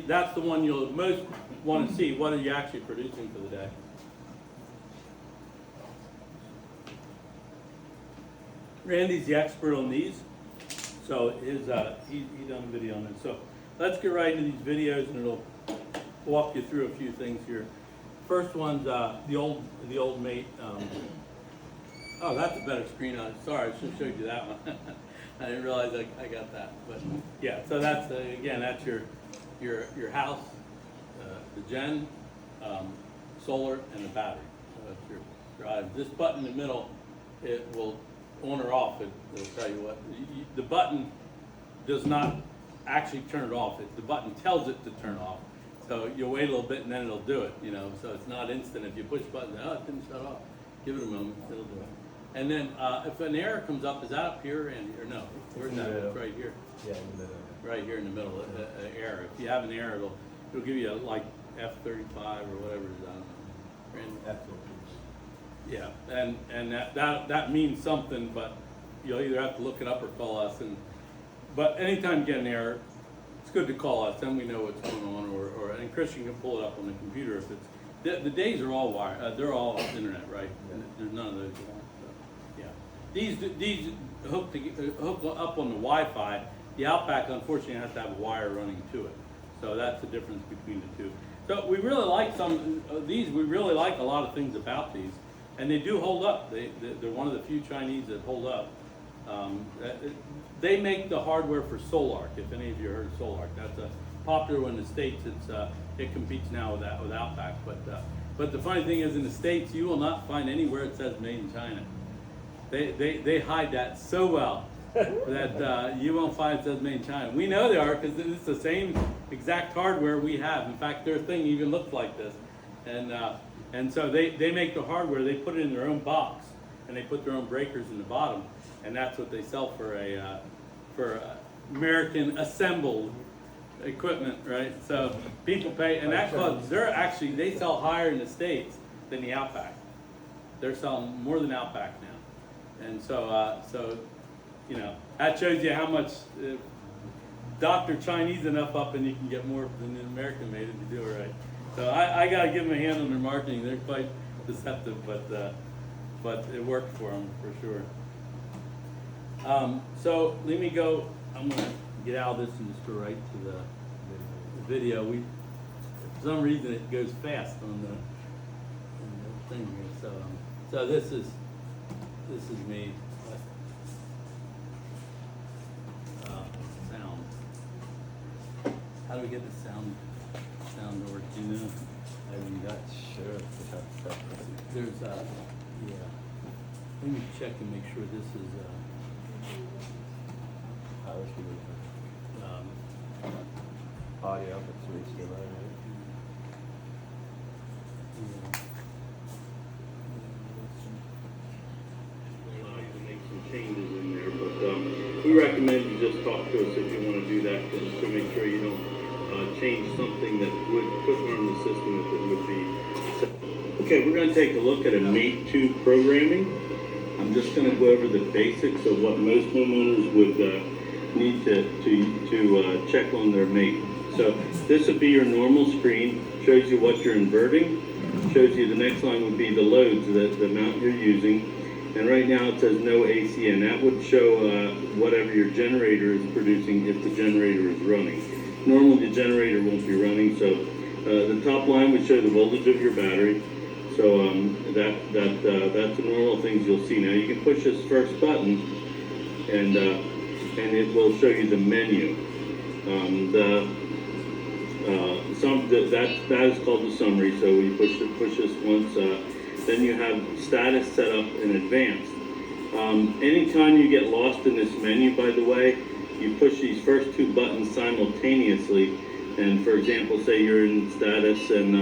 that's the one you'll most want to see. What are you actually producing for the day? Randy's the expert on these, so he done a video on it. So let's get right into these videos, and it'll walk you through a few things here. First one's the old mate. Oh, that's a better screen on it. Sorry, I should have showed you that one. I didn't realize I got that. But yeah, so that's again, that's your house, the gen, solar, and the battery. So that's your item. This button in the middle, it will on or off. It'll tell you what. The button does not actually turn it off. The button tells it to turn off. So you'll wait a little bit and then it'll do it, you know. So it's not instant. If you push the button, it didn't shut off. Give it a moment, it'll do it. And then if an error comes up, is that up here or no? Where's that? It's right here. Yeah, in the middle. Right here in the middle, error. If you have an error, it'll give you like F35 or whatever it is. I don't know. Yeah, and that means something, but you'll either have to look it up or call us. But anytime you get an error, it's good to call us, then we know what's going on. And Christian can pull it up on the computer if it's. The days are all wired. They're all internet, right? Yeah. There's none of those. So, yeah, these hook up on the Wi-Fi. The Outback, unfortunately, has to have a wire running to it. So that's the difference between the two. So we really like some of these. We really like a lot of things about these. And they do hold up. They're one of the few Chinese that hold up. They make the hardware for Solarc, if any of you heard of Solarc. That's a popular one in the States. It competes now with Outback. But the funny thing is, in the States, you will not find anywhere it says made in China. They hide that so well that you won't find it says made in China. We know they are because it's the same exact hardware we have. In fact, their thing even looks like this. And so they make the hardware, they put it in their own box, and they put their own breakers in the bottom, and that's what they sell for American assembled equipment, right? So people pay, and that cause they sell higher in the States than the Outback. They're selling more than Outback now, and so you know that shows you how much Dr. Chinese enough up, and you can get more than the American made if you do it right. So I got to give them a hand on their marketing. They're quite deceptive, but it worked for them for sure. So let me go. I'm going to get out of this and just go right to the video. For some reason it goes fast on the thing here. So this is me. Sound. How do we get the sound to work? Do you know? I'm not sure. There's yeah. Let me check and make sure this is audio, but it's HDMI, right? Allow you to make some changes in there, but we recommend you just talk to us if you want to do that, just to make sure you don't change something that could harm the system if it would be. Okay, we're going to take a look at a Mate 2 programming. I'm just going to go over the basics of what most homeowners would need to check on their Mate. So this would be your normal screen, shows you what you're inverting, shows you the next line would be the loads, the amount you're using, and right now it says no AC, and that would show whatever your generator is producing if the generator is running. Normally the generator won't be running, so The top line would show the voltage of your battery. So that's the normal things you'll see. Now you can push this first button, and it will show you the menu. That is called the summary. So you push this once. Then you have status set up in advance. Anytime you get lost in this menu, by the way, you push these first two buttons simultaneously. And for example, say you're in status and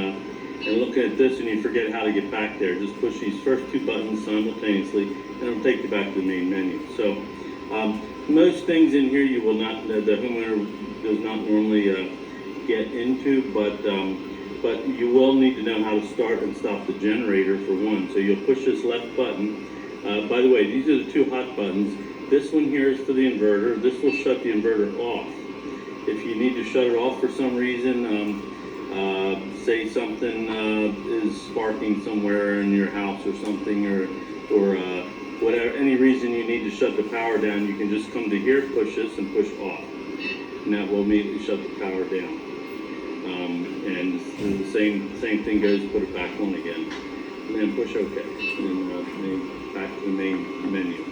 looking at this and you forget how to get back there. Just push these first two buttons simultaneously and it'll take you back to the main menu. So most things in here you will not, the homeowner does not normally get into, but you will need to know how to start and stop the generator for one. So you'll push this left button. By the way, these are the two hot buttons. This one here is for the inverter. This will shut the inverter off. If you need to shut it off for some reason, say something is sparking somewhere in your house or something, or whatever, any reason you need to shut the power down, you can just come to here, push this, and push off. And that will immediately shut the power down. And the same thing goes, put it back on again. And then push OK. And then back to the main menu.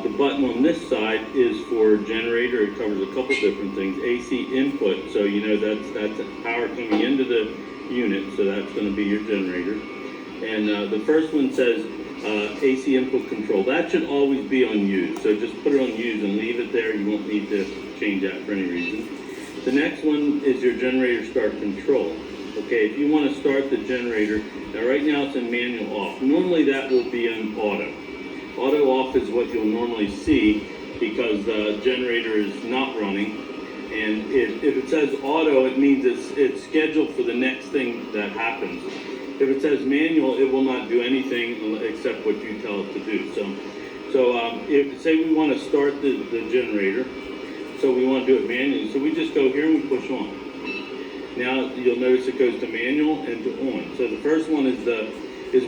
The button on this side is for generator. It covers a couple different things. AC input, so you know that's power coming into the unit, so that's going to be your generator. And the first one says AC input control. That should always be on use, so just put it on use and leave it there. You won't need to change that for any reason. The next one is your generator start control. Okay, if you want to start the generator, now right now it's in manual off. Normally that will be in auto. Auto off is what you'll normally see because the generator is not running. And if it says auto, it means it's scheduled for the next thing that happens. If it says manual, it will not do anything except what you tell it to do. So if say we want to start the generator, so we want to do it manually, so we just go here and we push on. Now you'll notice it goes to manual and to on. So the first one is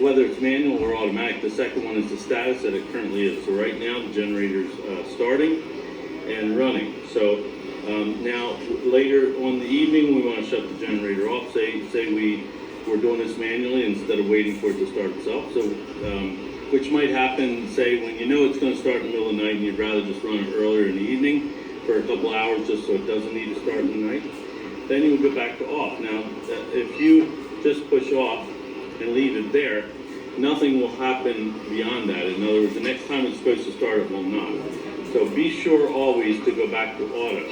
whether it's manual or automatic. The second one is the status that it currently is. So right now the generator's starting and running. So now later on the evening we want to shut the generator off. Say we're doing this manually instead of waiting for it to start itself. So which might happen, say when you know it's going to start in the middle of the night and you'd rather just run it earlier in the evening for a couple hours just so it doesn't need to start in the night. Then you would go back to off. Now if you just push off and leave it there, nothing will happen beyond that. In other words, the next time it's supposed to start, it will not. So be sure always to go back to auto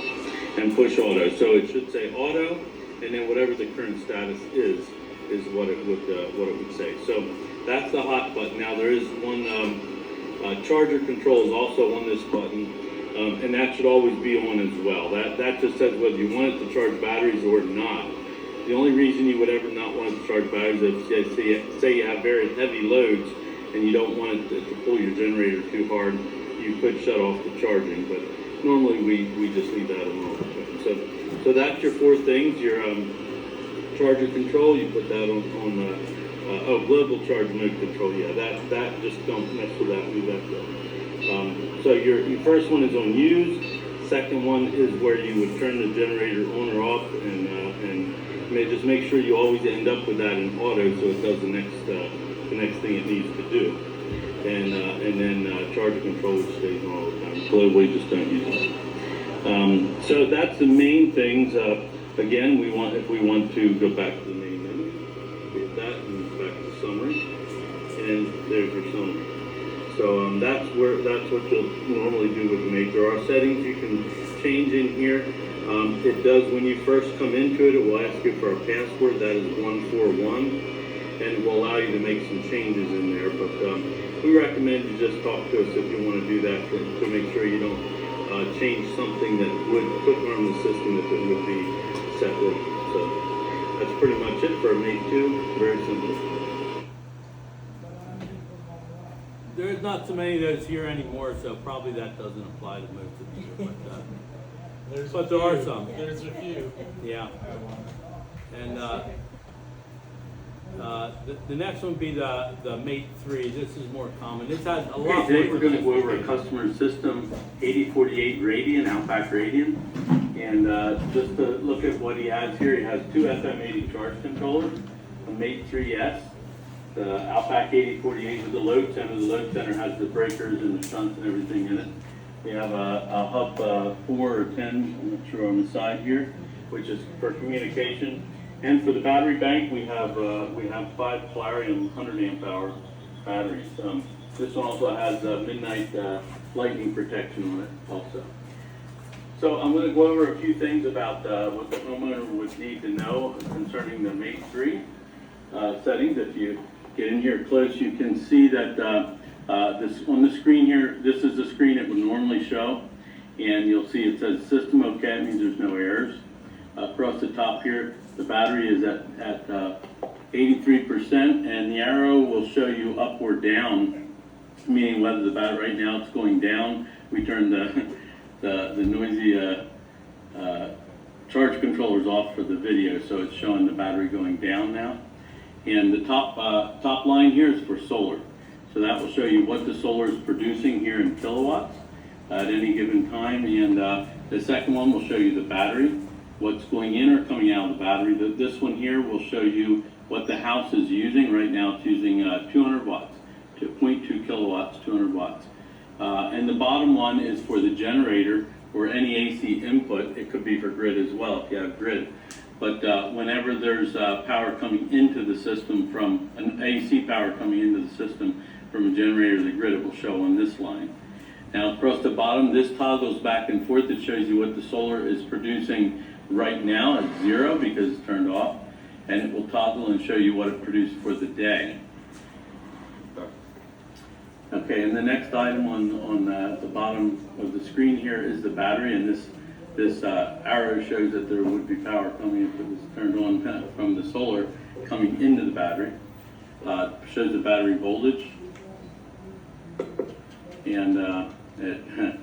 and push auto. So it should say auto, and then whatever the current status is what it would say. So that's the hot button. Now there is one charger control is also on this button, and that should always be on as well. That just says whether you want it to charge batteries or not. The only reason you would ever not want it to charge batteries is if say you have very heavy loads and you don't want it to pull your generator too hard, you could shut off the charging. But normally we just leave that alone. So that's your four things. Your charger control, you put that on global charge mode control. Yeah, that just don't mess with that. Leave that go. So your first one is on use. Second one is where you would turn the generator on or off, and just make sure you always end up with that in auto so it does the next thing it needs to do. And then charger control, which stays on all the time. Globally, just don't use it. So that's the main things. Again, if we want to go back to the main menu, hit that and back to summary, and there's your summary. So that's what you'll normally do with the Mate. There are settings you can change in here. It does, when you first come into it, it will ask you for a password. That is 141, and it will allow you to make some changes in there. But we recommend you just talk to us if you want to do that to make sure you don't change something that could harm the system if it would be set wrong. So that's pretty much it for Mate 2. Very simple. There's not so many of those here anymore, so probably that doesn't apply to most of you. But there are some. There's a few. Yeah. And the next one would be the Mate 3. This is more common. This has a lot. Today we're going to go over a customer system 8048 Radian, Outback Radian. And just to look at what he has here, he has two FM80 charge controllers, a Mate 3S, the Outback 8048 with the load center. The load center has the breakers and the shunts and everything in it. We have a hub 4 or 10, I'm not sure, on the side here, which is for communication. And for the battery bank, we have 5 Polarium 100 amp hour batteries. This one also has midnight lightning protection on it also. So I'm going to go over a few things about what the homeowner would need to know concerning the Mate 3 settings. If you get in here close, you can see that this on the screen here, this is the screen it would normally show. And you'll see it says system okay, it means there's no errors. Across the top here, the battery is at 83%, and the arrow will show you up or down, meaning whether the battery, right now it's going down. We turn the noisy charge controllers off for the video, so it's showing the battery going down now. And the top line here is for solar. So that will show you what the solar is producing here in kilowatts at any given time. And the second one will show you the battery, what's going in or coming out of the battery. This one here will show you what the house is using. Right now it's using 200 watts, 0.2 kilowatts, 200 watts. And the bottom one is for the generator or any AC input. It could be for grid as well if you have grid. But whenever there's power coming into the system from an AC power coming into the system from a generator to the grid, it will show on this line. Now across the bottom, this toggles back and forth. It shows you what the solar is producing right now at 0 because it's turned off, and it will toggle and show you what it produced for the day. Okay, and the next item on the bottom of the screen here is the battery, and this arrow shows that there would be power coming if it was turned on from the solar coming into the battery. Shows the battery voltage, and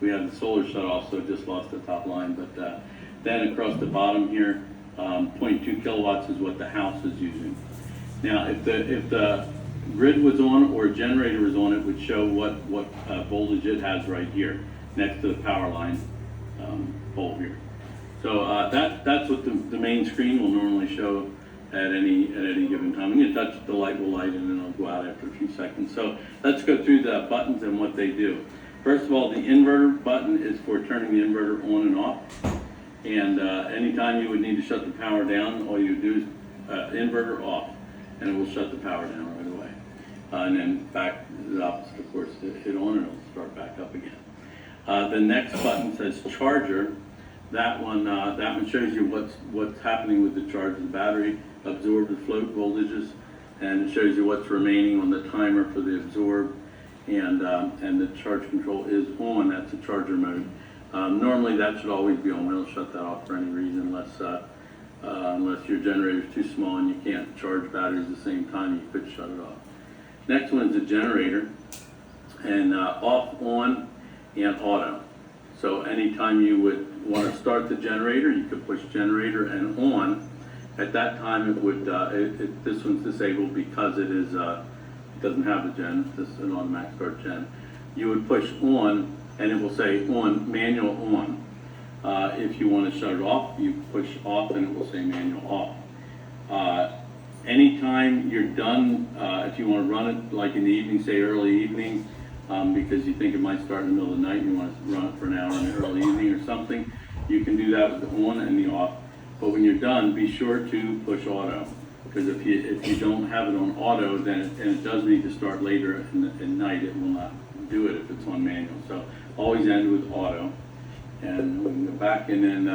we have the solar shut off, so it just lost the top line. But then across the bottom here, 0.2 kilowatts is what the house is using. Now, if the grid was on or a generator was on, it would show what voltage it has right here next to the power line pole here. So that's what the main screen will normally show at any given time. I'm going to touch the light will light and then it'll go out after a few seconds. So let's go through the buttons and what they do. First of all, the inverter button is for turning the inverter on and off. And anytime you would need to shut the power down, all you do is inverter off, and it will shut the power down right away. And then back the opposite, of course, hit on and it'll start back up again. The next button says charger. That one shows you what's happening with the charge of the battery, absorb the float voltages, and it shows you what's remaining on the timer for the absorb. And the charge control is on. That's the charger mode. Normally that should always be on. We don't shut that off for any reason unless your generator is too small and you can't charge batteries at the same time. You could shut it off. Next one is the generator, and off, on, and auto. So anytime you would want to start the generator, you could push generator and on. At that time, it would this one's disabled because it is it doesn't have a gen. This is an automatic start gen. You would push on, and it will say on, manual on. If you want to shut it off, you push off, and it will say manual off. Anytime you're done, if you want to run it like in the evening, say early evening, because you think it might start in the middle of the night, you want to run it for an hour in the early evening or something, you can do that with the on and the off. But when you're done, be sure to push auto, because if you don't have it on auto, then it does need to start later in the night. It will not do it if it's on manual. So always end with auto. And we can go back, and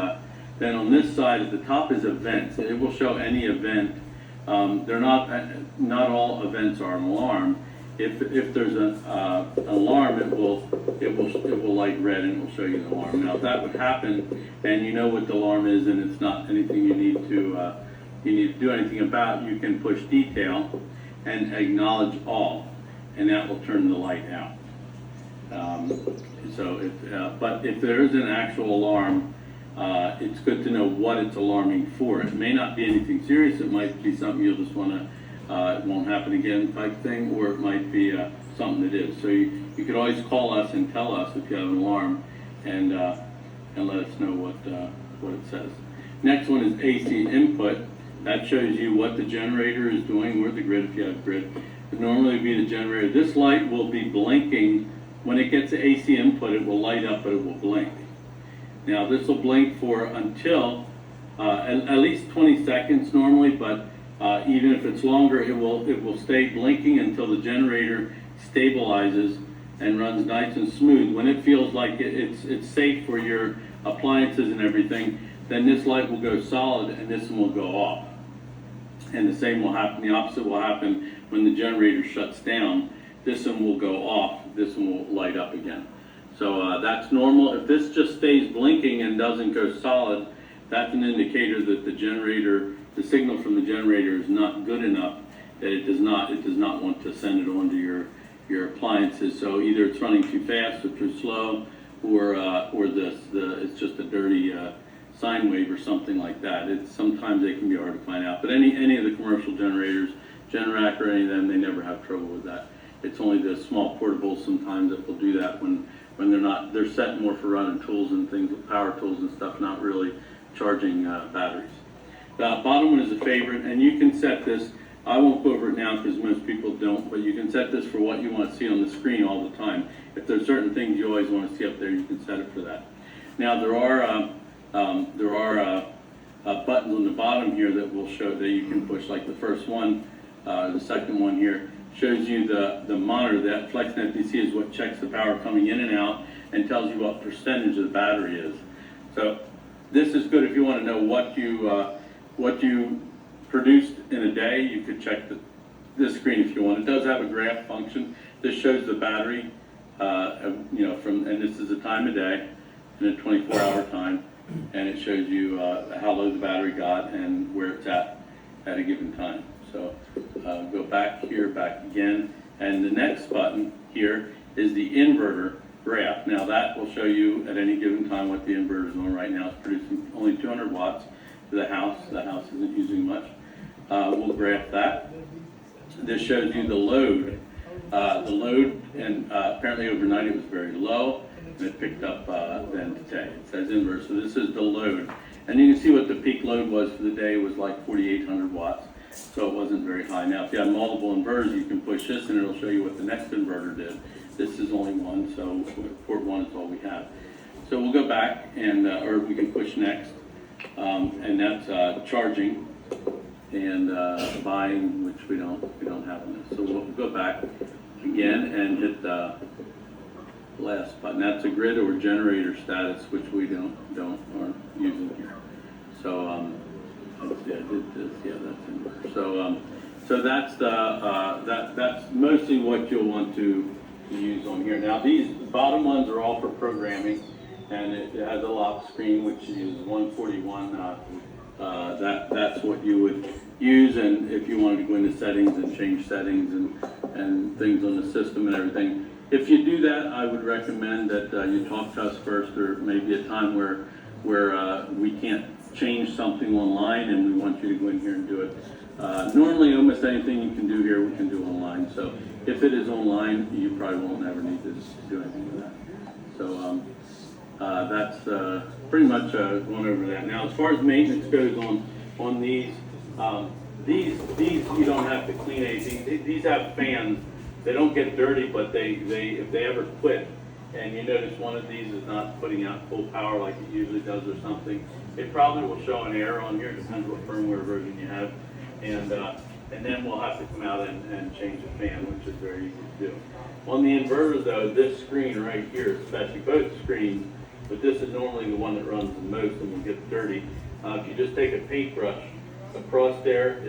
then on this side at the top is events. It will show any event. They're not all events are an alarm. If there's an alarm, it will light red and it will show you the alarm. Now, if that would happen and you know what the alarm is and it's not anything you need to do anything about, you can push detail and acknowledge all, and that will turn the light out. But if there is an actual alarm, it's good to know what it's alarming for. It may not be anything serious. It might be something you'll just want to, it won't happen again type thing, or it might be something that is. So you could always call us and tell us if you have an alarm, and let us know what it says. Next one is AC input. That shows you what the generator is doing, or the grid if you have grid. It normally be the generator. This light will be blinking. When it gets to AC input, it will light up, but it will blink. Now this will blink for until at least 20 seconds normally, but even if it's longer, it will stay blinking until the generator stabilizes and runs nice and smooth. When it feels like it's safe for your appliances and everything, then this light will go solid and this one will go off. And the same will happen, the opposite will happen when the generator shuts down. This one will go off, this one will light up again. So that's normal. If this just stays blinking and doesn't go solid, that's an indicator that the generator, the signal from the generator is not good enough, that it does not want to send it onto your appliances. So either it's running too fast or too slow, or it's just a dirty sine wave or something like that. Sometimes they can be hard to find out. But any of the commercial generators, Generac or any of them, they never have trouble with that. It's only the small portables sometimes that will do that when they're set more for running tools and things, power tools and stuff, not really charging batteries. The bottom one is a favorite, and you can set this. I won't go over it now because most people don't, but you can set this for what you want to see on the screen all the time. If there's certain things you always want to see up there, you can set it for that. Now there are buttons on the bottom here that will show that you can push, like the first one, the second one here shows you the monitor. That FlexNet DC is what checks the power coming in and out and tells you what percentage of the battery is. So this is good if you want to know what you produced in a day. You could check this screen if you want. It does have a graph function. This shows the battery, and this is the time of day in a 24-hour time, and it shows you how low the battery got and where it's at a given time. So go back here, back again, and the next button here is the inverter graph. Now that will show you at any given time what the inverter is on right now. It's producing only 200 watts to the house. The house isn't using much. We'll graph that. This shows you the load. And apparently overnight it was very low, and it picked up then today. It says inverter, so this is the load. And you can see what the peak load was for the day. It was like 4,800 watts, so it wasn't very high. Now if you have multiple inverters, you can push this and it'll show you what the next inverter did. This is only one, so port 1 is all we have. So we'll go back and, or we can push next, and that's charging and buying, which we don't have on this. So we'll go back again and hit the last button. That's a grid or generator status, which we aren't using here. So let's see, I did this. Yeah, that's inverter. So that's mostly what you'll want to use on here. Now these bottom ones are all for programming, and it has a lock screen which is 141. That's what you would use, and if you wanted to go into settings and change settings and things on the system and everything. If you do that, I would recommend that you talk to us first. There may be a time where we can't change something online and we want you to go in here and do it. Normally almost anything you can do here we can do online, so if it is online you probably won't ever need to do anything with that. So that's pretty much going over that. Now as far as maintenance goes on these you don't have to clean anything. These have fans. They don't get dirty, but if they ever quit and you notice one of these is not putting out full power like it usually does or something, it probably will show an error on here. It depends what firmware version you have. And then we'll have to come out and change the fan, which is very easy to do. On the inverter though, this screen right here, especially both screens, but this is normally the one that runs the most and will get dirty. If you just take a paintbrush across there,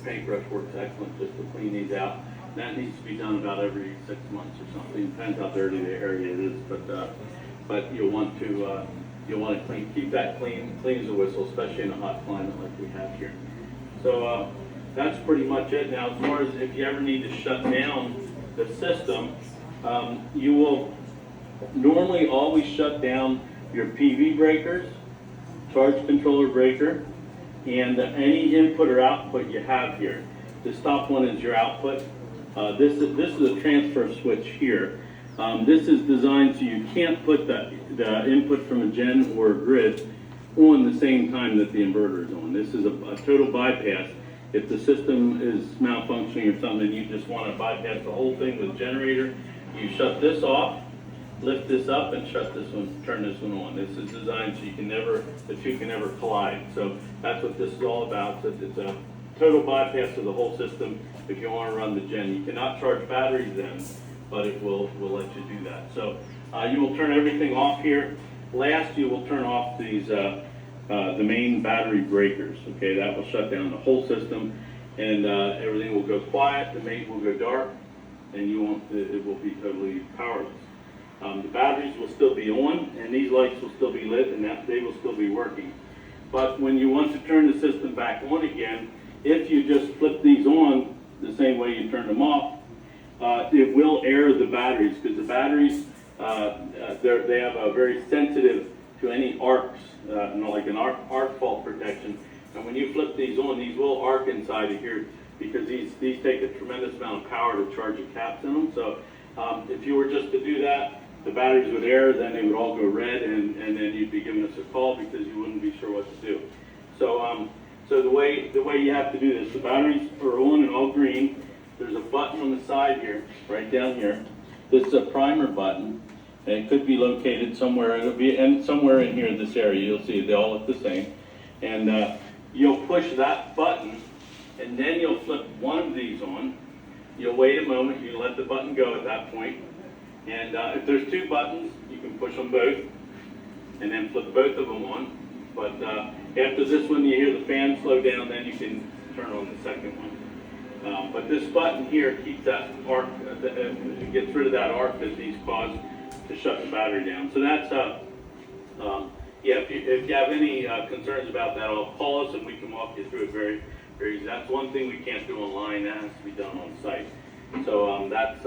paintbrush works excellent just to clean these out. That needs to be done about every 6 months or something. Depends how dirty the area is, but you'll want to keep that clean as a whistle, especially in a hot climate like we have here. So that's pretty much it. Now, as far as if you ever need to shut down the system, you will normally always shut down your PV breakers, charge controller breaker, and any input or output you have here. This top one is your output. This is a transfer switch here. This is designed so you can't put the input from a gen or a grid on the same time that the inverter is on. This is a total bypass. If the system is malfunctioning or something, you just want to bypass the whole thing with generator, you shut this off, lift this up, and shut this one, turn this one on. This is designed so you can never, the two can never collide. So that's what this is all about. So it's a total bypass of the whole system if you want to run the gen. You cannot charge batteries then, but it will let you do that. So you will turn everything off here. Last, you will turn off these the main battery breakers. Okay, that will shut down the whole system, and everything will go quiet. The main will go dark, and you won't. It will be totally powerless. The batteries will still be on, and these lights will still be lit, and that they will still be working. But when you want to turn the system back on again, if you just flip these on the same way you turned them off, it will air the batteries, because the batteries, they have a very sensitive to any arcs, like an arc fault protection. And when you flip these on, these will arc inside of here, because these take a tremendous amount of power to charge the caps in them. So if you were just to do that, the batteries would air, then they would all go red, and then you'd be giving us a call because you wouldn't be sure what to do. So so the way you have to do this, the batteries are on and all green. There's a button on the side here, right down here. This is a primer button, and it could be located somewhere. It'll be somewhere in here in this area. You'll see they all look the same. And you'll push that button, and then you'll flip one of these on. You'll wait a moment. You let the button go at that point. And if there's two buttons, you can push them both, and then flip both of them on. But after this one, you hear the fan slow down, then you can turn on the second one. But this button here keeps that arc, it gets rid of that arc that these cause to shut the battery down. So that's, yeah, if you have any concerns about that, I'll call us and we can walk you through it very, very easy. That's one thing we can't do online, that has to be done on site. So that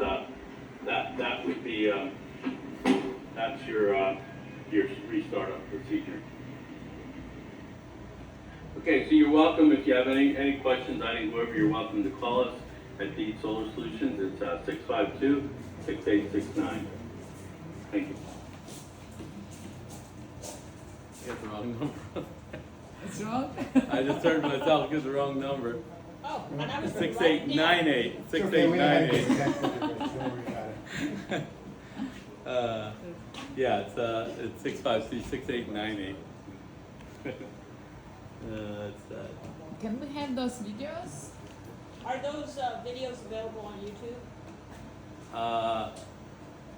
would be, that's your restart procedure. Okay, so you're welcome. If you have any questions, whoever, you're welcome to call us at Deed Solar Solutions. It's 652-6869. Thank you. Get the wrong number. What's wrong? I just heard myself get the wrong number. Oh, and I was. 6898. 6898. Yeah, it's 652-6898. Can we have those videos? Are those videos available on YouTube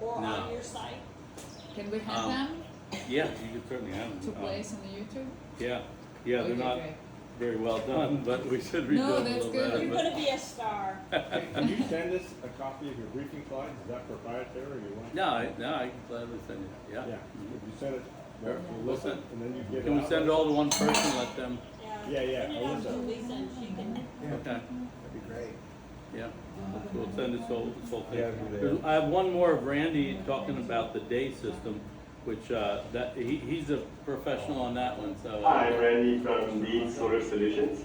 or No. on your site? Can we have them Yeah, you could certainly have them. to place on the YouTube? Yeah, they're Okay, not great. very well done, but we should redo No, them a that's little good. better. You're but- gonna be a star. Can you send us a copy of your briefing slides? Is that proprietary or you want? No, I can gladly send it. Yeah. Yeah, if you send it, Sure. we'll listen, and then you get it Can we out. send it all to one person? Let them. Yeah, Send it out to Alyssa. Lisa and she can. Okay. That'd be great. Yeah. We'll send this whole thing. Yeah, do that. I have one more of Randy talking about the day system, which that he's a professional on that one. So. Hi, I'm Randy from Deed Solar Solutions.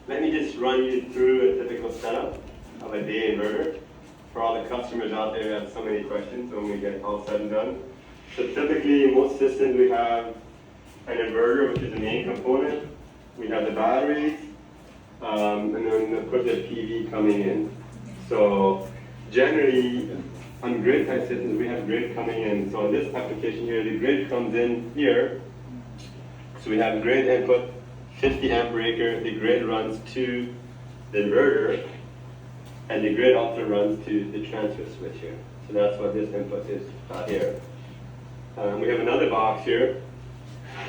Let me just run you through a typical setup of a day inverter. For all the customers out there who have so many questions when we get all said and done. So typically, in most systems, we have an inverter, which is the main component. We have the batteries, and then of course the PV coming in. So generally, on grid type systems, we have grid coming in. So in this application here, the grid comes in here. So we have grid input, 50 amp breaker. The grid runs to the inverter, and the grid also runs to the transfer switch here. So that's what this input is here. We have another box here,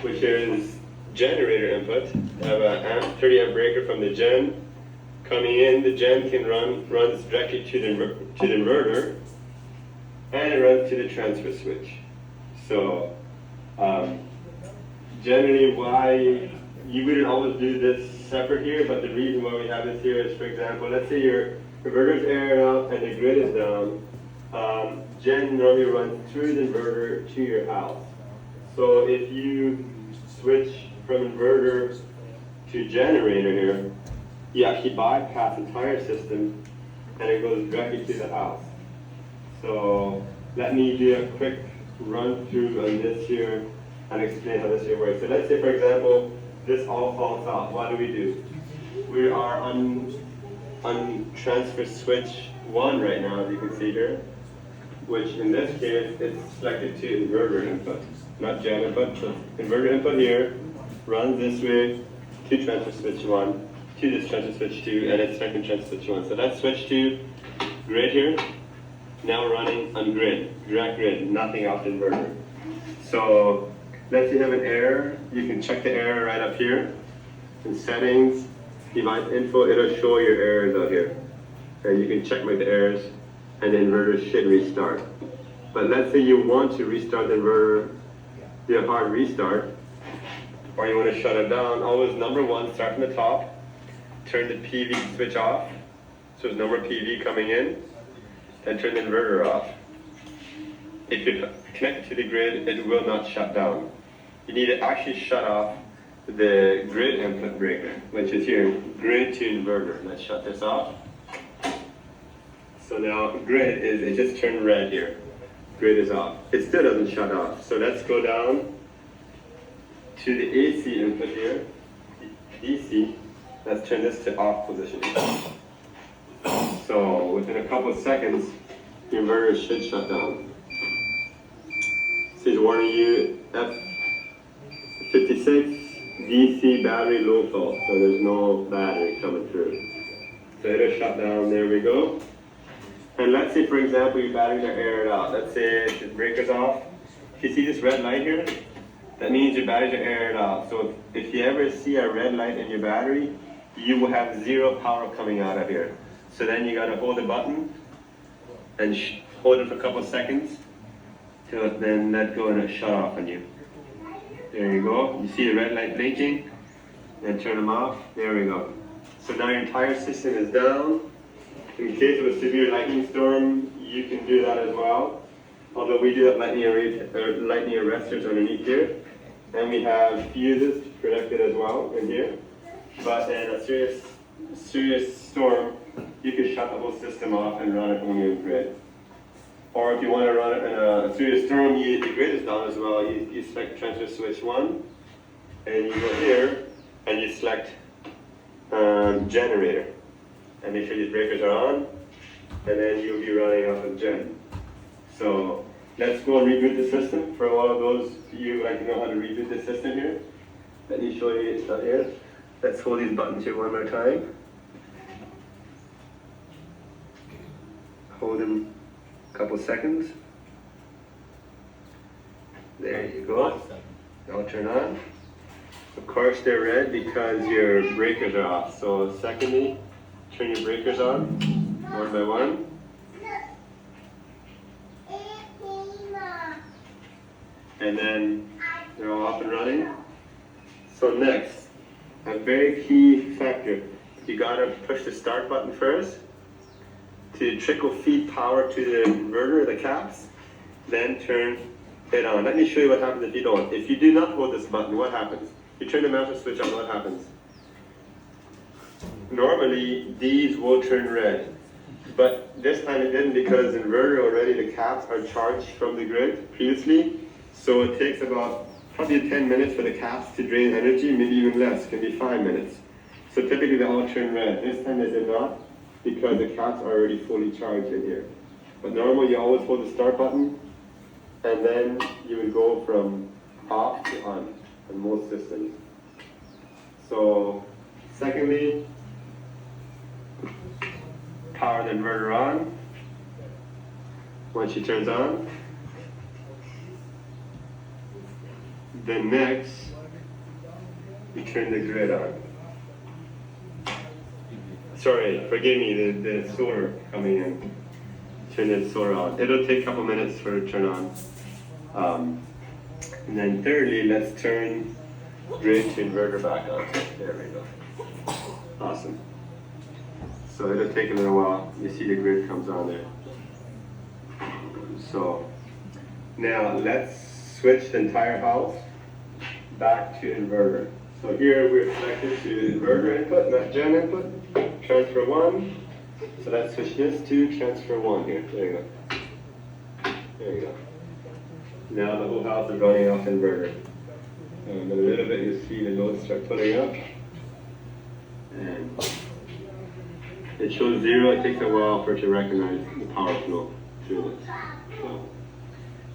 which is generator input. We have a 30 amp breaker from the gen coming in. The gen can runs directly to the inverter, and it runs to the transfer switch. So generally, why you wouldn't always do this separate here, but the reason why we have this here is, for example, let's say your inverter's aired up and the grid is down. Gen normally runs through the inverter to your house. So if you switch from inverter to generator here, you actually bypass the entire system and it goes directly to the house. So let me do a quick run through on this here. and explain how this here works. So let's say, for example, this all falls out. What do? We are on transfer switch 1 right now, as you can see here, which in this case, it's selected to inverter input, not gen input. So inverter input here runs this way to transfer switch 1, to this transfer switch 2, and it's second transfer switch 1. So that's switch 2, grid here, now running on grid, direct grid, nothing off the inverter. So let's say you have an error, you can check the error right up here. In settings, device info, it'll show your errors out here. And you can checkmate the errors, and the inverter should restart. But let's say you want to restart the inverter, do a hard restart, or you want to shut it down. Always number 1, start from the top, turn the PV switch off, so there's no more PV coming in, then turn the inverter off. If you connect it to the grid, it will not shut down. You need to actually shut off the grid input breaker, which is here, grid to inverter. Let's shut this off. So now grid is, it just turned red here. Grid is off. It still doesn't shut off. So let's go down to the AC input here, DC. Let's turn this to off position. So within a couple of seconds, the inverter should shut down. So it's warning you, F56, DC battery low fault, so there's no battery coming through. So it'll shut down, there we go. And let's say, for example, your batteries are aired out. Let's say the breaker's off. If you see this red light here, that means your batteries are aired out. So if you ever see a red light in your battery, you will have 0 power coming out of here. So then you gotta hold the button and hold it for a couple of seconds till then let go and it'll shut off on you. There you go. You see the red light blinking, then turn them off. There we go. So now your entire system is down. In case of a severe lightning storm, you can do that as well. Although we do have lightning arresters underneath here. And we have fuses protected as well in here. But in a serious storm, you can shut the whole system off and run it on your grid. Or if you want to run it in a serious storm, the grid is down as well. You select transfer switch 1, and you go here, and you select generator. And make sure these breakers are on, and then you'll be running off of gen. So let's go and reboot the system. For all of those of you who like to know how to reboot the system here, let me show you it here. Let's hold these buttons here one more time. Hold them a couple seconds. There you go. They'll turn on. Of course they're red because your breakers are off. So secondly, turn your breakers on, one by one. And then they're all up and running. So next, a very key factor, you gotta push the start button first to trickle feed power to the inverter, the caps, then turn it on. Let me show you what happens if you don't. If you do not hold this button, what happens? You turn the master switch on, what happens? Normally, these will turn red, but this time it didn't because inverter already, the caps are charged from the grid previously, so it takes about probably 10 minutes for the caps to drain energy, maybe even less, can be 5 minutes. So typically they all turn red. This time they did not because the caps are already fully charged in here. But normally you always hold the start button, and then you would go from off to on most systems. So secondly, power the inverter on. Once she turns on, then next you turn the grid on. Sorry, forgive me, the solar coming in. Turn the solar on. It'll take a couple minutes for it to turn on. And then thirdly, let's turn grid to inverter back on. There we go. Awesome. So it'll take a little while. You see the grid comes on there. So now let's switch the entire house back to inverter. So here we're connected to inverter input, not gen input. Transfer 1. So let's switch this to transfer 1 here. There you go. There you go. Now the whole house is running off inverter. In a little bit, you'll see the nodes start putting up. And it shows 0. It takes a while for it to recognize the power flow through this. So.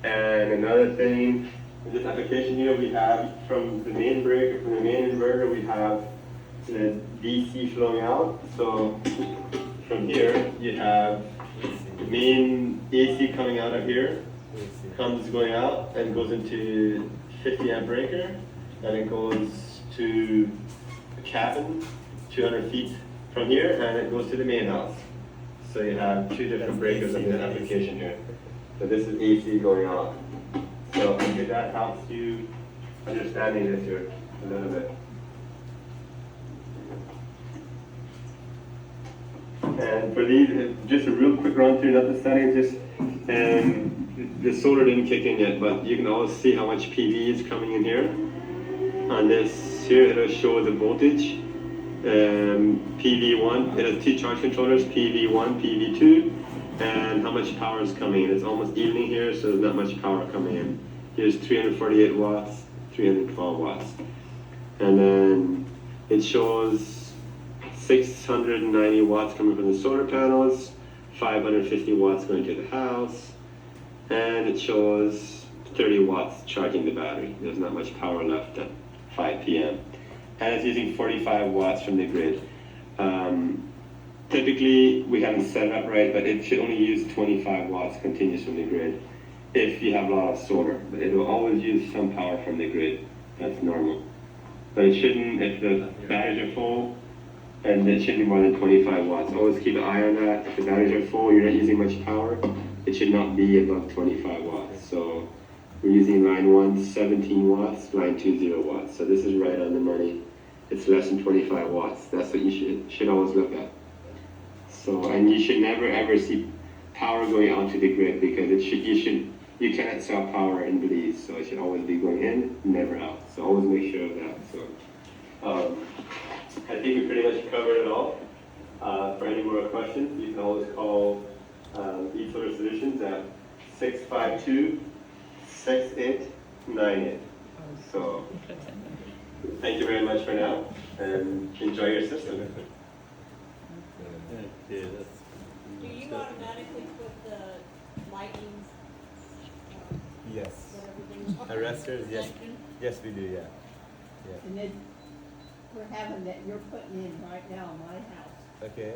And another thing, in this application here, we have from the main breaker, from the main inverter, we have the DC flowing out. So from here, you have the main AC coming out of here, comes going out and goes into 50 amp breaker, and it goes to a cabin 200 feet from here, and it goes to the main house. So you have two different breakers in the application here. So this is AC going out. So I think that helps you understanding this here a little bit. And for these, just a real quick run through, not the settings, just the solar didn't kick in yet, but you can always see how much PV is coming in here. On this here, it'll show the voltage. PV1, it has two charge controllers, PV1, PV2, and how much power is coming in. It's almost evening here, so there's not much power coming in. Here's 348 watts, 312 watts. And then it shows 690 watts coming from the solar panels, 550 watts going to the house, and it shows 30 watts charging the battery. There's not much power left at 5 p.m. And it's using 45 watts from the grid. Typically, we haven't set it up right, but it should only use 25 watts continuous from the grid if you have a lot of solar. But it will always use some power from the grid. That's normal. But it shouldn't, if the batteries are full, and it shouldn't be more than 25 watts. Always keep an eye on that. If the batteries are full, you're not using much power, it should not be above 25 watts. So we're using line 1, 17 watts, line 2, 0 watts. So this is right on the money. It's less than 25 watts. That's what you should always look at. So, and you should never ever see power going out to the grid, because you cannot sell power in Belize. So it should always be going in, never out. So always make sure of that. So I think we pretty much covered it all. For any more questions, you can always call eSolar Solutions at 652-6898. So thank you very much for now, and enjoy your system. Do you automatically put the lightning? Yes. That everything's Arresters, yes. connected? Yes, we do, yeah. Yeah. And then we're having that you're putting in right now in my house. Okay.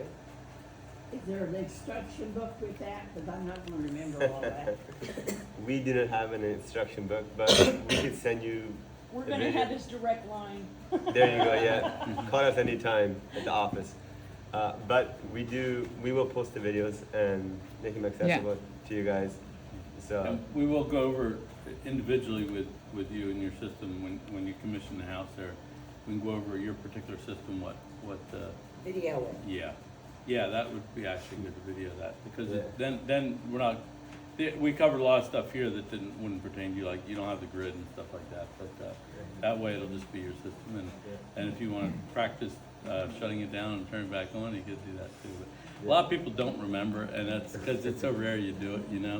Is there an instruction book with that? Because I'm not gonna remember all that. We didn't have an instruction book, but we could send you. We're the gonna video. have his direct line. There you go, yeah. Call us anytime at the office. But we will post the videos and make them accessible to you guys. So And we will go over individually with you and your system when you commission the house there. We can go over your particular system, what Video it. yeah, that would be actually good to video that, because Yeah. then we're not, we covered a lot of stuff here that wouldn't pertain to you, like you don't have the grid and stuff like that, but that way it'll just be your system, and if you want to practice shutting it down and turning it back on, you could do that too. But a lot of people don't remember, and that's because it's so rare you do it, you know.